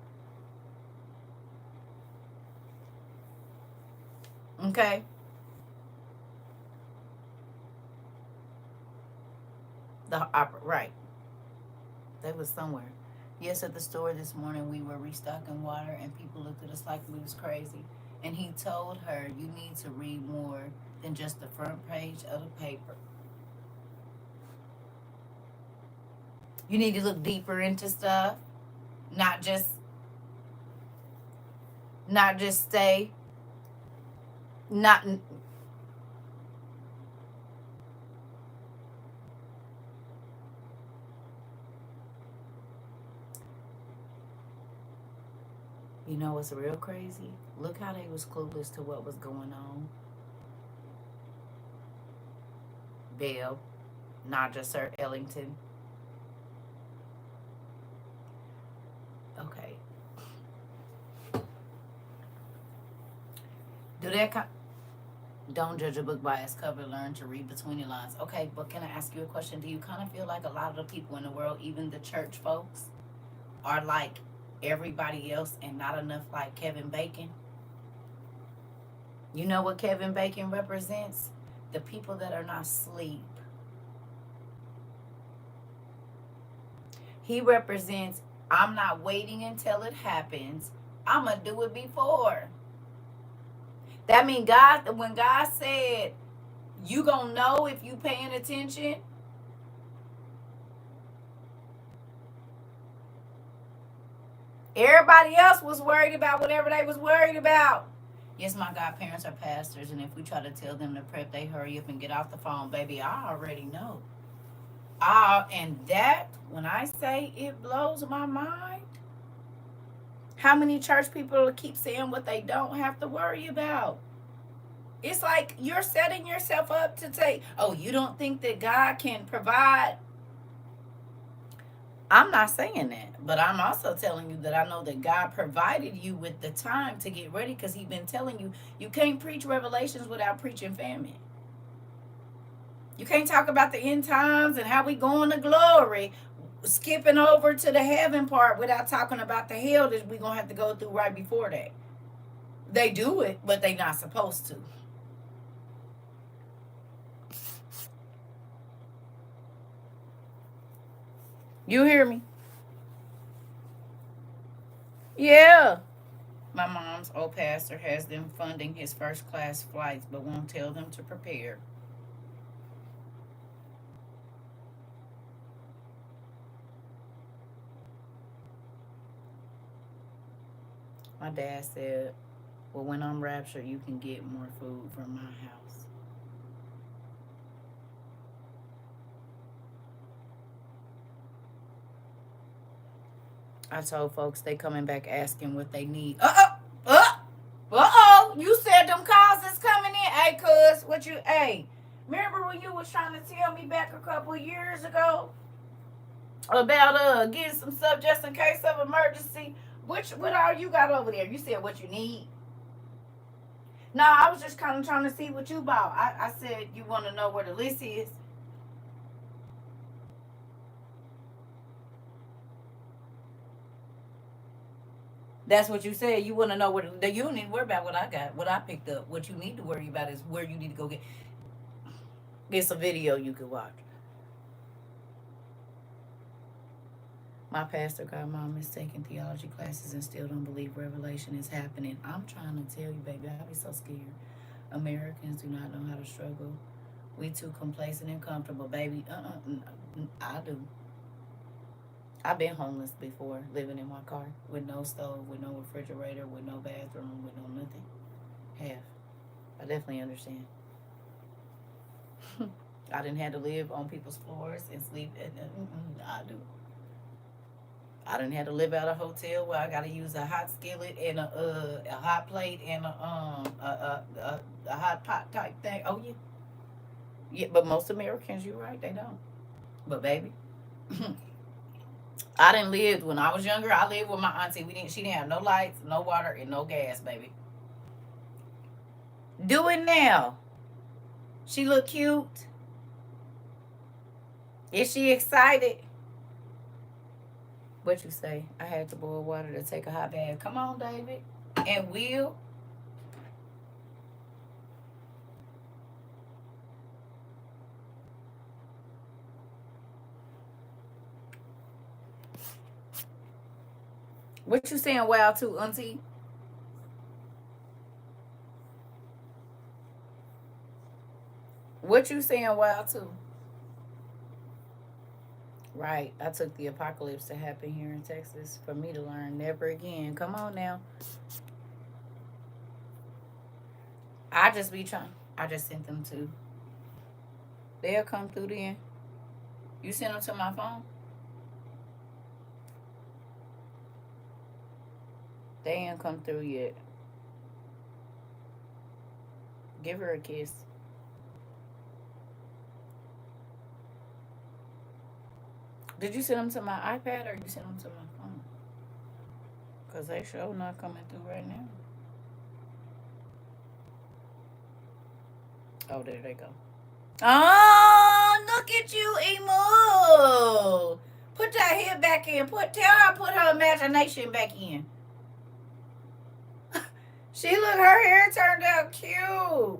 Okay. The opera, right. That was somewhere. Yes, at the store this morning we were restocking water and people looked at us like we was crazy. And he told her, you need to read more than just the front page of the paper. You need to look deeper into stuff, not just stay not. You know what's real crazy? Look how they was clueless to what was going on. Bill, not just Sir Ellington. Okay. Do that. Don't judge a book by its cover. Learn to read between the lines. Okay, but can I ask you a question? Do you kind of feel like a lot of the people in the world, even the church folks, are like everybody else and not enough like Kevin Bacon? You know what Kevin Bacon represents? The people that are not asleep. He represents, I'm not waiting until it happens. I'm going to do it before. That means God, when God said, you going to know if you paying attention. Everybody else was worried about whatever they was worried about. Yes, my godparents are pastors, and if we try to tell them to prep, they hurry up and get off the phone. Baby, I already know. And that, when I say it blows my mind, how many church people keep saying what they don't have to worry about? It's like you're setting yourself up to say, oh, you don't think that God can provide? I'm not saying that, but I'm also telling you that I know that God provided you with the time to get ready, because he's been telling you, you can't preach Revelations without preaching famine. You can't talk about the end times and how we going to glory, skipping over to the heaven part without talking about the hell that we're going to have to go through right before that. They do it, but they not supposed to. You hear me? Yeah. My mom's old pastor has them funding his first class flights, but won't tell them to prepare. My dad said, well, when I'm raptured, you can get more food from my house. I told folks they coming back asking what they need. You said them calls is coming in. Hey, cuz, what you, hey, remember when you was trying to tell me back a couple years ago about getting some stuff just in case of emergency? What all you got over there? You said what you need. No, I was just kind of trying to see what you bought. I said you want to know where the list is. That's what you said. You want to know what the you don't need to worry about what I got, what I picked up. What you need to worry about is where you need to go get. It's a video you could watch. My pastor got mom is taking theology classes and still don't believe revelation is happening. I'm trying to tell you, baby, I be so scared. Americans do not know how to struggle. We too complacent and comfortable, baby. I do. I've been homeless before, living in my car with no stove, with no refrigerator, with no bathroom, with no nothing. Have. I definitely understand. I didn't have to live on people's floors and sleep. I do. I didn't have to live at a hotel where I got to use a hot skillet and a hot plate and a hot pot type thing. Oh yeah, yeah. But most Americans, you're right, they don't. But baby, I didn't live when I was younger. I lived with my auntie. She didn't have no lights, no water, and no gas, baby. Do it now. She look cute. Is she excited? What you say? I had to boil water to take a hot bath. Come on, David. And Will. What you saying wow to, auntie? What you saying wow to? Right. I took the apocalypse to happen here in Texas for me to learn never again. Come on now. I just be trying. I just sent them to. They'll come through then. You sent them to my phone? They ain't come through yet. Give her a kiss. Did you send them to my iPad or you send them to my phone? Because they sure not coming through right now. Oh, there they go. Oh, look at you, Emu. Put that head back in. Tell her put her imagination back in. She look, her hair turned out cute.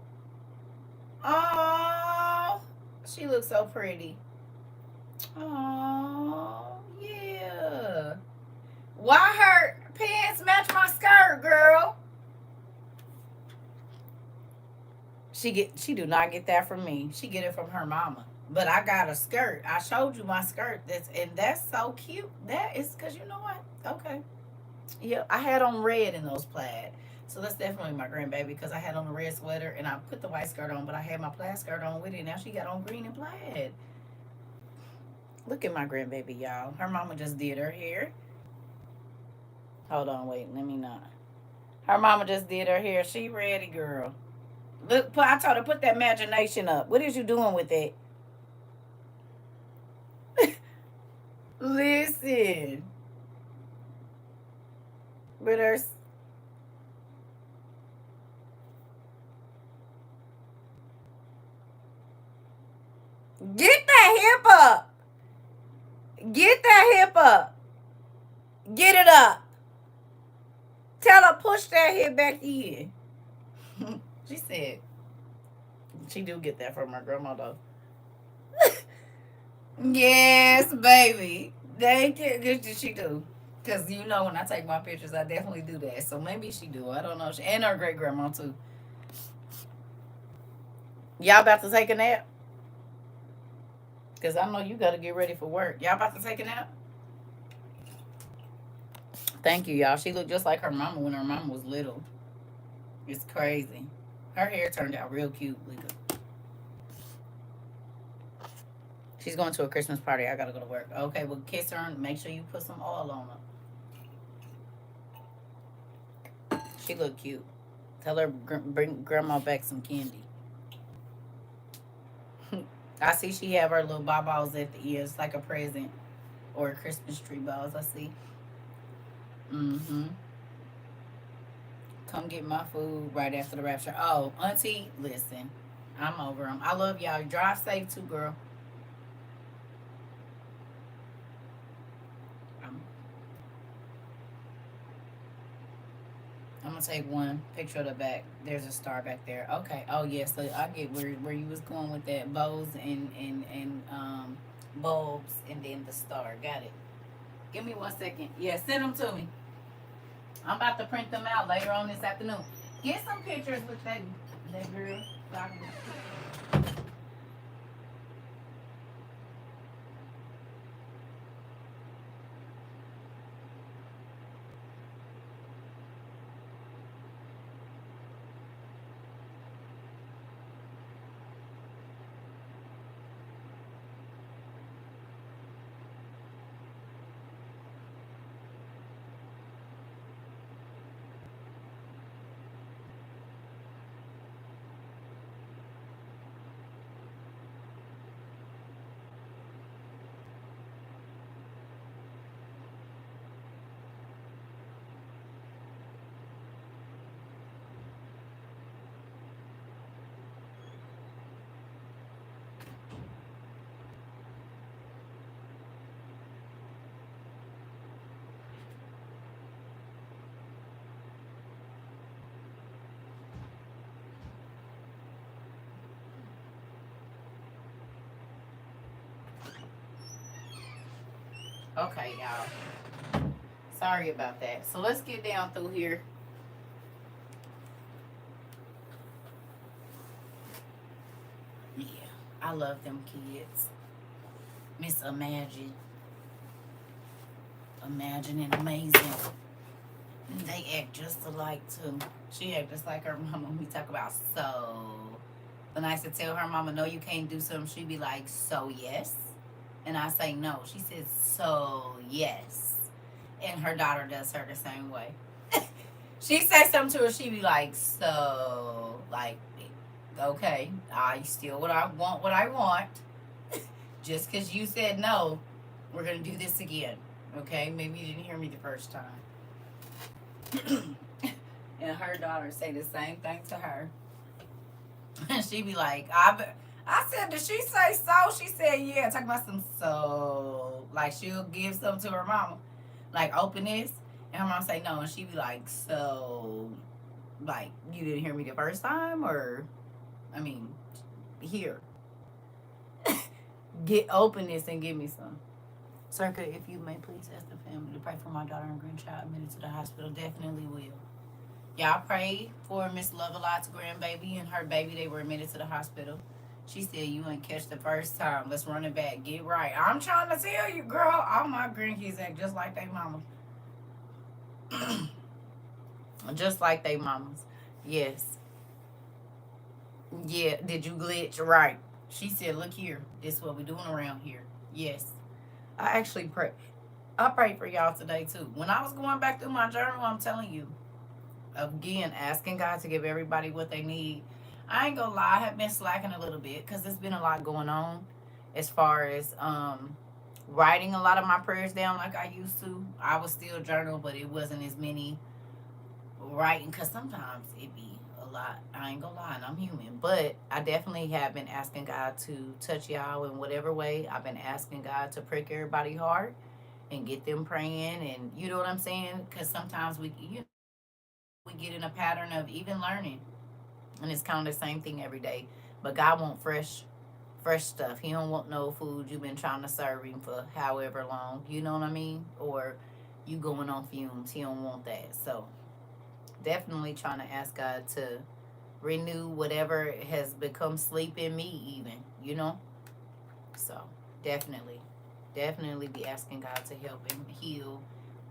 Oh, she looks so pretty. Oh, yeah. Why her pants match my skirt, girl? She do not get that from me. She get it from her mama. But I got a skirt. I showed you my skirt. That's so cute. That is because you know what? Okay. Yeah, I had on red in those plaid. So that's definitely my grandbaby because I had on a red sweater and I put the white skirt on, but I had my plaid skirt on with it. Now she got on green and plaid. Look at my grandbaby, y'all. Her mama just did her hair. Hold on, wait, let me not. Her mama just did her hair. She ready, girl. Look, I told her put that imagination up. What is you doing with it? Listen. With her. Get that hip up. Get that hip up. Get it up. Tell her push that hip back in. She said she do get that from her grandma though. Yes, baby. They did she do. Cause you know when I take my pictures, I definitely do that. So maybe she do. I don't know. And her great grandma too. Y'all about to take a nap? Cause I know you gotta get ready for work. Y'all about to take a nap? Thank you, y'all. She looked just like her mama when her mama was little. It's crazy. Her hair turned out real cute, Lika. She's going to a Christmas party. I gotta go to work. Okay, well, kiss her and make sure you put some oil on her. She look cute. Tell her bring grandma back some candy. I see she have her little balls at the ears like a present or a Christmas tree balls. I see. Mm-hmm. Come get my food right after the rapture. Oh, Auntie, listen, I'm over them. I love y'all. Drive safe too, girl. I'm, I'm gonna take one picture of the back. There's a star back there. Okay. Oh yeah. So I get where you was going with that bows and bulbs and then the star. Got it. Give me 1 second. Yeah, send them to me. I'm about to print them out later on this afternoon. Get some pictures with that girl. Okay, y'all. Sorry about that. So let's get down through here. Yeah, I love them kids. Miss Imagine. Imagine and Amazing. They act just alike too. She act just like her mama. We talk about so. When I used to tell her mama, no, you can't do something, she'd be like, so yes. And I say no. She says, so yes. And her daughter does her the same way. She say something to her, she be like, so, like, okay, I still what I want. Just because you said no, we're gonna do this again. Okay, maybe you didn't hear me the first time. And her daughter say the same thing to her. And she be like, I said, did she say so? She said, yeah. Talking about some so. Like, she'll give something to her mama. Like, open this. And her mom say no. And she be like, so, like, you didn't hear me the first time? Or, I mean, here. Open this and give me some. Circa, if you may please ask the family to pray for my daughter and grandchild admitted to the hospital. Definitely will. Y'all pray for Miss Lovelot's grandbaby and her baby. They were admitted to the hospital. She said, you ain't catch the first time. Let's run it back. Get right. I'm trying to tell you, girl. All my grandkids act just like they mama. Just like they mamas. Yes. Yeah. Did you glitch? Right. She said, look here. This is what we doing around here. Yes. I actually pray. I prayed for y'all today, too. When I was going back through my journal, I'm telling you, again, asking God to give everybody what they need. I ain't gonna lie, I have been slacking a little bit because there's been a lot going on as far as writing a lot of my prayers down like I used to. I was still journal, but it wasn't as many writing because sometimes it be a lot. I ain't gonna lie, and I'm human, but I definitely have been asking God to touch y'all in whatever way. I've been asking God to prick everybody's heart and get them praying, and you know what I'm saying? Because sometimes we get in a pattern of even learning, and it's kind of the same thing every day. But God wants fresh stuff. He don't want no food you've been trying to serve him for however long. You know what I mean? Or you going on fumes. He don't want that. So definitely trying to ask God to renew whatever has become sleep in me, even. You know. So definitely be asking God to help him heal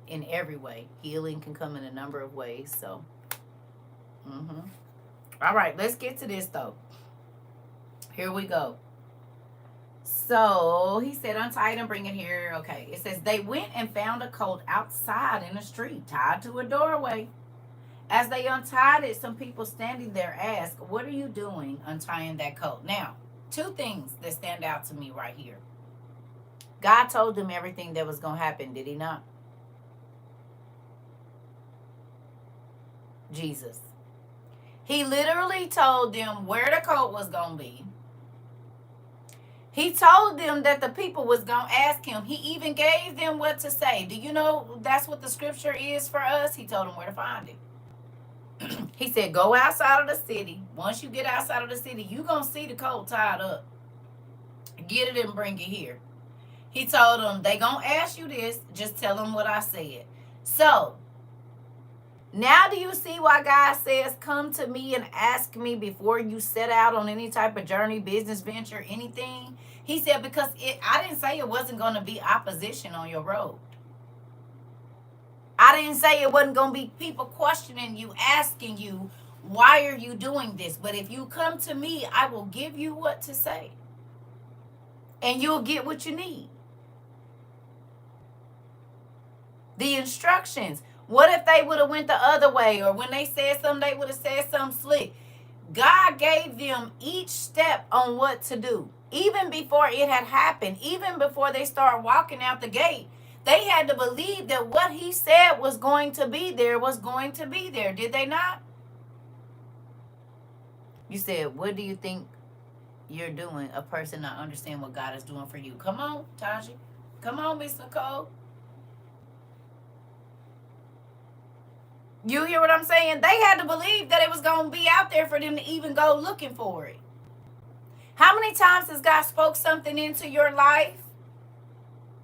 in every way. Healing can come in a number of ways. So, all right, let's get to this though. Here we go. So he said, untie it and bring it here. Okay. It says, they went and found a colt outside in the street, tied to a doorway. As they untied it, some people standing there asked, what are you doing untying that colt? Now, two things that stand out to me right here. God told them everything that was going to happen, did he not? Jesus. He literally told them where the colt was going to be. He told them that the people was going to ask him. He even gave them what to say. Do you know that's what the scripture is for us? He told them where to find it. He said, go outside of the city. Once you get outside of the city, you're going to see the colt tied up. Get it and bring it here. He told them, they going to ask you this. Just tell them what I said. So, now do you see why God says, come to me and ask me before you set out on any type of journey, business venture, anything? He said, because I didn't say it wasn't going to be opposition on your road. I didn't say it wasn't going to be people questioning you, asking you, why are you doing this? But if you come to me, I will give you what to say. And you'll get what you need. The instructions. What if they would have went the other way? Or when they said something, they would have said something slick. God gave them each step on what to do. Even before it had happened, even before they started walking out the gate, they had to believe that what he said was going to be there was going to be there. Did they not? You said, what do you think you're doing? A person not understand what God is doing for you. Come on, Taji. Come on, Miss Nicole. You hear what I'm saying? They had to believe that it was going to be out there for them to even go looking for it. How many times has God spoke something into your life?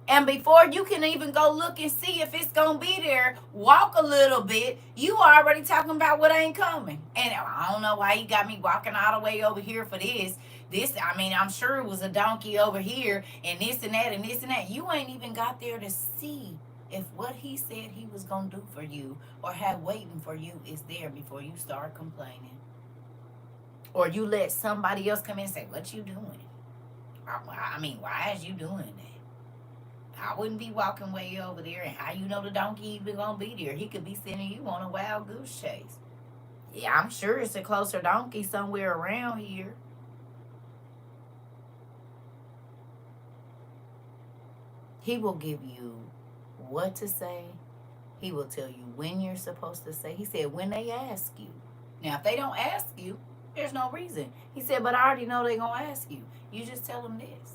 And before you can even go look and see if it's going to be there, walk a little bit, you already talking about what ain't coming. And I don't know why he got me walking all the way over here for this. I'm sure it was a donkey over here and this and that and this and that. You ain't even got there to see if what he said he was going to do for you or have waiting for you is there before you start complaining. Or you let somebody else come in and say, what you doing? Why is you doing that? I wouldn't be walking way over there, and how you know the donkey even gonna be there? He could be sending you on a wild goose chase. Yeah, I'm sure it's a closer donkey somewhere around here. He will give you what to say. He will tell you when you're supposed to say. He said, when they ask you. Now, if they don't ask you, there's no reason. He said, but I already know they're gonna ask you. You just tell them this.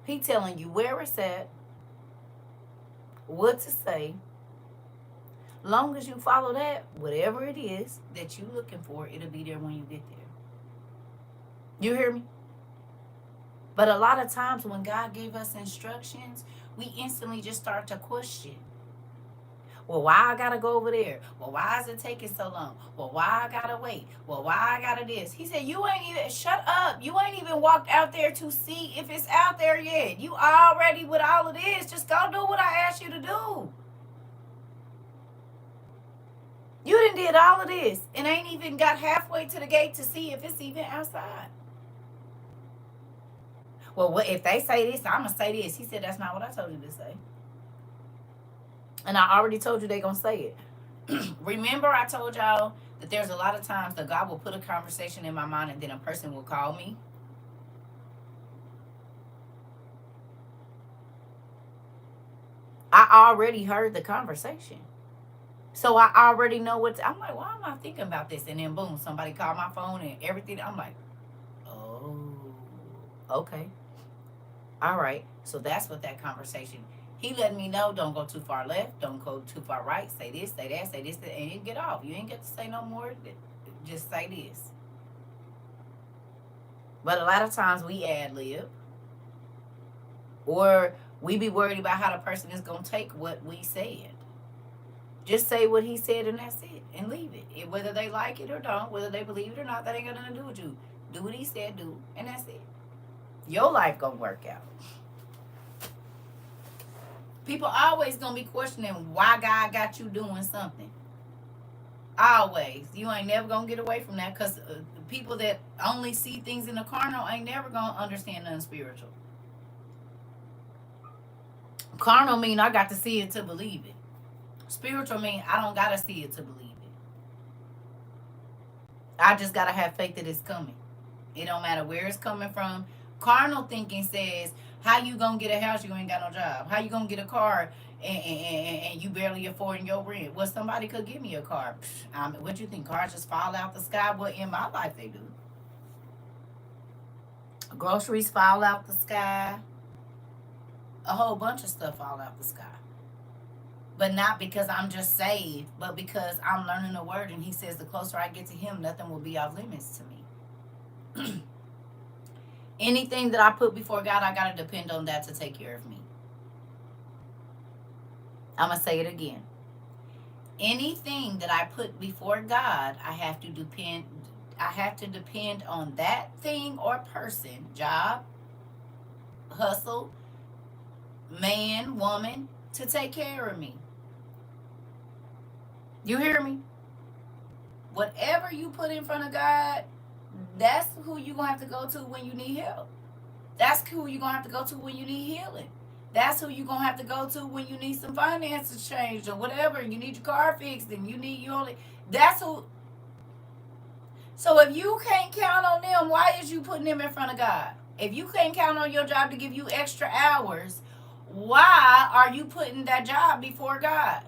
He telling you where it's at, what to say. Long as you follow that, whatever it is that you're looking for, it'll be there when you get there. You hear me? But a lot of times when God gave us instructions, we instantly just start to question. Well, why I gotta go over there? Well, why is it taking so long? Well, why I gotta wait? Well, why I gotta this? He said, you ain't even, shut up. You ain't even walked out there to see if it's out there yet. You already with all of this. Just go do what I asked you to do. You done did all of this and ain't even got halfway to the gate to see if it's even outside. Well, what if they say this, I'm going to say this. He said, that's not what I told you to say. And I already told you they're going to say it. Remember I told y'all that there's a lot of times that God will put a conversation in my mind and then a person will call me. I already heard the conversation. So I already know I'm like, why am I thinking about this? And then boom, somebody called my phone and everything. I'm like, oh, okay. All right. So that's what that conversation. He let me know, don't go too far left, don't go too far right, say this, say that, say this, and you get off. You ain't get to say no more. Just say this. But a lot of times we ad-lib. Or we be worried about how the person is going to take what we said. Just say what he said and that's it. And leave it. Whether they like it or don't, whether they believe it or not, that ain't got nothing to do with you. Do what he said, do, and that's it. Your life going to work out. People always gonna be questioning why God got you doing something. Always. You ain't never gonna get away from that, because people that only see things in the carnal ain't never gonna understand nothing spiritual. Carnal mean I got to see it to believe it. Spiritual mean I don't gotta see it to believe it. I just gotta have faith that it's coming. It don't matter where it's coming from. Carnal thinking says, how you gonna get a house, you ain't got no job? How you gonna get a car and you barely affording your rent? Well, somebody could give me a car. What you think, cars just fall out the sky? Well, in my life they do. Groceries fall out the sky. A whole bunch of stuff fall out the sky. But not because I'm just saved, but because I'm learning the word. And he says the closer I get to him, nothing will be off limits to me. Anything that I put before God, I got to depend on that to take care of me. I'm going to say it again. Anything that I put before God, I have to depend on that thing or person, job, hustle, man, woman, to take care of me. You hear me? Whatever you put in front of God, that's who you're going to have to go to when you need help. That's who you're going to have to go to when you need healing. That's who you're going to have to go to when you need some finances changed or whatever. You need your car fixed and that's who. So if you can't count on them, why is you putting them in front of God? If you can't count on your job to give you extra hours, why are you putting that job before God?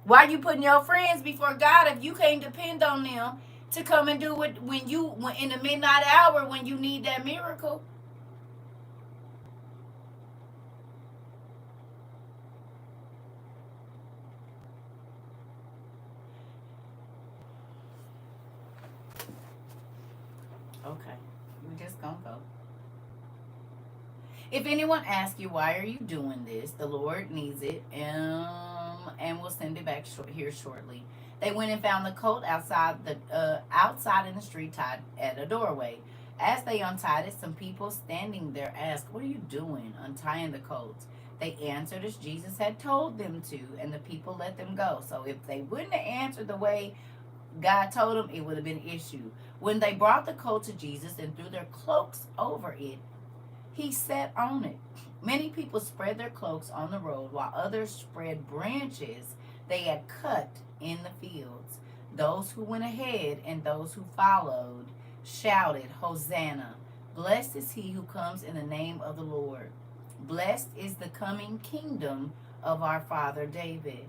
Why are you putting your friends before God if you can't depend on them to come and do it when in the midnight hour when you need that miracle? Okay, we're just gonna go. If anyone asks you why are you doing this, the Lord needs it, and we'll send it back here shortly. They went and found the coat outside in the street, tied at a doorway. As they untied it, some people standing there asked, "What are you doing, untying the coats?" They answered as Jesus had told them to, and the people let them go. So if they wouldn't have answered the way God told them, it would have been an issue. When they brought the coat to Jesus and threw their cloaks over it, he sat on it. Many people spread their cloaks on the road, while others spread branches they had cut in the fields. Those who went ahead and those who followed shouted, "Hosanna! Blessed is he who comes in the name of the Lord. Blessed is the coming kingdom of our father David.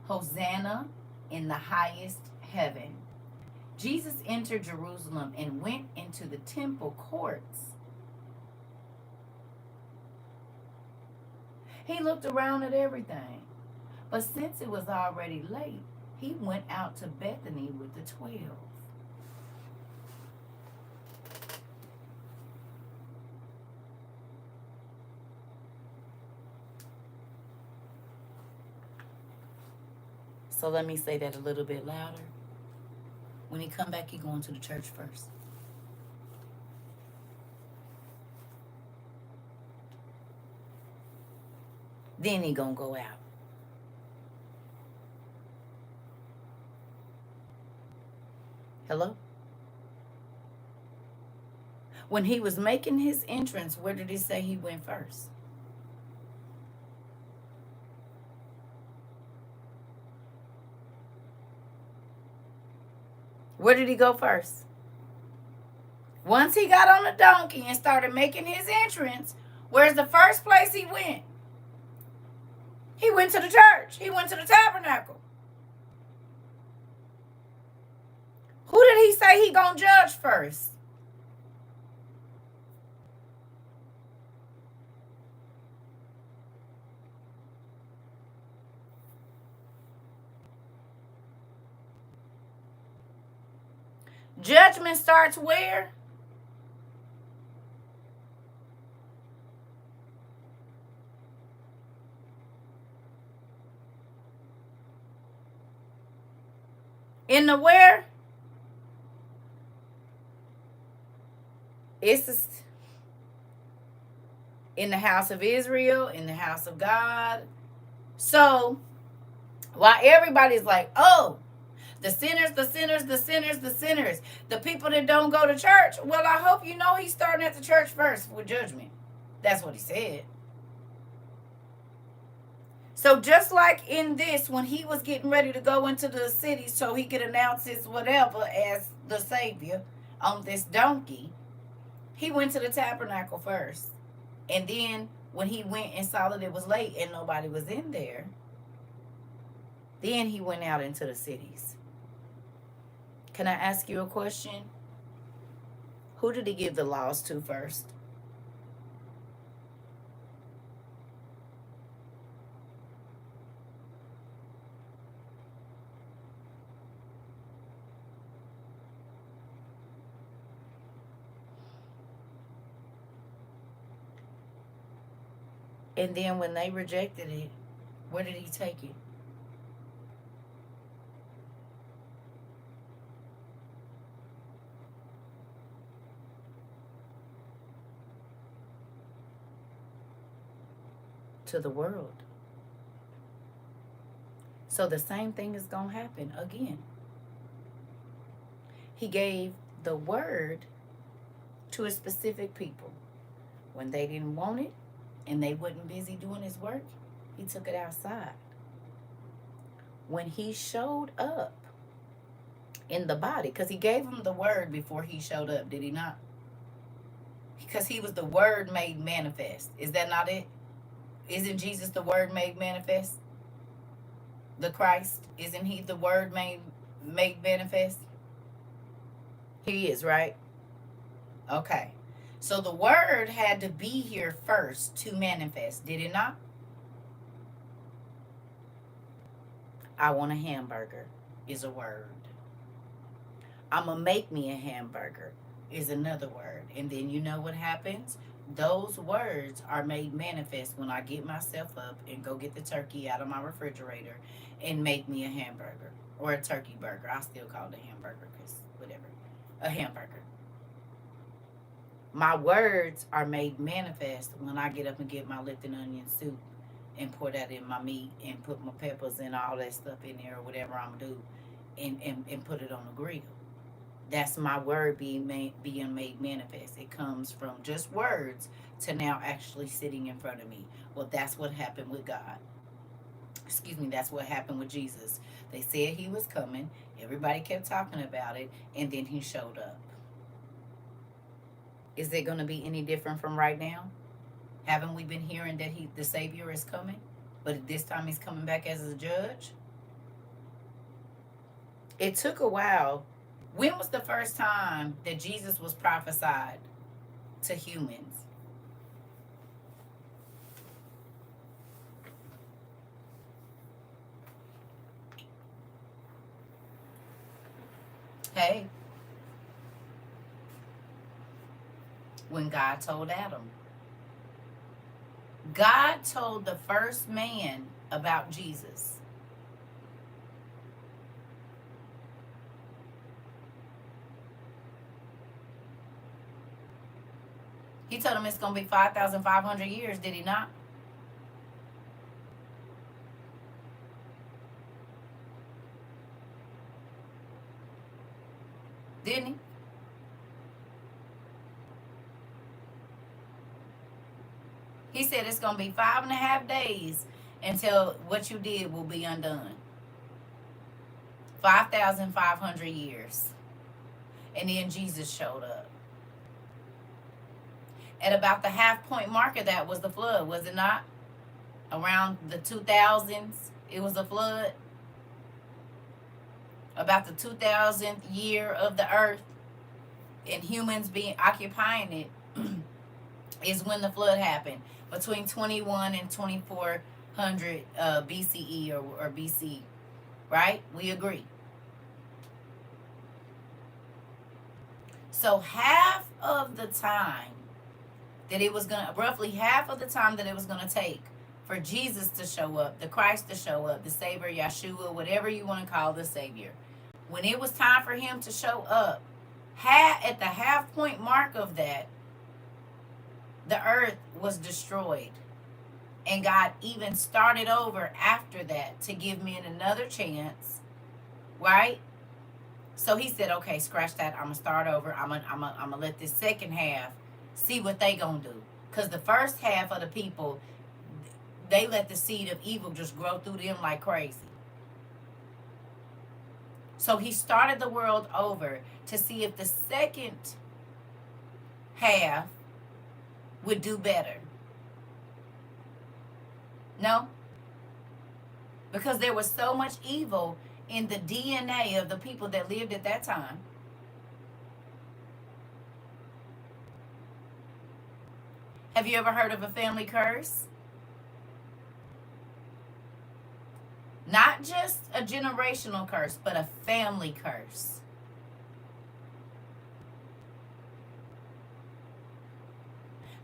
Hosanna in the highest heaven." Jesus entered Jerusalem and went into the temple courts. He looked around at everything. But since it was already late, he went out to Bethany with the 12. So let me say that a little bit louder. When he come back, he going to the church first. Then he gonna go out. Hello? When he was making his entrance, where did he say he went first? Where did he go first? Once he got on the donkey and started making his entrance, where's the first place he went? He went to the church. He went to the tabernacle. Who did he say he gonna judge first? Judgment starts where? In the where? It's in the house of Israel, in the house of God. So while everybody's like, oh, the sinners, the sinners, the sinners, the sinners, the people that don't go to church. Well, I hope you know he's starting at the church first with judgment. That's what he said. So just like in this, when he was getting ready to go into the city so he could announce his whatever as the Savior on this donkey, he went to the tabernacle first. And then when he went and saw that it was late and nobody was in there, then he went out into the cities. Can I ask you a question? Who did he give the laws to first? And then when they rejected it, where did he take it? To the world. So the same thing is going to happen again. He gave the word to a specific people. When they didn't want it and they wasn't busy doing his work, he took it outside. When he showed up in the body, because he gave them the word before he showed up, did he not? Because he was the word made manifest. Is that not it? Isn't Jesus the word made manifest? The Christ, isn't he the word made manifest? He is, right? Okay. So the word had to be here first to manifest, did it not? I want a hamburger is a word. I'm going to make me a hamburger is another word. And then you know what happens? Those words are made manifest when I get myself up and go get the turkey out of my refrigerator and make me a hamburger or a turkey burger. I still call it a hamburger because whatever. A hamburger. My words are made manifest when I get up and get my lifted onion soup and pour that in my meat and put my peppers and all that stuff in there or whatever I'm going to do and put it on the grill. That's my word being made manifest. It comes from just words to now actually sitting in front of me. Well, that's what happened with God. Excuse me, that's what happened with Jesus. They said he was coming. Everybody kept talking about it. And then he showed up. Is it going to be any different from right now? Haven't we been hearing that the Savior is coming? But this time he's coming back as a judge? It took a while. When was the first time that Jesus was prophesied to humans? Hey, when God told Adam. God told the first man about Jesus. He told him it's going to be 5,500 years, did he not? Didn't he? He said it's going to be 5.5 days until what you did will be undone. 5,500 years. And then Jesus showed up. At about the half point mark of that was the flood, was it not? Around the 2000s, it was a flood. About the 2000th year of the earth and humans being occupying it is when the flood happened. Between 21 and 2400 BCE or BC, right? We agree. So half of the time that it was roughly half of the time that it was going to take for Jesus to show up, the Christ to show up, the Savior, Yeshua, whatever you want to call the Savior. When it was time for him to show up, at the half point mark of that, the earth was destroyed. And God even started over after that to give men another chance, right? So he said, okay, scratch that. I'm going to start over. I'm gonna let this second half see what they going to do. Because the first half of the people, they let the seed of evil just grow through them like crazy. So he started the world over to see if the second half would do better. No? Because there was so much evil in the DNA of the people that lived at that time. Have you ever heard of a family curse? Not just a generational curse, but a family curse.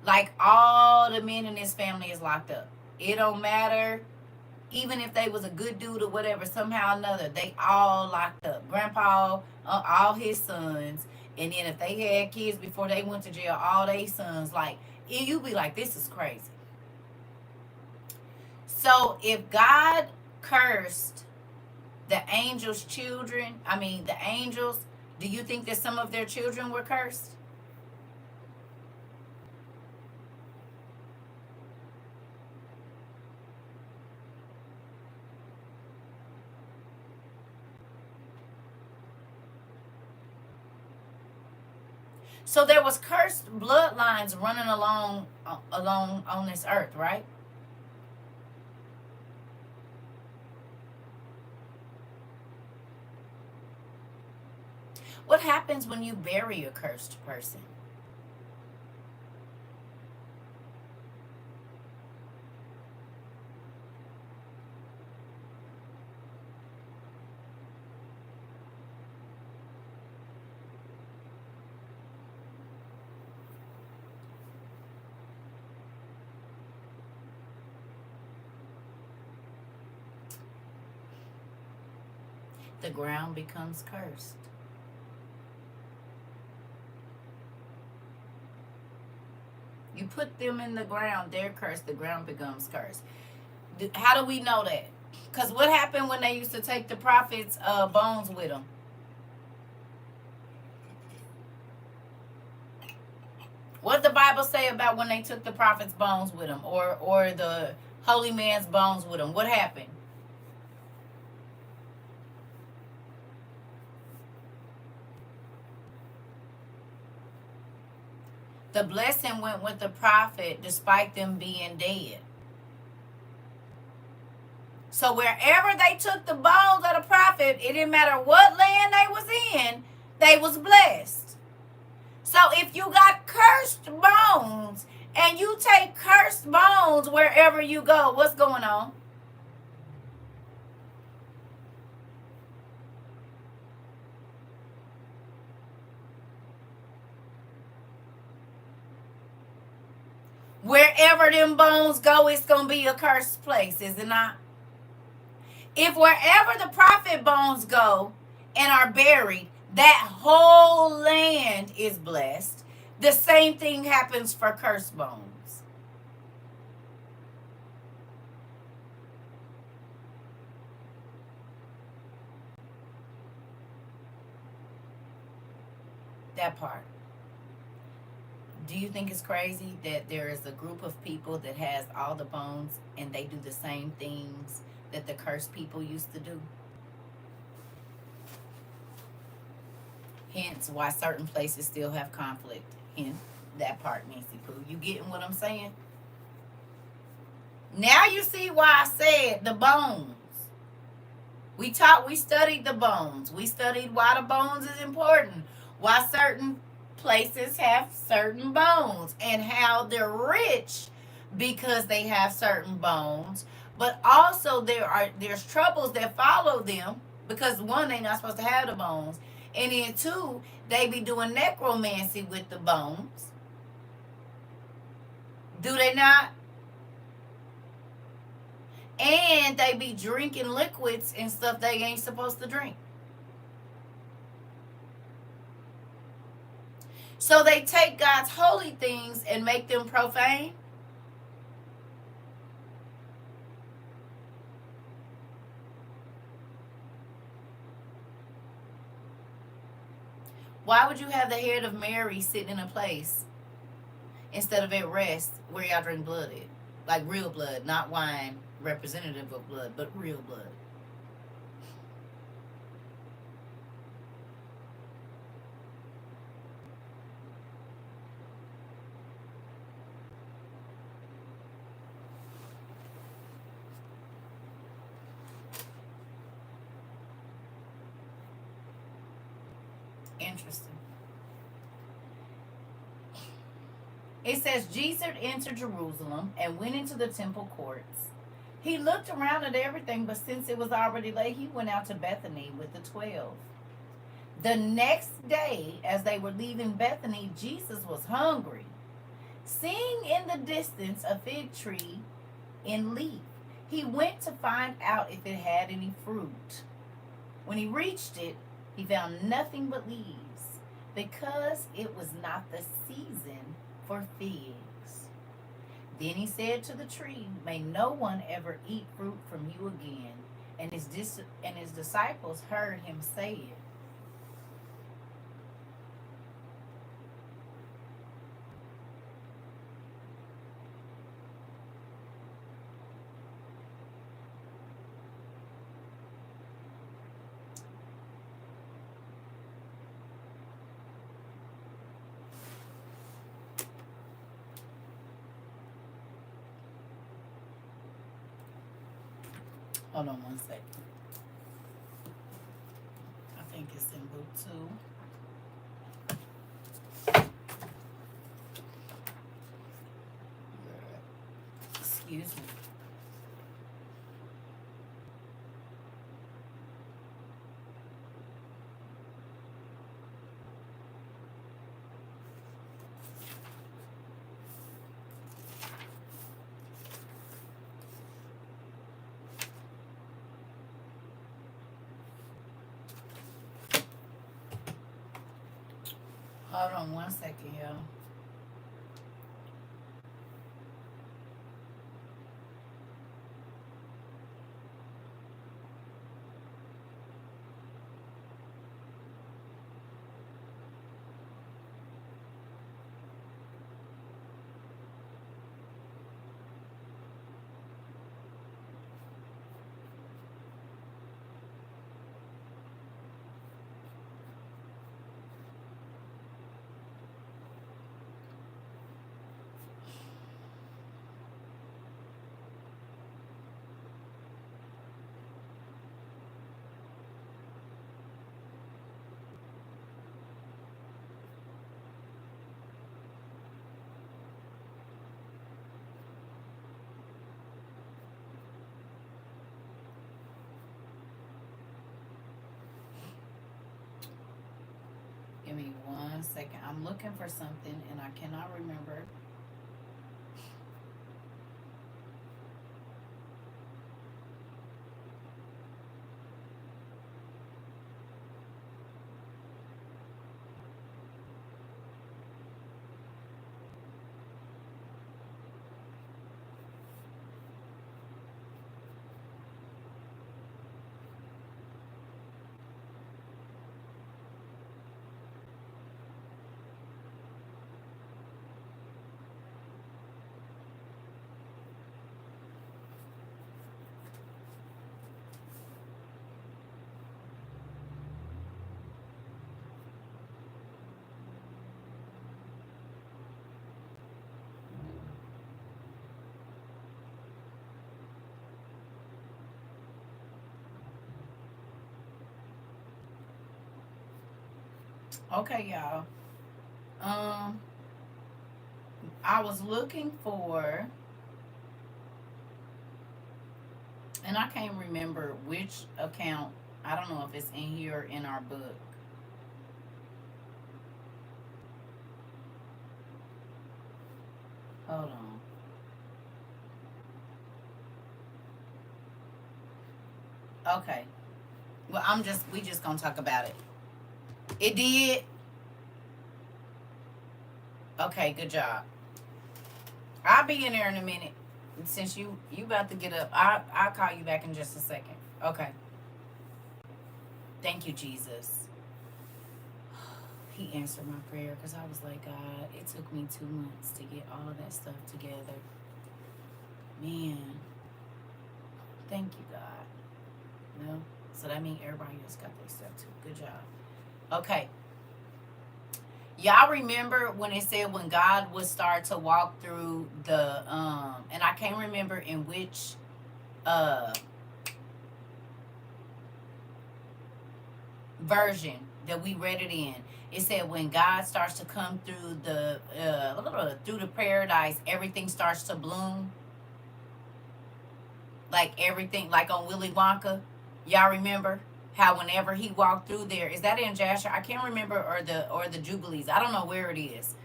Like all the men in this family is locked up. It don't matter. Even if they was a good dude or whatever, somehow or another, they all locked up. Grandpa, all his sons. And then if they had kids before they went to jail, all their sons. Like, you be like, this is crazy. So if God cursed the angels' children, the angels, do you think that some of their children were cursed? So there was cursed bloodlines running along on this earth, right? What happens when you bury a cursed person? The ground becomes cursed. You put them in the ground, they're cursed, the ground becomes cursed. How do we know that? Because what happened when they used to take the prophets' bones with them? What did the Bible say about when they took the prophet's bones with them, or the holy man's bones with them? What happened? The blessing went with the prophet despite them being dead. So wherever they took the bones of the prophet, it didn't matter what land they was in, they was blessed. So if you got cursed bones and you take cursed bones wherever you go, what's going on? Wherever them bones go, it's going to be a cursed place, is it not? If wherever the prophet bones go and are buried, that whole land is blessed, the same thing happens for cursed bones. That part. Do you think it's crazy that there is a group of people that has all the bones and they do the same things that the cursed people used to do? Hence why certain places still have conflict. Hence that part, Nancy Pooh. You getting what I'm saying? Now you see why I said the bones. We studied the bones. We studied why the bones is important. Why certain places have certain bones and how they're rich because they have certain bones, but also there's troubles that follow them because one, they're not supposed to have the bones, and then two, they be doing necromancy with the bones. Do they not? And they be drinking liquids and stuff they ain't supposed to drink. So they take God's holy things and make them profane. Why would you have the head of Mary sitting in a place instead of at rest where y'all drink blood at? Like real blood, not wine representative of blood, but real blood. Interesting. It says Jesus entered Jerusalem and went into the temple courts. He looked around at everything, but since it was already late, he went out to Bethany with the 12. The next day, as they were leaving Bethany, Jesus was hungry. Seeing in the distance a fig tree in leaf, he went to find out if it had any fruit. When he reached it, he found nothing but leaves, because it was not the season for figs. Then he said to the tree, "May no one ever eat fruit from you again." And his disciples heard him say it. Hold on one second. I think it's in book 2. Excuse me. Hold on one second, y'all. Give me 1 second. I'm looking for something and I cannot remember. Okay, y'all. Um, I was looking for, and I can't remember which account. I don't know if it's in here or in our book. Hold on. Okay. Well, we just gonna talk about it. It did. Okay, good job. I'll be in there in a minute. Since you about to get up, I'll call you back in just a second. Okay. Thank you, Jesus. He answered my prayer because I was like, God, it took me 2 months to get all of that stuff together. Man, thank you, God. No, so that means everybody else got their stuff too. Good job. Okay. Y'all remember when it said when God would start to walk through the and I can't remember in which uh version that we read it in. It said when God starts to come through the paradise, everything starts to bloom. Like everything, like on Willy Wonka. Y'all remember how whenever he walked through there, is that in Jasher? I can't remember, or the Jubilees. I don't know where it is.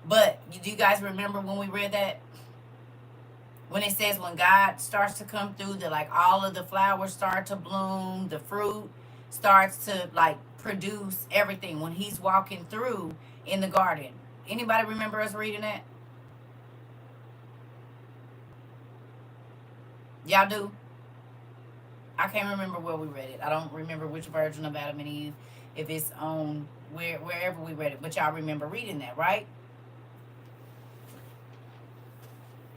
But do you guys remember when we read that? When it says when God starts to come through, that like all of the flowers start to bloom, the fruit starts to like produce everything when he's walking through in the garden. Anybody remember us reading that? Y'all do? I can't remember where we read it. I don't remember which version of Adam and Eve, if it's on wherever we read it. But y'all remember reading that, right?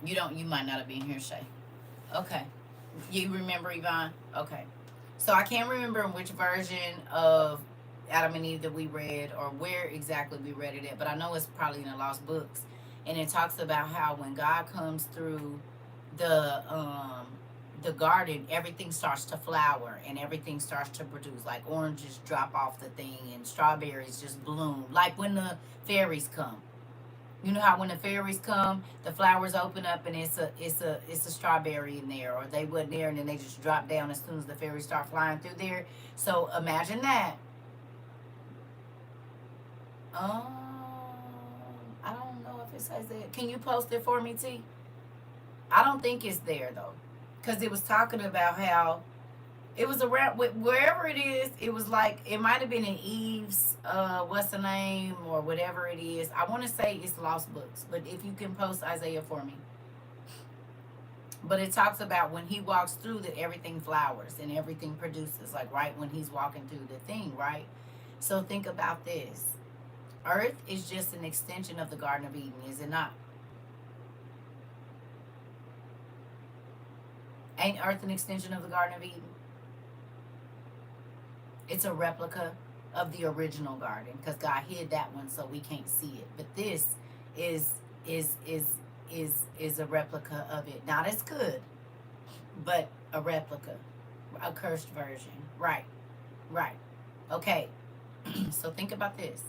You don't. You might not have been here, Shay. Okay. You remember, Yvonne? Okay. So I can't remember which version of Adam and Eve that we read or where exactly we read it at, but I know it's probably in the Lost Books. And it talks about how when God comes through the um the garden, everything starts to flower and everything starts to produce. Like oranges drop off the thing and strawberries just bloom. Like when the fairies come. You know how when the fairies come, the flowers open up and it's a strawberry in there, or they wasn't there and then they just drop down as soon as the fairies start flying through there. So imagine that. Um, I don't know if it says that. Can you post it for me, T? I don't think it's there though, because it was talking about how it was around wherever it is. It was like it might have been in Eve's what's the name or whatever it is. I want to say it's Lost Books, but if you can post Isaiah for me. But it talks about when he walks through that everything flowers and everything produces, like right when he's walking through the thing, right? So think about this. Earth is just an extension of the Garden of Eden, is it not? Ain't Earth an extension of the Garden of Eden? It's a replica of the original garden because God hid that one so we can't see it. But this is is is is a replica of it. Not as good, but a replica, a cursed version. Right, right. Okay. So think about this.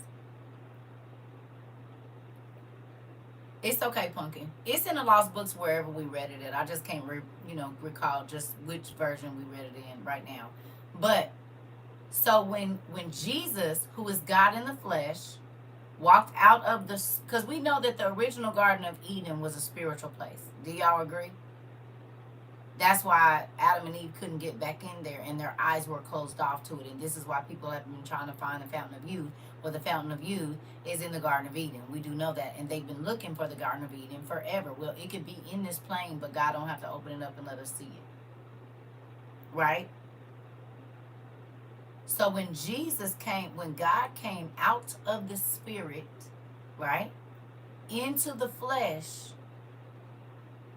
It's okay, Pumpkin. It's in the Lost Books wherever we read it at. I just can't, recall just which version we read it in right now. But so when Jesus, who is God in the flesh, walked out of the, because we know that the original Garden of Eden was a spiritual place. Do y'all agree? That's why Adam and Eve couldn't get back in there and their eyes were closed off to it. And this is why people have been trying to find the fountain of youth. Well, the fountain of youth is in the Garden of Eden. We do know that. And they've been looking for the Garden of Eden forever. Well, it could be in this plane, but God don't have to open it up and let us see it. Right? So when God came out of the spirit, right, into the flesh,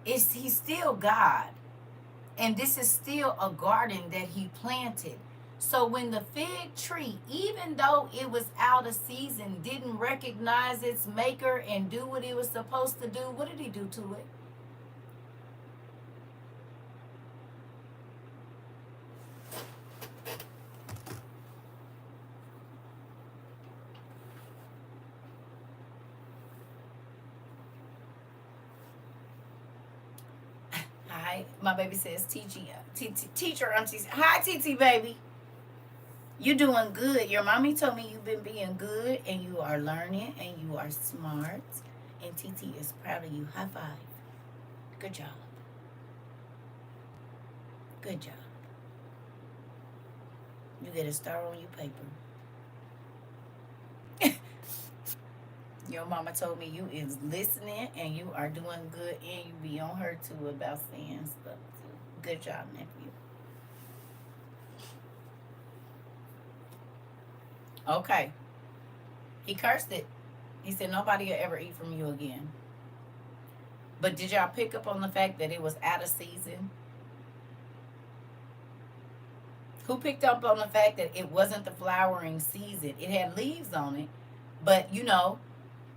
he's still God. And this is still a garden that he planted. So when the fig tree, even though it was out of season, didn't recognize its maker and do what it was supposed to do, what did he do to it? Hi, my baby says teacher, auntie. Hi, TT baby. You doing good. Your mommy told me you've been being good and you are learning and you are smart. And TT is proud of you. High five. Good job. Good job. You get a star on your paper. Your mama told me you is listening and you are doing good, and you be on her too about saying stuff too. Good job, nephew. Okay. He cursed it. He said nobody will ever eat from you again. But did y'all pick up on the fact that it was out of season? Who picked up on the fact that it wasn't the flowering season? It had leaves on it, but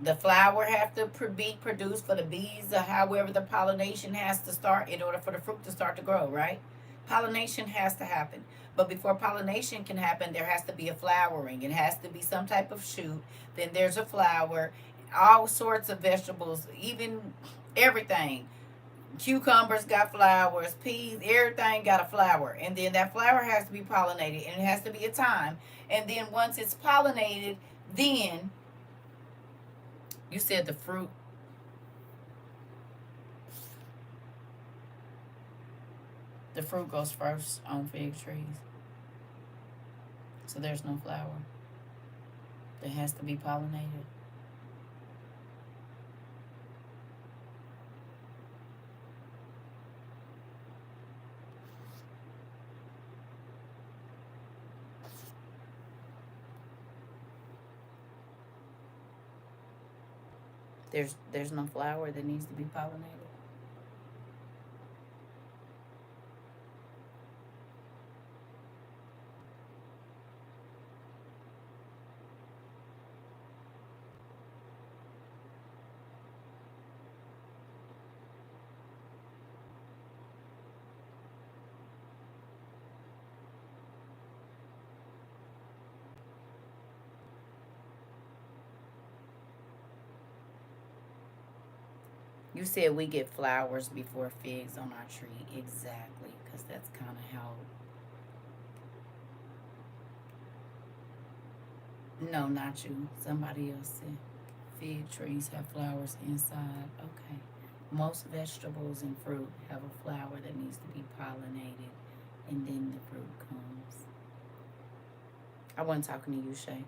the flower have to be produced for the bees, or however the pollination has to start in order for the fruit to start to grow, right? Pollination has to happen. But before pollination can happen, there has to be a flowering. It has to be some type of shoot. Then there's a flower. All sorts of vegetables, even everything. Cucumbers got flowers, peas, everything got a flower. And then that flower has to be pollinated, and it has to be a time. And then once it's pollinated, then you said the fruit goes first on fig trees. So there's no flower. It has to be pollinated. There's no flower that needs to be pollinated. You said we get flowers before figs on our tree. Exactly, because that's kind of how. No, not you. Somebody else said fig trees have flowers inside. Okay. Most vegetables and fruit have a flower that needs to be pollinated, and then the fruit comes. I wasn't talking to you, Shay.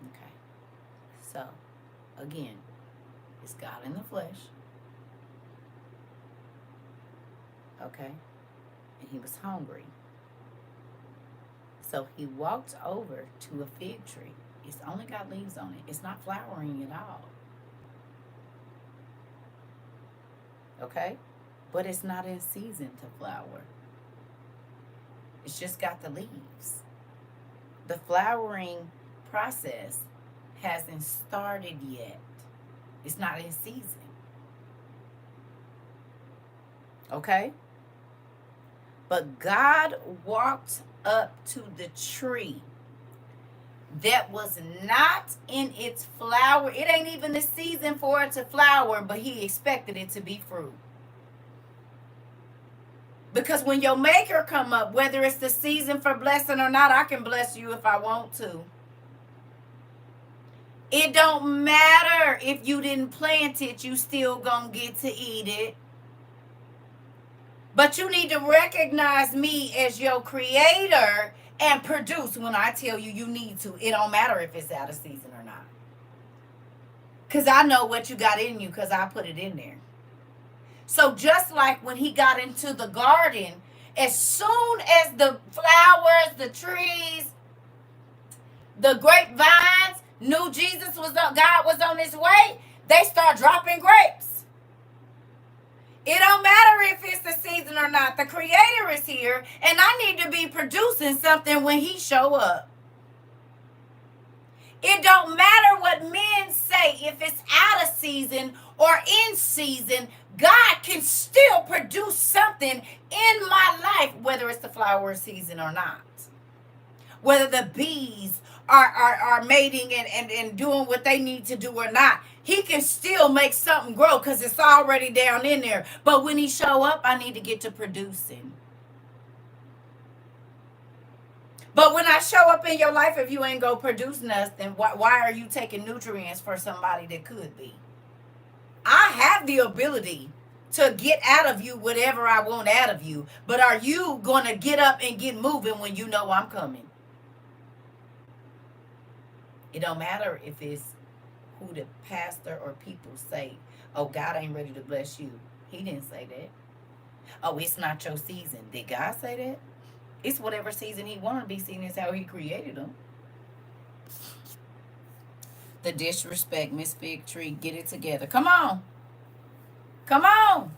Okay. So, again, it's God in the flesh. Okay. And he was hungry. So he walked over to a fig tree. It's only got leaves on it. It's not flowering at all. Okay? But it's not in season to flower. It's just got the leaves. The flowering process hasn't started yet. It's not in season. Okay? But God walked up to the tree that was not in its flower. It ain't even the season for it to flower, but he expected it to be fruit. Because when your maker come up, whether it's the season for blessing or not, I can bless you if I want to. It don't matter if you didn't plant it, you still gonna get to eat it. But you need to recognize me as your creator and produce when I tell you you need to. It don't matter if it's out of season or not. Because I know what you got in you because I put it in there. So just like when he got into the garden, as soon as the flowers, the trees, the grapevines knew God was on his way, they start dropping grapes. It don't matter if it's the season or not. The creator is here, and I need to be producing something when he show up. It don't matter what men say, if it's out of season or in season, God can still produce something in my life, whether it's the flower season or not. Whether the bees are mating and doing what they need to do or not. He can still make something grow because it's already down in there. But when he show up, I need to get to producing. But when I show up in your life, if you ain't go produce nothing, why are you taking nutrients for somebody that could be? I have the ability to get out of you whatever I want out of you. But are you going to get up and get moving when you know I'm coming? It don't matter if it's who the pastor or people say, oh, God ain't ready to bless you. He didn't say that. Oh, it's not your season. Did God say that? It's whatever season he wanted to be seen is how he created them. The disrespect, Miss Fig Tree, get it together. Come on. Come on.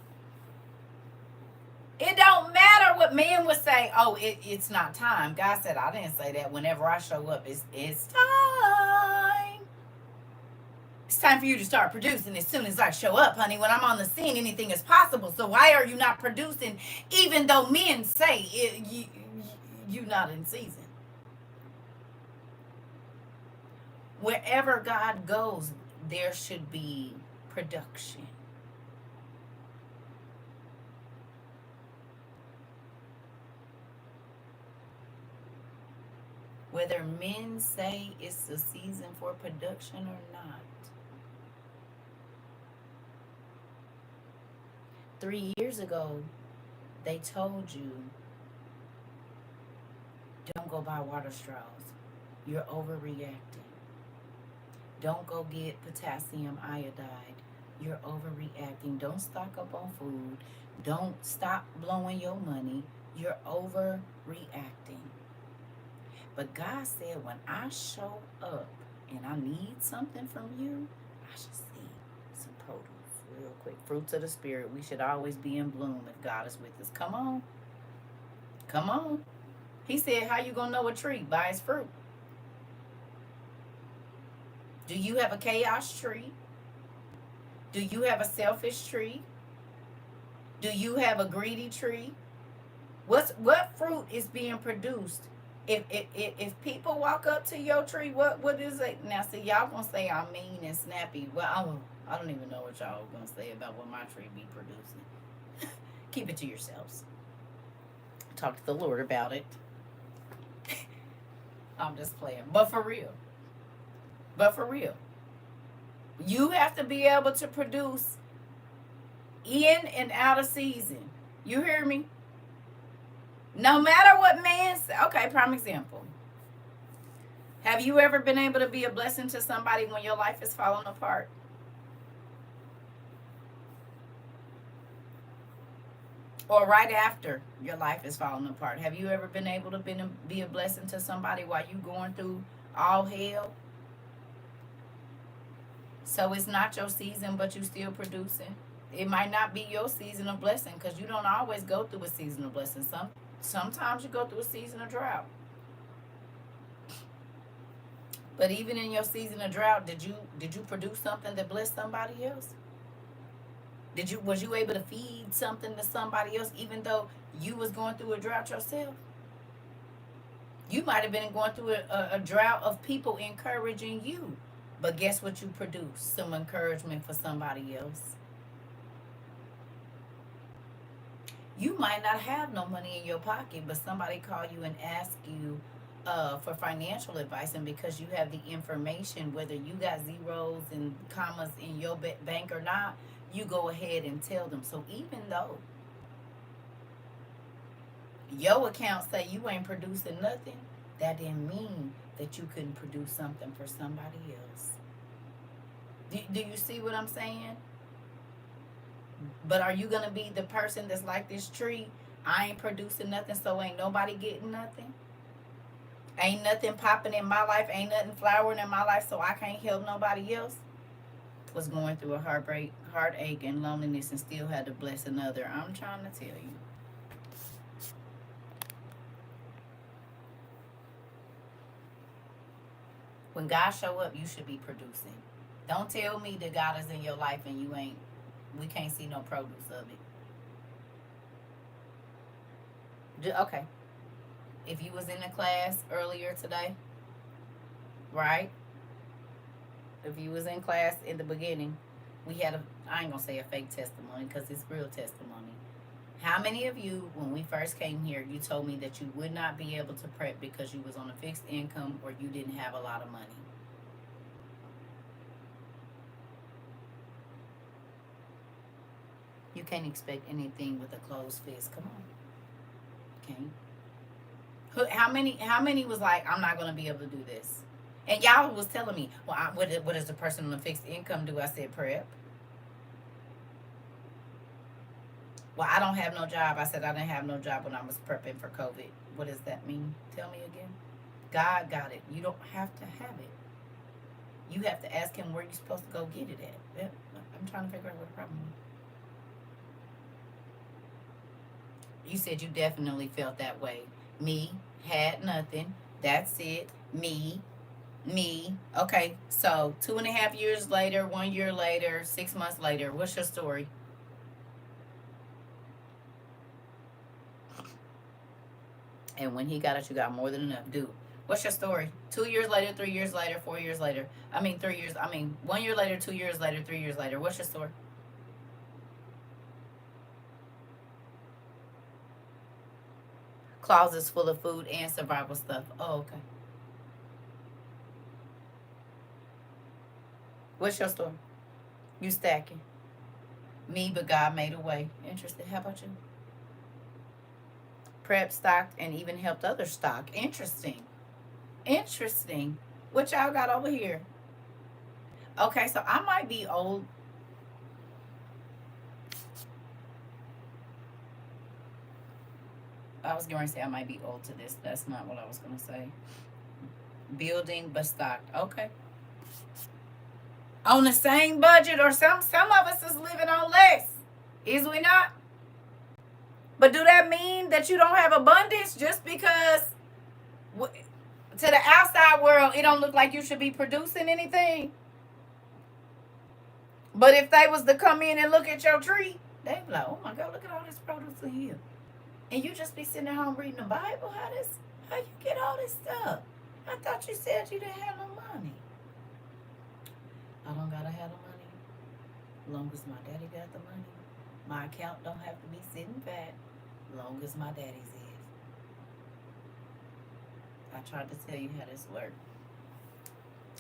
It don't matter what men would say. Oh, it's not time. God said, I didn't say that. Whenever I show up, it's time. It's time for you to start producing as soon as I show up, honey. When I'm on the scene, anything is possible. So why are you not producing, even though men say you not in season? Wherever God goes, there should be production. Whether men say it's the season for production or not. 3 years ago, they told you, don't go buy water straws. You're overreacting. Don't go get potassium iodide. You're overreacting. Don't stock up on food. Don't stop blowing your money. You're overreacting. But God said, when I show up and I need something from you, I should see some produce real quick. Fruits of the Spirit. We should always be in bloom if God is with us. Come on. Come on. He said, how you going to know a tree? By its fruit. Do you have a chaos tree? Do you have a selfish tree? Do you have a greedy tree? What fruit is being produced? If people walk up to your tree, what is it? Now, see, y'all gonna say I'm mean and snappy. Well, I don't even know what y'all gonna say about what my tree be producing. Keep it to yourselves. Talk to the Lord about it. I'm just playing, but for real. But for real, you have to be able to produce in and out of season. You hear me? No matter what man say. Okay, prime example. Have you ever been able to be a blessing to somebody when your life is falling apart? Or right after your life is falling apart? Have you ever been able to be a blessing to somebody while you going through all hell? So it's not your season, but you still producing. It might not be your season of blessing because you don't always go through a season of blessing. Sometimes you go through a season of drought. But even in your season of drought, did you produce something that blessed somebody else? Was you able to feed something to somebody else even though you was going through a drought yourself? You might have been going through a drought of people encouraging you. But guess what you produce? Some encouragement for somebody else. You might not have no money in your pocket, but somebody call you and ask you for financial advice, and because you have the information, whether you got zeros and commas in your bank or not, you go ahead and tell them. So even though your account say you ain't producing nothing, that didn't mean that you couldn't produce something for somebody else. Do you see what I'm saying? But are you gonna be the person that's like this tree? I ain't producing nothing, so ain't nobody getting nothing. Ain't nothing popping in my life. Ain't nothing flowering in my life, so I can't help nobody else. Was going through a heartache, and loneliness, and still had to bless another. I'm trying to tell you. When God show up, you should be producing. Don't tell me that God is in your life and you ain't. We can't see no produce of it. Okay. If you was in the class earlier today, right? If you was in class in the beginning, we had I ain't gonna say a fake testimony because it's real testimony. How many of you, when we first came here, you told me that you would not be able to prep because you was on a fixed income or you didn't have a lot of money? You can't expect anything with a closed fist. Come on. Okay. How many was like, I'm not gonna be able to do this? And y'all was telling me, well, what does the person on the fixed income do? I said, prep. Well, I don't have no job. I said I didn't have no job when I was prepping for COVID. What does that mean? Tell me again. God got it. You don't have to have it. You have to ask him where you're supposed to go get it at. Yeah, I'm trying to figure out what the problem is. You said you definitely felt that way. Me, had nothing. That's it. Me. Okay, so 2.5 years later, 1 year later, 6 months later, what's your story? And when he got it, you got more than enough. Dude, what's your story? 2 years later, 3 years later, 4 years later. 3 years. 1 year later, 2 years later, 3 years later. What's your story? Closets full of food and survival stuff. Oh, okay. What's your story? You stacking. Me, but God made a way. Interesting. How about you? Prep, stocked, and even helped others stock. Interesting. Interesting. What y'all got over here? Okay, so I might be old. I was going to say I might be old to this. That's not what I was going to say. Building, but stocked. Okay. On the same budget, or some of us is living on less. Is we not? But do that mean that you don't have abundance just because to the outside world it don't look like you should be producing anything? But if they was to come in and look at your tree, they'd be like, oh my God, look at all this produce in here. And you just be sitting at home reading the Bible? How you get all this stuff? I thought you said you didn't have no money. I don't gotta have the money. As long as my daddy got the money. My account don't have to be sitting fat. As long as my daddy's is. I tried to tell you how this works.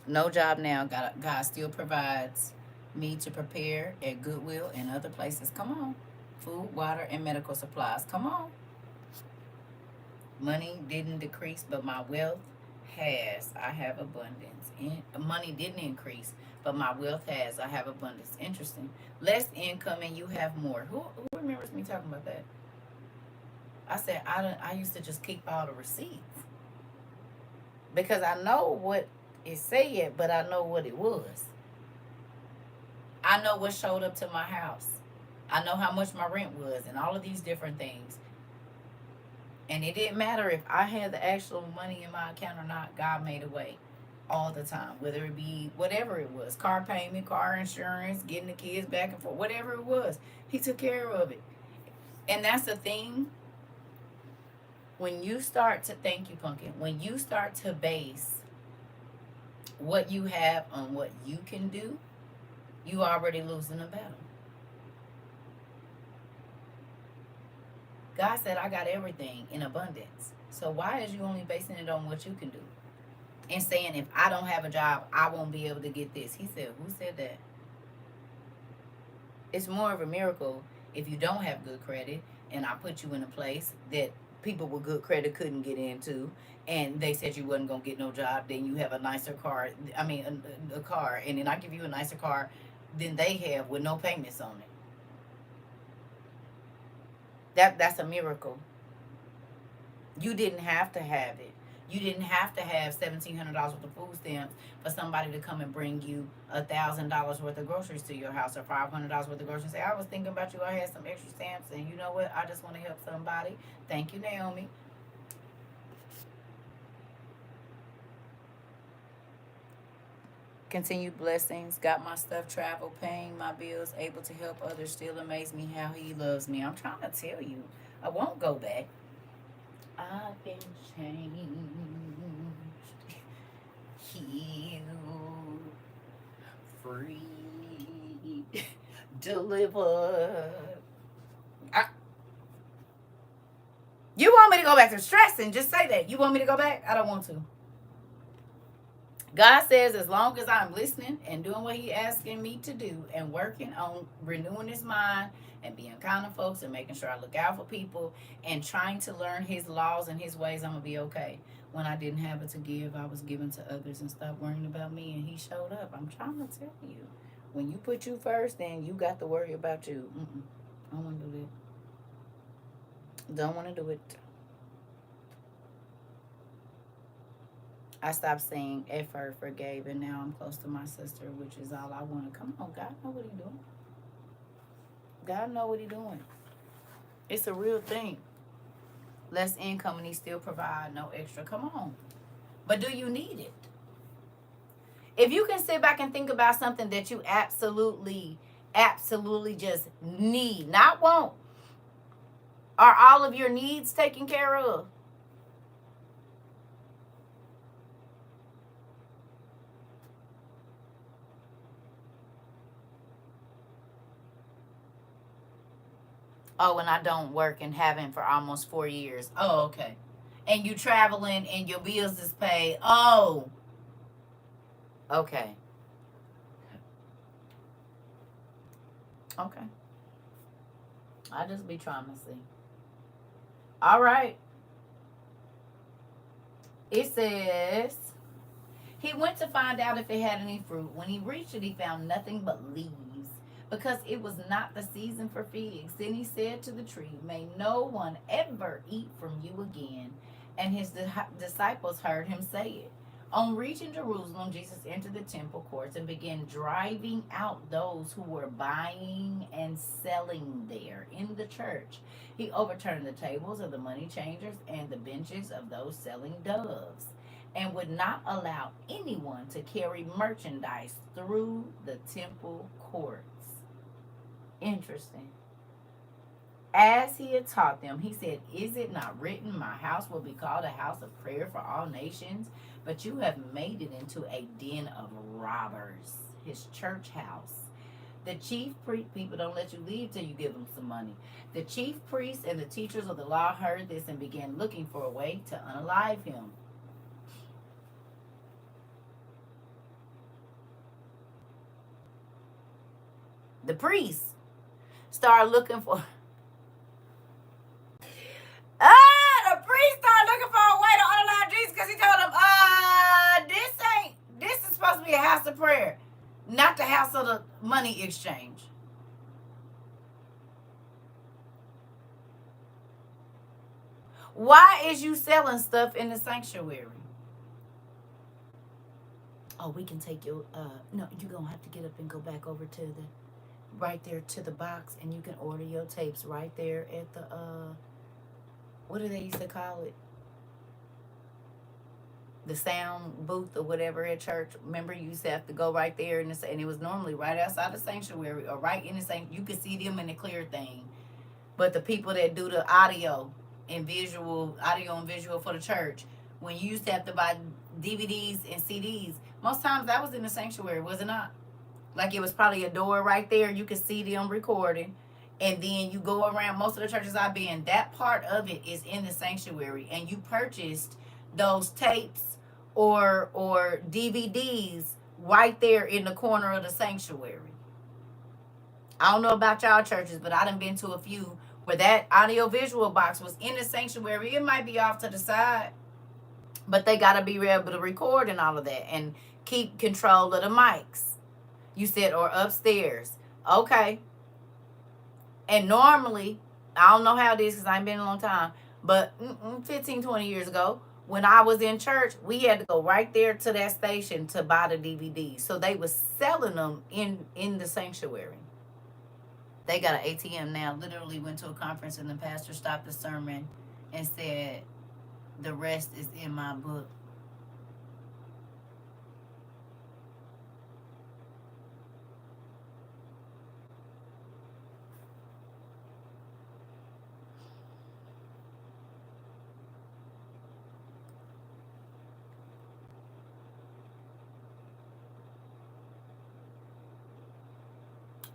No job now. God still provides me to prepare at Goodwill and other places. Come on. Food, water, and medical supplies. Come on. Money didn't decrease, but my wealth has. I have abundance. Money didn't increase, but my wealth has. I have abundance. Interesting. Less income and you have more. Who remembers me talking about that? I said I used to just keep all the receipts because I know what it said, but I know what it was. I know what showed up to my house. I know how much my rent was and all of these different things. And it didn't matter if I had the actual money in my account or not. God made a way all the time, whether it be whatever it was, car payment, car insurance, getting the kids back and forth, whatever it was, he took care of it. And that's the thing. When you start to, thank you, Pumpkin, when you start to base what you have on what you can do, you already losing the battle. God said, I got everything in abundance. So why is you only basing it on what you can do? And saying, if I don't have a job, I won't be able to get this. He said, who said that? It's more of a miracle if you don't have good credit and I put you in a place that people with good credit couldn't get into and they said you wasn't going to get no job, then you have a nicer car. A car. And then I give you a nicer car than they have with no payments on it. That's a miracle. You didn't have to have it. You didn't have to have $1,700 worth of food stamps for somebody to come and bring you $1,000 worth of groceries to your house or $500 worth of groceries. Say, I was thinking about you. I had some extra stamps, and you know what? I just want to help somebody. Thank you, Naomi. Continued blessings. Got my stuff, travel, paying my bills, able to help others. Still amaze me how he loves me. I'm trying to tell you, I won't go back. I've been changed, healed, free, delivered. You want me to go back to stressing? Just say that. You want me to go back? I don't want to. God says, as long as I'm listening and doing what He asking me to do and working on renewing His mind and being kind to folks and making sure I look out for people and trying to learn His laws and His ways, I'm going to be okay. When I didn't have it to give, I was giving to others and stopped worrying about me. And he showed up. I'm trying to tell you. When you put you first, then you got to worry about you. I don't want to do that. Don't want to do it. I stopped saying effort, forgave, and now I'm close to my sister, which is all I want. Come on, God know what he doing. God know what he doing. It's a real thing. Less income and he still provide no extra. Come on. But do you need it? If you can sit back and think about something that you absolutely just need, not want, are all of your needs taken care of? Oh, and I don't work and haven't for almost 4 years. Oh, okay. And you traveling and your bills is paid. Oh, okay. Okay. I just be trying to see. All right. It says he went to find out if it had any fruit. When he reached it, he found nothing but leaves, because it was not the season for figs. Then he said to the tree, "May no one ever eat from you again." And his disciples heard him say it. On reaching Jerusalem, Jesus entered the temple courts and began driving out those who were buying and selling there in the church. He overturned the tables of the money changers and the benches of those selling doves, and would not allow anyone to carry merchandise through the temple courts. Interesting. As he had taught them, he said, "Is it not written, my house will be called a house of prayer for all nations? But you have made it into a den of robbers," his church house. The chief priest, people don't let you leave till you give them some money. The chief priests and the teachers of the law heard this and began looking for a way to unalive him. The priests started looking for the priest started looking for a way to unalive Jesus, because he told them, this is supposed to be a house of prayer, not the house of the money exchange. Why is you selling stuff in the sanctuary? Oh, we can take your no, you're gonna have to get up and go back over to the right there to the box, and you can order your tapes right there at the what do they used to call it? The sound booth or whatever at church. Remember, you used to have to go right there, and it was normally right outside the sanctuary or right in the same. You could see them in the clear thing, but the people that do the audio and visual for the church, when you used to have to buy DVDs and CDs, most times that was in the sanctuary, was it not? Like, it was probably a door right there. You could see them recording. And then you go around most of the churches I've been, that part of it is in the sanctuary. And you purchased those tapes or DVDs right there in the corner of the sanctuary. I don't know about y'all churches, but I done been to a few where that audio visual box was in the sanctuary. It might be off to the side, but they got to be able to record and all of that and keep control of the mics. You said, or upstairs. Okay. And normally, I don't know how it is because I ain't been a long time, but 15, 20 years ago, when I was in church, we had to go right there to that station to buy the DVD. So they was selling them in the sanctuary. They got an ATM now. Literally went to a conference and the pastor stopped the sermon and said, "The rest is in my book."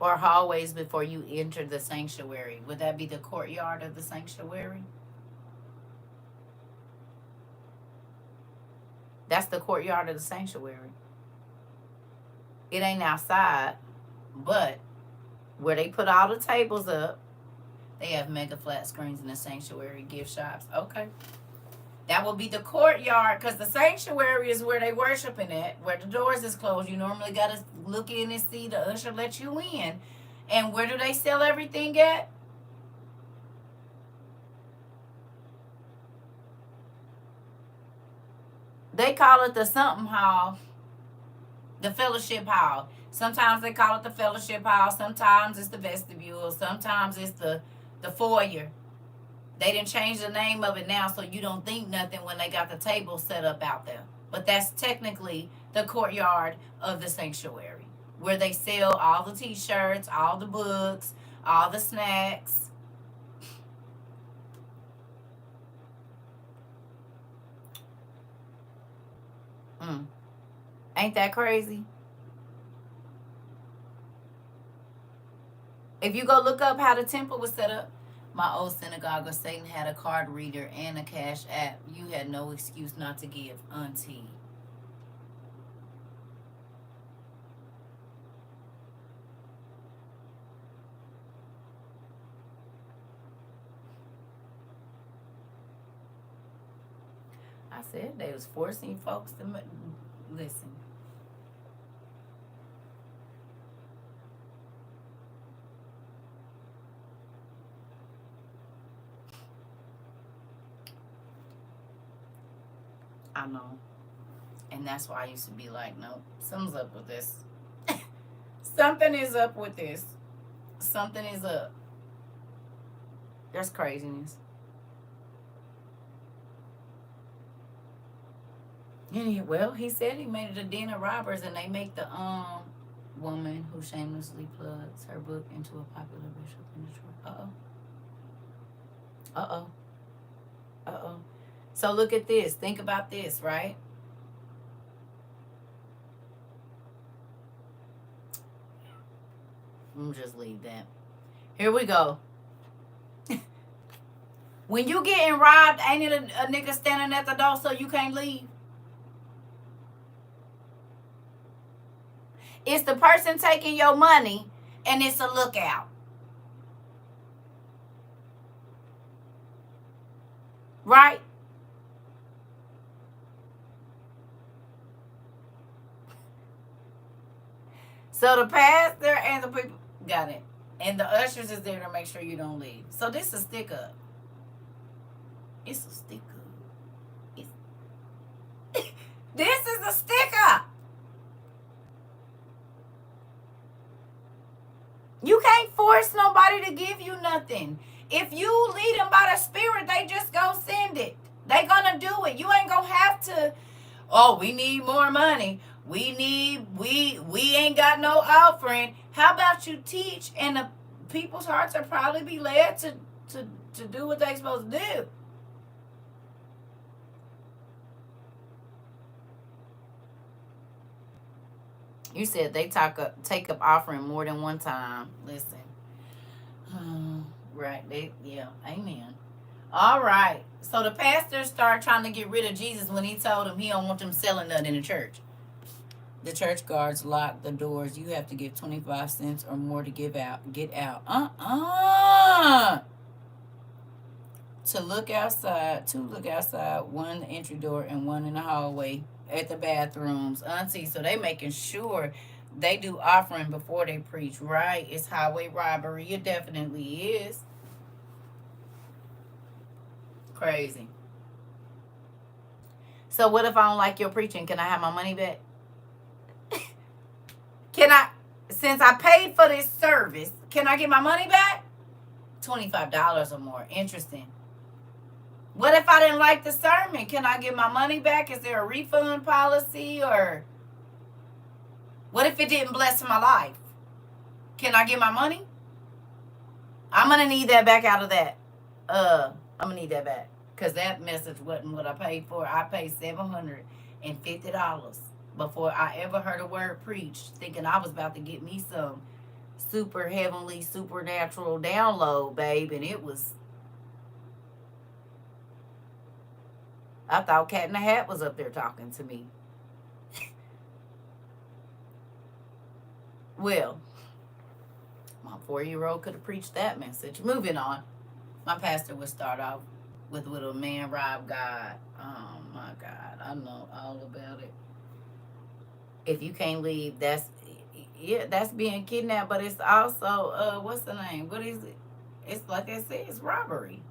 Or hallways before you enter the sanctuary. Would that be the courtyard of the sanctuary? That's the courtyard of the sanctuary. It ain't outside, but where they put all the tables up, they have mega flat screens in the sanctuary, gift shops. Okay. That will be the courtyard, because the sanctuary is where they worshiping at, where the doors is closed. You normally got to look in and see the usher let you in. And where do they sell everything at? They call it the something hall, the fellowship hall. Sometimes they call it the fellowship hall. Sometimes it's the vestibule. Sometimes it's the foyer. They didn't change the name of it now, so you don't think nothing when they got the table set up out there. But that's technically the courtyard of the sanctuary, where they sell all the t-shirts, all the books, all the snacks. Ain't that crazy? If you go look up how the temple was set up, my old synagogue of Satan had a card reader and a cash app. You had no excuse not to give, auntie. I said they was forcing folks to listen. I know. And that's why I used to be like, no, something's up with this. Something is up with this. Something is up. That's craziness. Well, he said he made it a den of robbers, and they make the woman who shamelessly plugs her book into a popular bishop in Detroit. Uh-oh. So look at this. Think about this, right? I'm just leave that. Here we go. When you getting robbed, ain't it a nigga standing at the door so you can't leave? It's the person taking your money, and it's a lookout. Right? So the pastor and the people got it. And the ushers is there to make sure you don't leave. So this is a stick up. It's a stick up. This is a stick up. You can't force nobody to give you nothing. If you lead them by the Spirit, they just gonna send it. They gonna do it. You ain't gonna have to, oh, we need more money. We ain't got no offering. How about you teach, and the people's hearts will probably be led to do what they supposed to do. You said they take up offering more than one time. Listen. Right. Amen. All right. So the pastor started trying to get rid of Jesus when he told him he don't want them selling nothing in the church. The church guards lock the doors. You have to give 25 cents or more to get out. To look outside, one in the entry door and one in the hallway at the bathrooms. Auntie, so they making sure they do offering before they preach, right? It's highway robbery. It definitely is. Crazy. So what if I don't like your preaching? Can I have my money back? Since I paid for this service, can I get my money back? $25 or more. Interesting. What if I didn't like the sermon? Can I get my money back? Is there a refund policy? Or what if it didn't bless my life? Can I get my money? I'm going to need that back out of that. I'm going to need that back. Because that message wasn't what I paid for. I paid $750 before I ever heard a word preached, thinking I was about to get me some super heavenly, supernatural download, babe. And it was... I thought Cat in the Hat was up there talking to me. Well, my 4-year-old could have preached that message. Moving on. My pastor would start off, with a man robbed God. Oh my God, I know all about it. If you can't leave, that's being kidnapped. But it's also what's the name? What is it? It's like I said, it's robbery.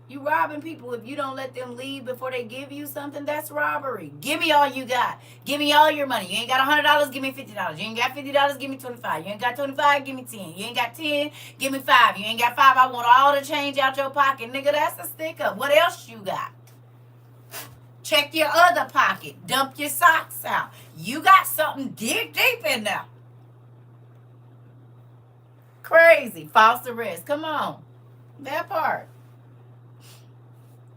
You robbing people if you don't let them leave before they give you something. That's robbery. Give me all you got. Give me all your money. You ain't got $100. Give me $50. You ain't got $50. Give me 25. You ain't got 25. Give me 10. You ain't got 10. Give me 5. You ain't got 5. I want all the change out your pocket, nigga. That's a stick up. What else you got? Check your other pocket. Dump your socks out. You got something deep in there. Crazy. False arrest. Come on. That part.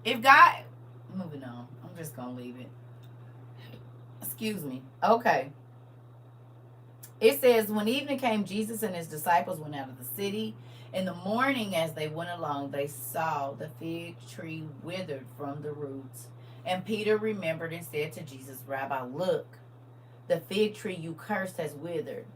If God, moving on. I'm just going to leave it. Excuse me. Okay. It says, when evening came, Jesus and his disciples went out of the city. In the morning, as they went along, they saw the fig tree withered from the roots. And Peter remembered and said to Jesus, Rabbi, look, the fig tree you cursed has withered.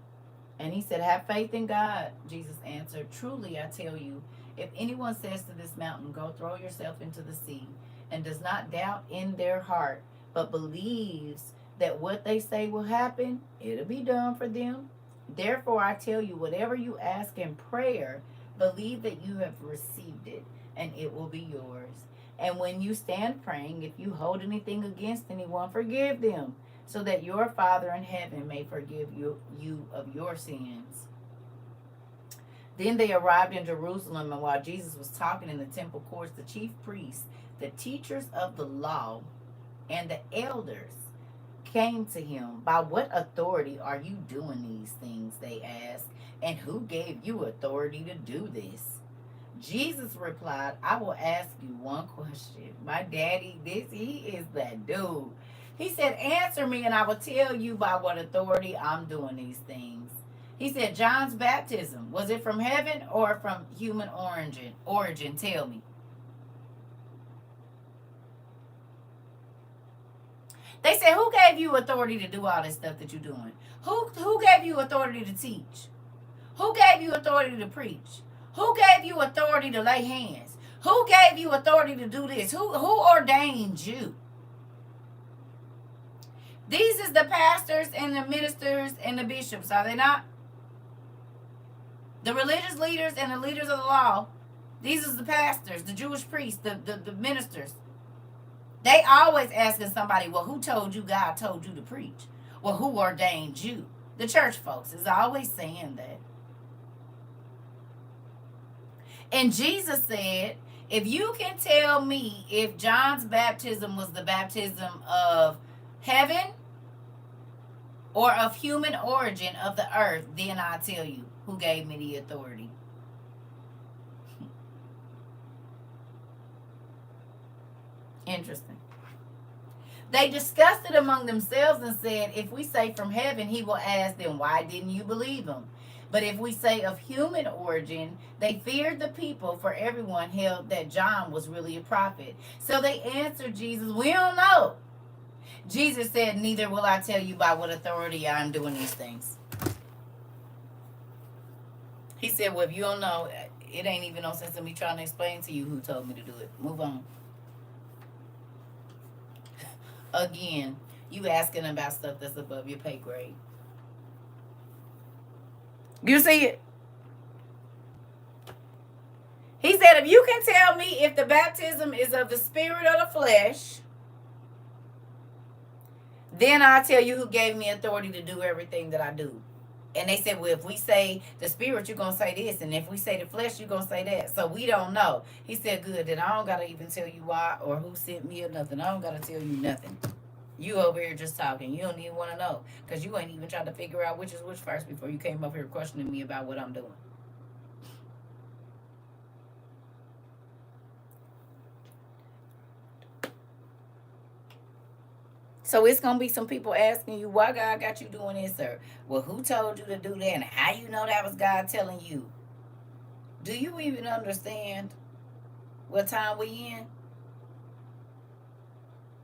And he said, have faith in God. Jesus answered, truly, I tell you, if anyone says to this mountain, go throw yourself into the sea, and does not doubt in their heart, but believes that what they say will happen, it'll be done for them. Therefore, I tell you, whatever you ask in prayer, believe that you have received it, and it will be yours. And when you stand praying, if you hold anything against anyone, forgive them, so that your Father in heaven may forgive you of your sins. Then they arrived in Jerusalem, and while Jesus was talking in the temple courts, the chief priests, the teachers of the law, and the elders came to him. By what authority are you doing these things? They asked. And who gave you authority to do this? Jesus replied, I will ask you one question. My daddy, he is that dude. He said, answer me and I will tell you by what authority I'm doing these things. He said, John's baptism, was it from heaven or from human origin? Tell me. They said, who gave you authority to do all this stuff that you're doing? Who gave you authority to teach? Who gave you authority to preach? Who gave you authority to lay hands? Who gave you authority to do this? Who ordained you? These is the pastors and the ministers and the bishops, are they not? The religious leaders and the leaders of the law. These is the pastors, the Jewish priests, the ministers. They always asking somebody, well, who told you God told you to preach? Well, who ordained you? The church folks is always saying that. And Jesus said, if you can tell me if John's baptism was the baptism of heaven or of human origin of the earth, then I'll tell you who gave me the authority. Interesting. They discussed it among themselves and said, if we say from heaven, he will ask them, why didn't you believe him? But if we say of human origin, they feared the people, for everyone held that John was really a prophet. So they answered Jesus, we don't know. Jesus said, neither will I tell you by what authority I'm doing these things. He said, well, if you don't know, it ain't even no sense in me trying to explain to you who told me to do it. Move on. Again, you asking about stuff that's above your pay grade. You see it? He said, if you can tell me if the baptism is of the spirit or the flesh, then I'll tell you who gave me authority to do everything that I do. And they said, well, if we say the spirit, you're going to say this. And if we say the flesh, you're going to say that. So we don't know. He said, good. Then I don't got to even tell you why or who sent me or nothing. I don't got to tell you nothing. You over here just talking. You don't even want to know. Because you ain't even trying to figure out which is which first before you came up here questioning me about what I'm doing. So it's going to be some people asking you, why God got you doing this, or, well, who told you to do that, and how you know that was God telling you? Do you even understand what time we in?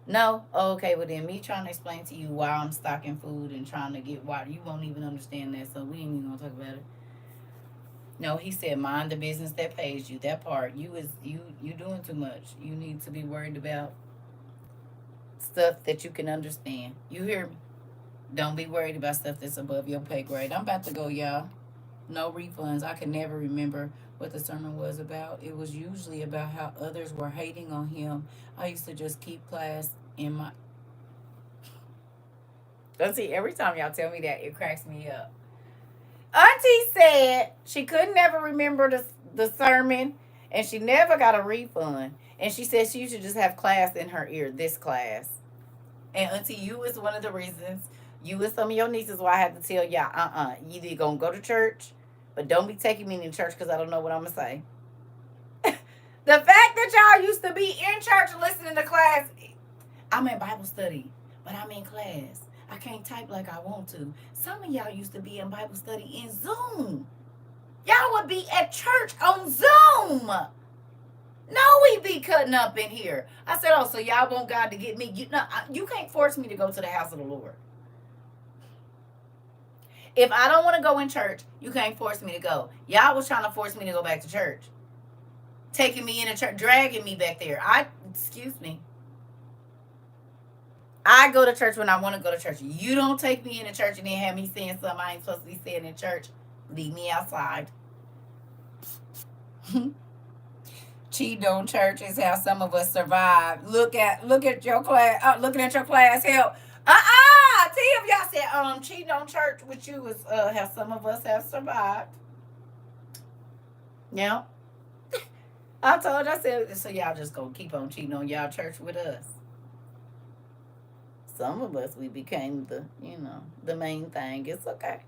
No? Oh, okay, well then me trying to explain to you why I'm stocking food and trying to get water, you won't even understand that, so we ain't even going to talk about it. No, he said, mind the business that pays you. That part, you doing too much. You need to be worried about stuff that you can understand. You hear me? Don't be worried about stuff that's above your pay grade. I'm about to go, y'all. No refunds. I can never remember what the sermon was about. It was usually about how others were hating on him. I used to just keep class in my. Let's see, every time y'all tell me that, it cracks me up. Auntie said she could never remember the sermon and she never got a refund. And she said she should just have class in her ear, this class. And Auntie, you is one of the reasons, you and some of your nieces, why I had to tell y'all, you either gonna go to church, but don't be taking me to church because I don't know what I'm gonna say. The fact that y'all used to be in church listening to class, I'm in Bible study, but I'm in class. I can't type like I want to. Some of y'all used to be in Bible study in Zoom. Y'all would be at church on Zoom. No, we be cutting up in here. I said, oh, so y'all want God to get me? You can't force me to go to the house of the Lord. If I don't want to go in church, you can't force me to go. Y'all was trying to force me to go back to church. Taking me in a church, dragging me back there. Excuse me. I go to church when I want to go to church. You don't take me into church and then have me saying something I ain't supposed to be saying in church. Leave me outside. Cheating on church is how some of us survive. Look at your class. Looking at your class help. Tim, y'all said cheating on church with you is how some of us have survived. Yeah. I said, so y'all just gonna keep on cheating on y'all church with us. Some of us, we became the main thing. It's okay.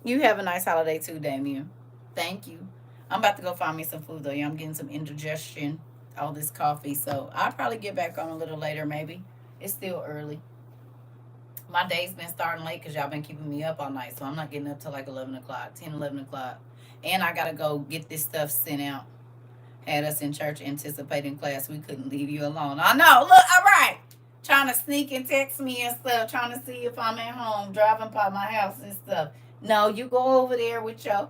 You have a nice holiday too, Damien. Thank you. I'm about to go find me some food though. Yeah, I'm getting some indigestion, all this coffee. So I'll probably get back on a little later maybe. It's still early. My day's been starting late because y'all been keeping me up all night. So I'm not getting up till like 11 o'clock, 10, 11 o'clock. And I got to go get this stuff sent out. Had us in church anticipating class. We couldn't leave you alone. I know. Look, all right. Trying to sneak and text me and stuff. Trying to see if I'm at home. Driving by my house and stuff. No, you go over there with your...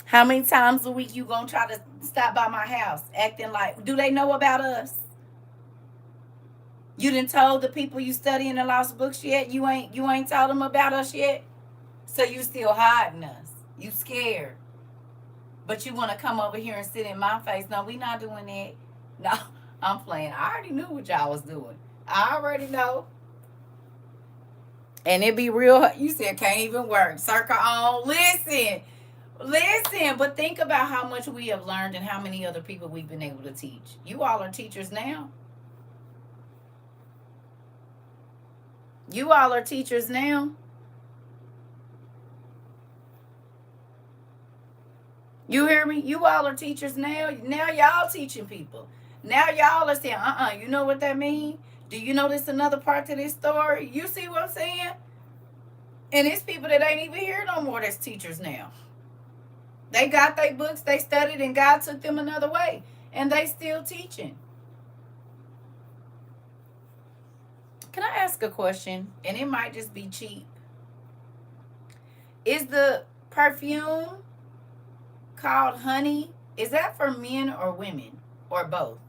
How many times a week you gonna try to stop by my house? Acting like... Do they know about us? You done told the people you study in the lost books yet? You ain't told them about us yet? So you still hiding us. You scared. But you want to come over here and sit in my face. No, we not doing that. No, I'm playing. I already knew what y'all was doing. I already know. And it be real. You said can't even work. CERCA on. Listen. But think about how much we have learned and how many other people we've been able to teach. You all are teachers now. You all are teachers now. You hear me? You all are teachers now. Now y'all teaching people. Now y'all are saying, you know what that means? Do you know this another part to this story? You see what I'm saying? And it's people that ain't even here no more that's teachers now. They got their books, they studied, and God took them another way. And they still teaching. Can I ask a question? And it might just be cheap. Is the perfume called Honey, is that for men or women? Or both?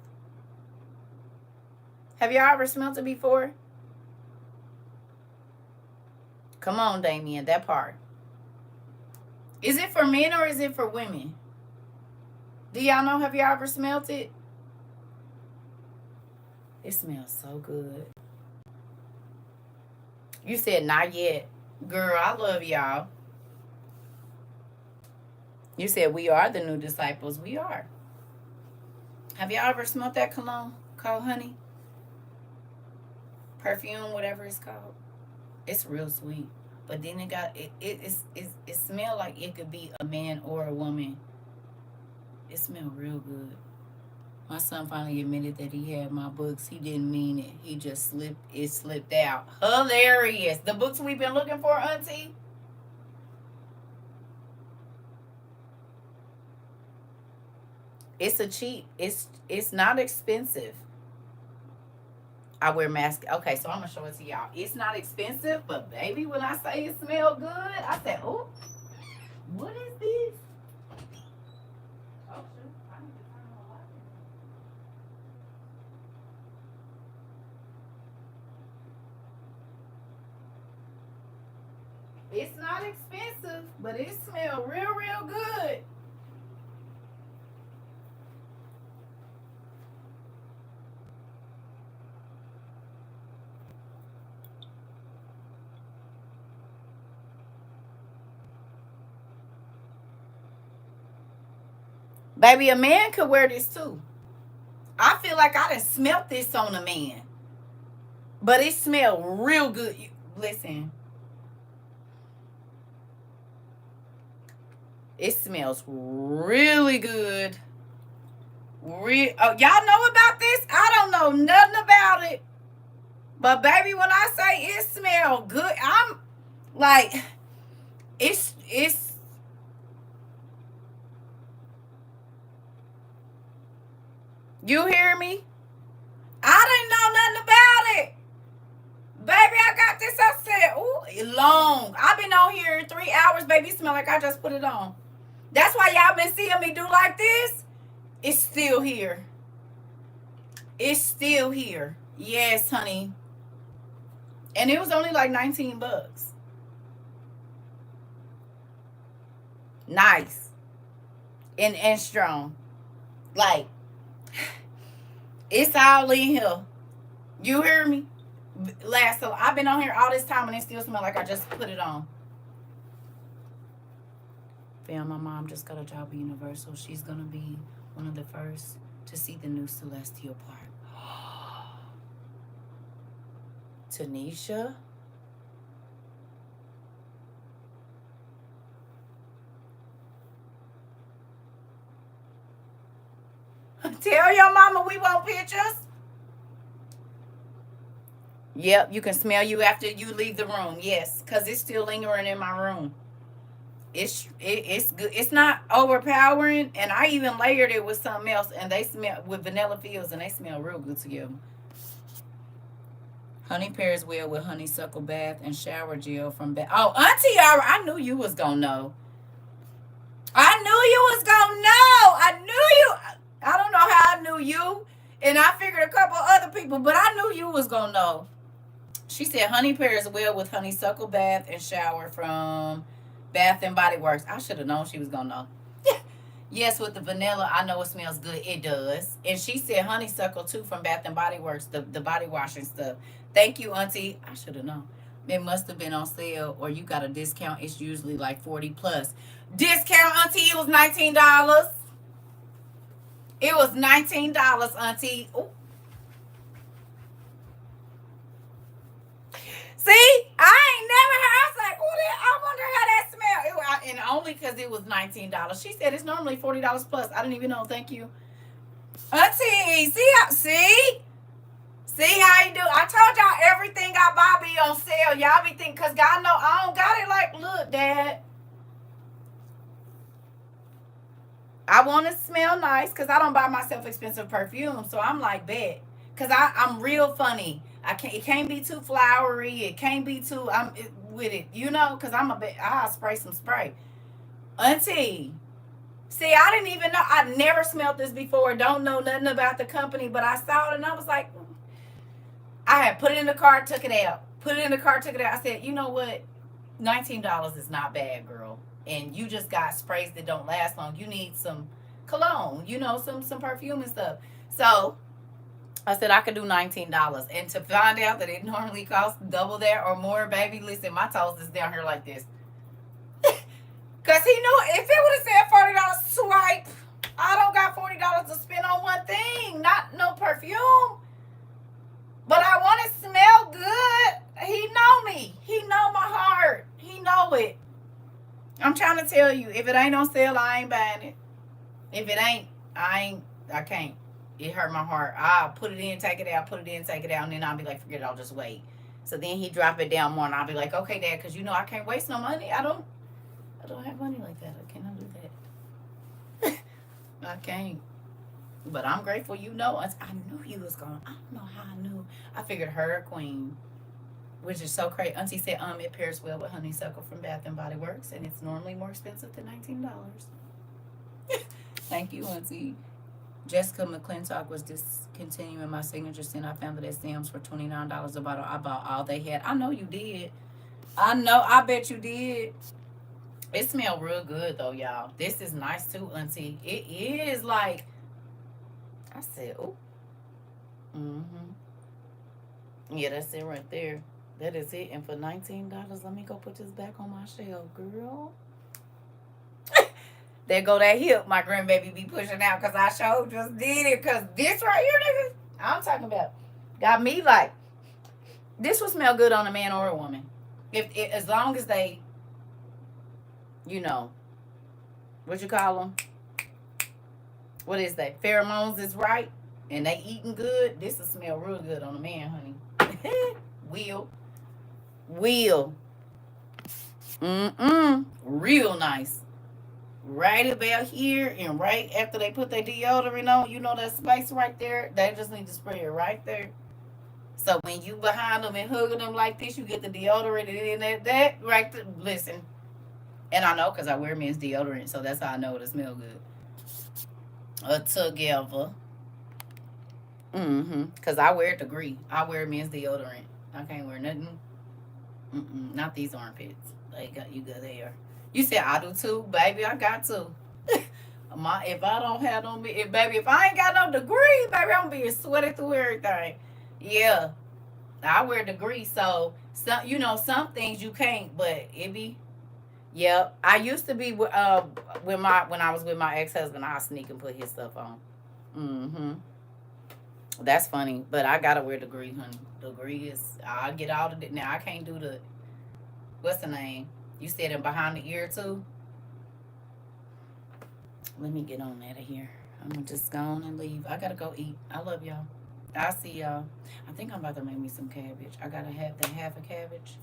Have y'all ever smelled it before? Come on, Damien, that part. Is it for men or is it for women? Do y'all know? Have y'all ever smelled it? It smells so good. You said not yet. Girl, I love y'all. You said we are the new disciples. We are. Have y'all ever smelled that cologne called Honey? Perfume, whatever it's called. It's real sweet. But then it smelled like it could be a man or a woman. It smelled real good. My son finally admitted that he had my books. He didn't mean it. He just slipped out. Hilarious. The books we've been looking for, Auntie. It's it's not expensive. I wear masks. Okay, so I'm gonna show it to y'all. It's not expensive, but baby, when I say it smells good, I said, oh, It's not expensive, but it smells real, real good. Baby, a man could wear this too. I feel like I done smelt this on a man. But it smelled real good. Listen. It smells really good. Oh, y'all know about this? I don't know nothing about it. But baby, when I say it smells good, I'm like, it's you hear me? I didn't know nothing about it. Baby, I got this. I said, ooh, long. I've been on here 3 hours, baby. It smell like I just put it on. That's why y'all been seeing me do like this. It's still here. It's still here. Yes, honey. And it was only like 19 bucks. Nice. And strong. Like, it's all in here. You hear me? So I've been on here all this time and it still smells like I just put it on. Fam, my mom just got a job at Universal. She's gonna be one of the first to see the new Celestial Park. Tanisha? Tell your mama we want pictures. Yep, you can smell you after you leave the room. Yes, because it's still lingering in my room. It's good. It's not overpowering, and I even layered it with something else, and they smell with vanilla fields, and they smell real good together. Honey pairs well with honeysuckle bath and shower gel from bath. Oh, Auntie, I knew you was gonna know. I knew you was gonna know. I knew you. I don't know how I knew you, and I figured a couple other people, but I knew you was gonna know. She said honey pairs well with honeysuckle bath and shower from Bath and Body Works. I should have known she was gonna know. Yes, with the vanilla, I know it smells good. It does. And she said honeysuckle too from Bath and Body Works, the body washing stuff. Thank you, Auntie. I should have known. It must have been on sale or you got a discount. It's usually like 40 plus. Discount, Auntie, it was $19. It was $19, Auntie. Ooh. See, I ain't never heard. I was like, oh, I wonder how that smelled. And only because it was $19. She said it's normally $40 plus. I didn't even know. Thank you, Auntie. See how you do. I told y'all everything I buy be on sale. Y'all be thinking, because God know I don't got it like, look, Dad. I want to smell nice because I don't buy myself expensive perfume. So I'm like, bet. Because I'm real funny. It can't be too flowery. It can't be too with it, because I'll spray some spray. Auntie. See, I didn't even know. I never smelled this before. Don't know nothing about the company, but I saw it and I was like, I had put it in the cart, took it out. I said, you know what? $19 is not bad, girl. And you just got sprays that don't last long. You need some cologne, some perfume and stuff. So I said I could do $19. And to find out that it normally costs double that or more, baby, listen, my toes is down here like this. Because he knew if it would have said $40 swipe, I don't got $40 to spend on one thing, not no perfume. But I want to smell good. He know me. He know my heart. He know it. I'm trying to tell you, if it ain't on sale, I ain't buying it. If it ain't, I can't. It hurt my heart. I'll put it in, take it out, and then I'll be like, forget it, I'll just wait. So then he drop it down more, and I'll be like, okay, Dad, because I can't waste no money. I don't have money like that. I cannot do that. I can't. But I'm grateful, I knew you was going. I don't know how I knew. I figured her a queen, which is so crazy. Auntie said, it pairs well with honeysuckle from Bath and Body Works, and it's normally more expensive than $19. Thank you, Auntie. Jessica McClintock was discontinuing my signature scent. I found it at Sam's for $29 a bottle. I bought all they had. I know you did. I know. I bet you did. It smells real good though, y'all. This is nice too, Auntie. It is like I said. Oh, mm-hmm. Yeah, that's it right there. That is it. And for $19, let me go put this back on my shelf, girl. There go that hip my grandbaby be pushing out because I sure just did it. Because this right here, nigga, I'm talking about, got me like, this will smell good on a man or a woman. If it, as long as they, you know, what you call them? What is that? Pheromones is right, and they eating good. This will smell real good on a man, honey. will, will, real nice. Right about here and right after they put their deodorant on, you know that space right there. They just need to spray it right there. So when you behind them and hugging them like this, you get the deodorant and then that right there. Listen, and I know because I wear men's deodorant, so that's how I know it smell good. Together. Because I wear degree. I wear men's deodorant. I can't wear nothing. Not these armpits. They got you good there. You said I do too, baby. I got to. My if I don't have no if baby if I ain't got no degree, baby, I'm being sweaty through everything. Yeah, I wear degree, so some some things you can't, but it be yeah. I used to be with my when I was with my ex husband, I sneak and put his stuff on. Mm-hmm. That's funny, but I gotta wear degree, honey. Degree is I get all of it now. I can't do the what's the name? You said it behind the ear too. Let me get on out of here. I'm gonna just go on and leave. I gotta go eat. I love y'all. I'll see y'all. I think I'm about to make me some cabbage. I gotta have the half a cabbage.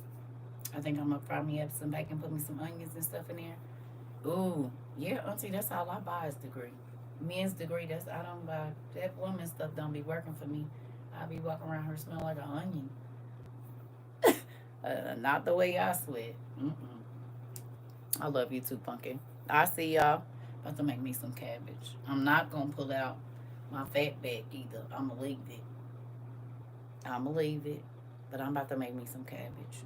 I think I'm gonna fry me up some bacon, put me some onions and stuff in there. Ooh, yeah, Auntie, that's all I buy is degree. Men's degree, that's I don't buy that woman's stuff don't be working for me. I be walking around here smelling like an onion. Not the way I sweat. I love you too, Pumpkin. I see y'all. About to make me some cabbage. I'm not gonna pull out my fat back either. I'ma leave it. I'ma leave it. But I'm about to make me some cabbage.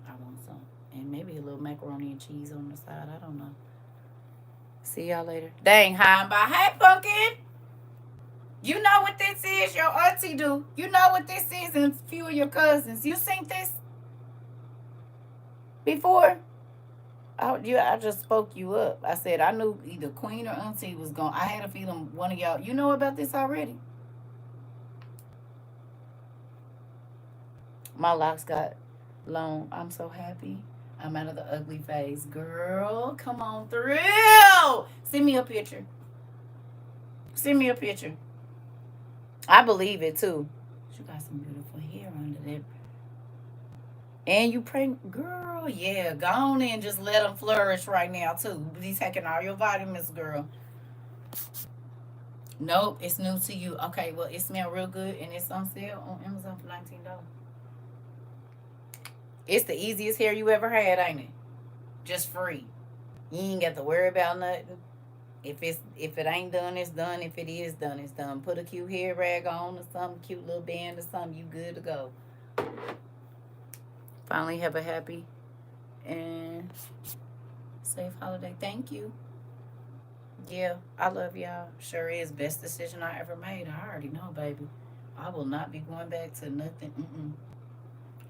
I want some. And maybe a little macaroni and cheese on the side. I don't know. See y'all later. Dang, hi and bye. Hey, Pumpkin. You know what this is? Your auntie do. You know what this is and a few of your cousins. You seen this before? I just spoke you up. I said I knew either Queen or Auntie was going. I had a feeling one of y'all. You know about this already? My locks got long. I'm so happy. I'm out of the ugly phase. Girl, come on through. Send me a picture. Send me a picture. I believe it too. You got some beautiful hair under there. And you pregnant, girl? Yeah, go on and just let them flourish right now too. Be taking all your vitamins, girl. Nope, it's new to you. Okay, well it smells real good and it's on sale on Amazon for $19. It's the easiest hair you ever had, ain't it? Just free. You ain't got to worry about nothing. If it ain't done, it's done. If it is done, it's done. Put a cute hair rag on or something, cute little band or something, you good to go. Finally have a happy and safe holiday. Thank you. Yeah, I love y'all. Sure is. Best decision I ever made. I already know, baby. I will not be going back to nothing.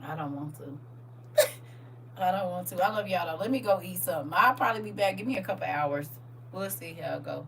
I don't want to. I don't want to. I love y'all though. Let me go eat something. I'll probably be back. Give me a couple hours. We'll see how it go.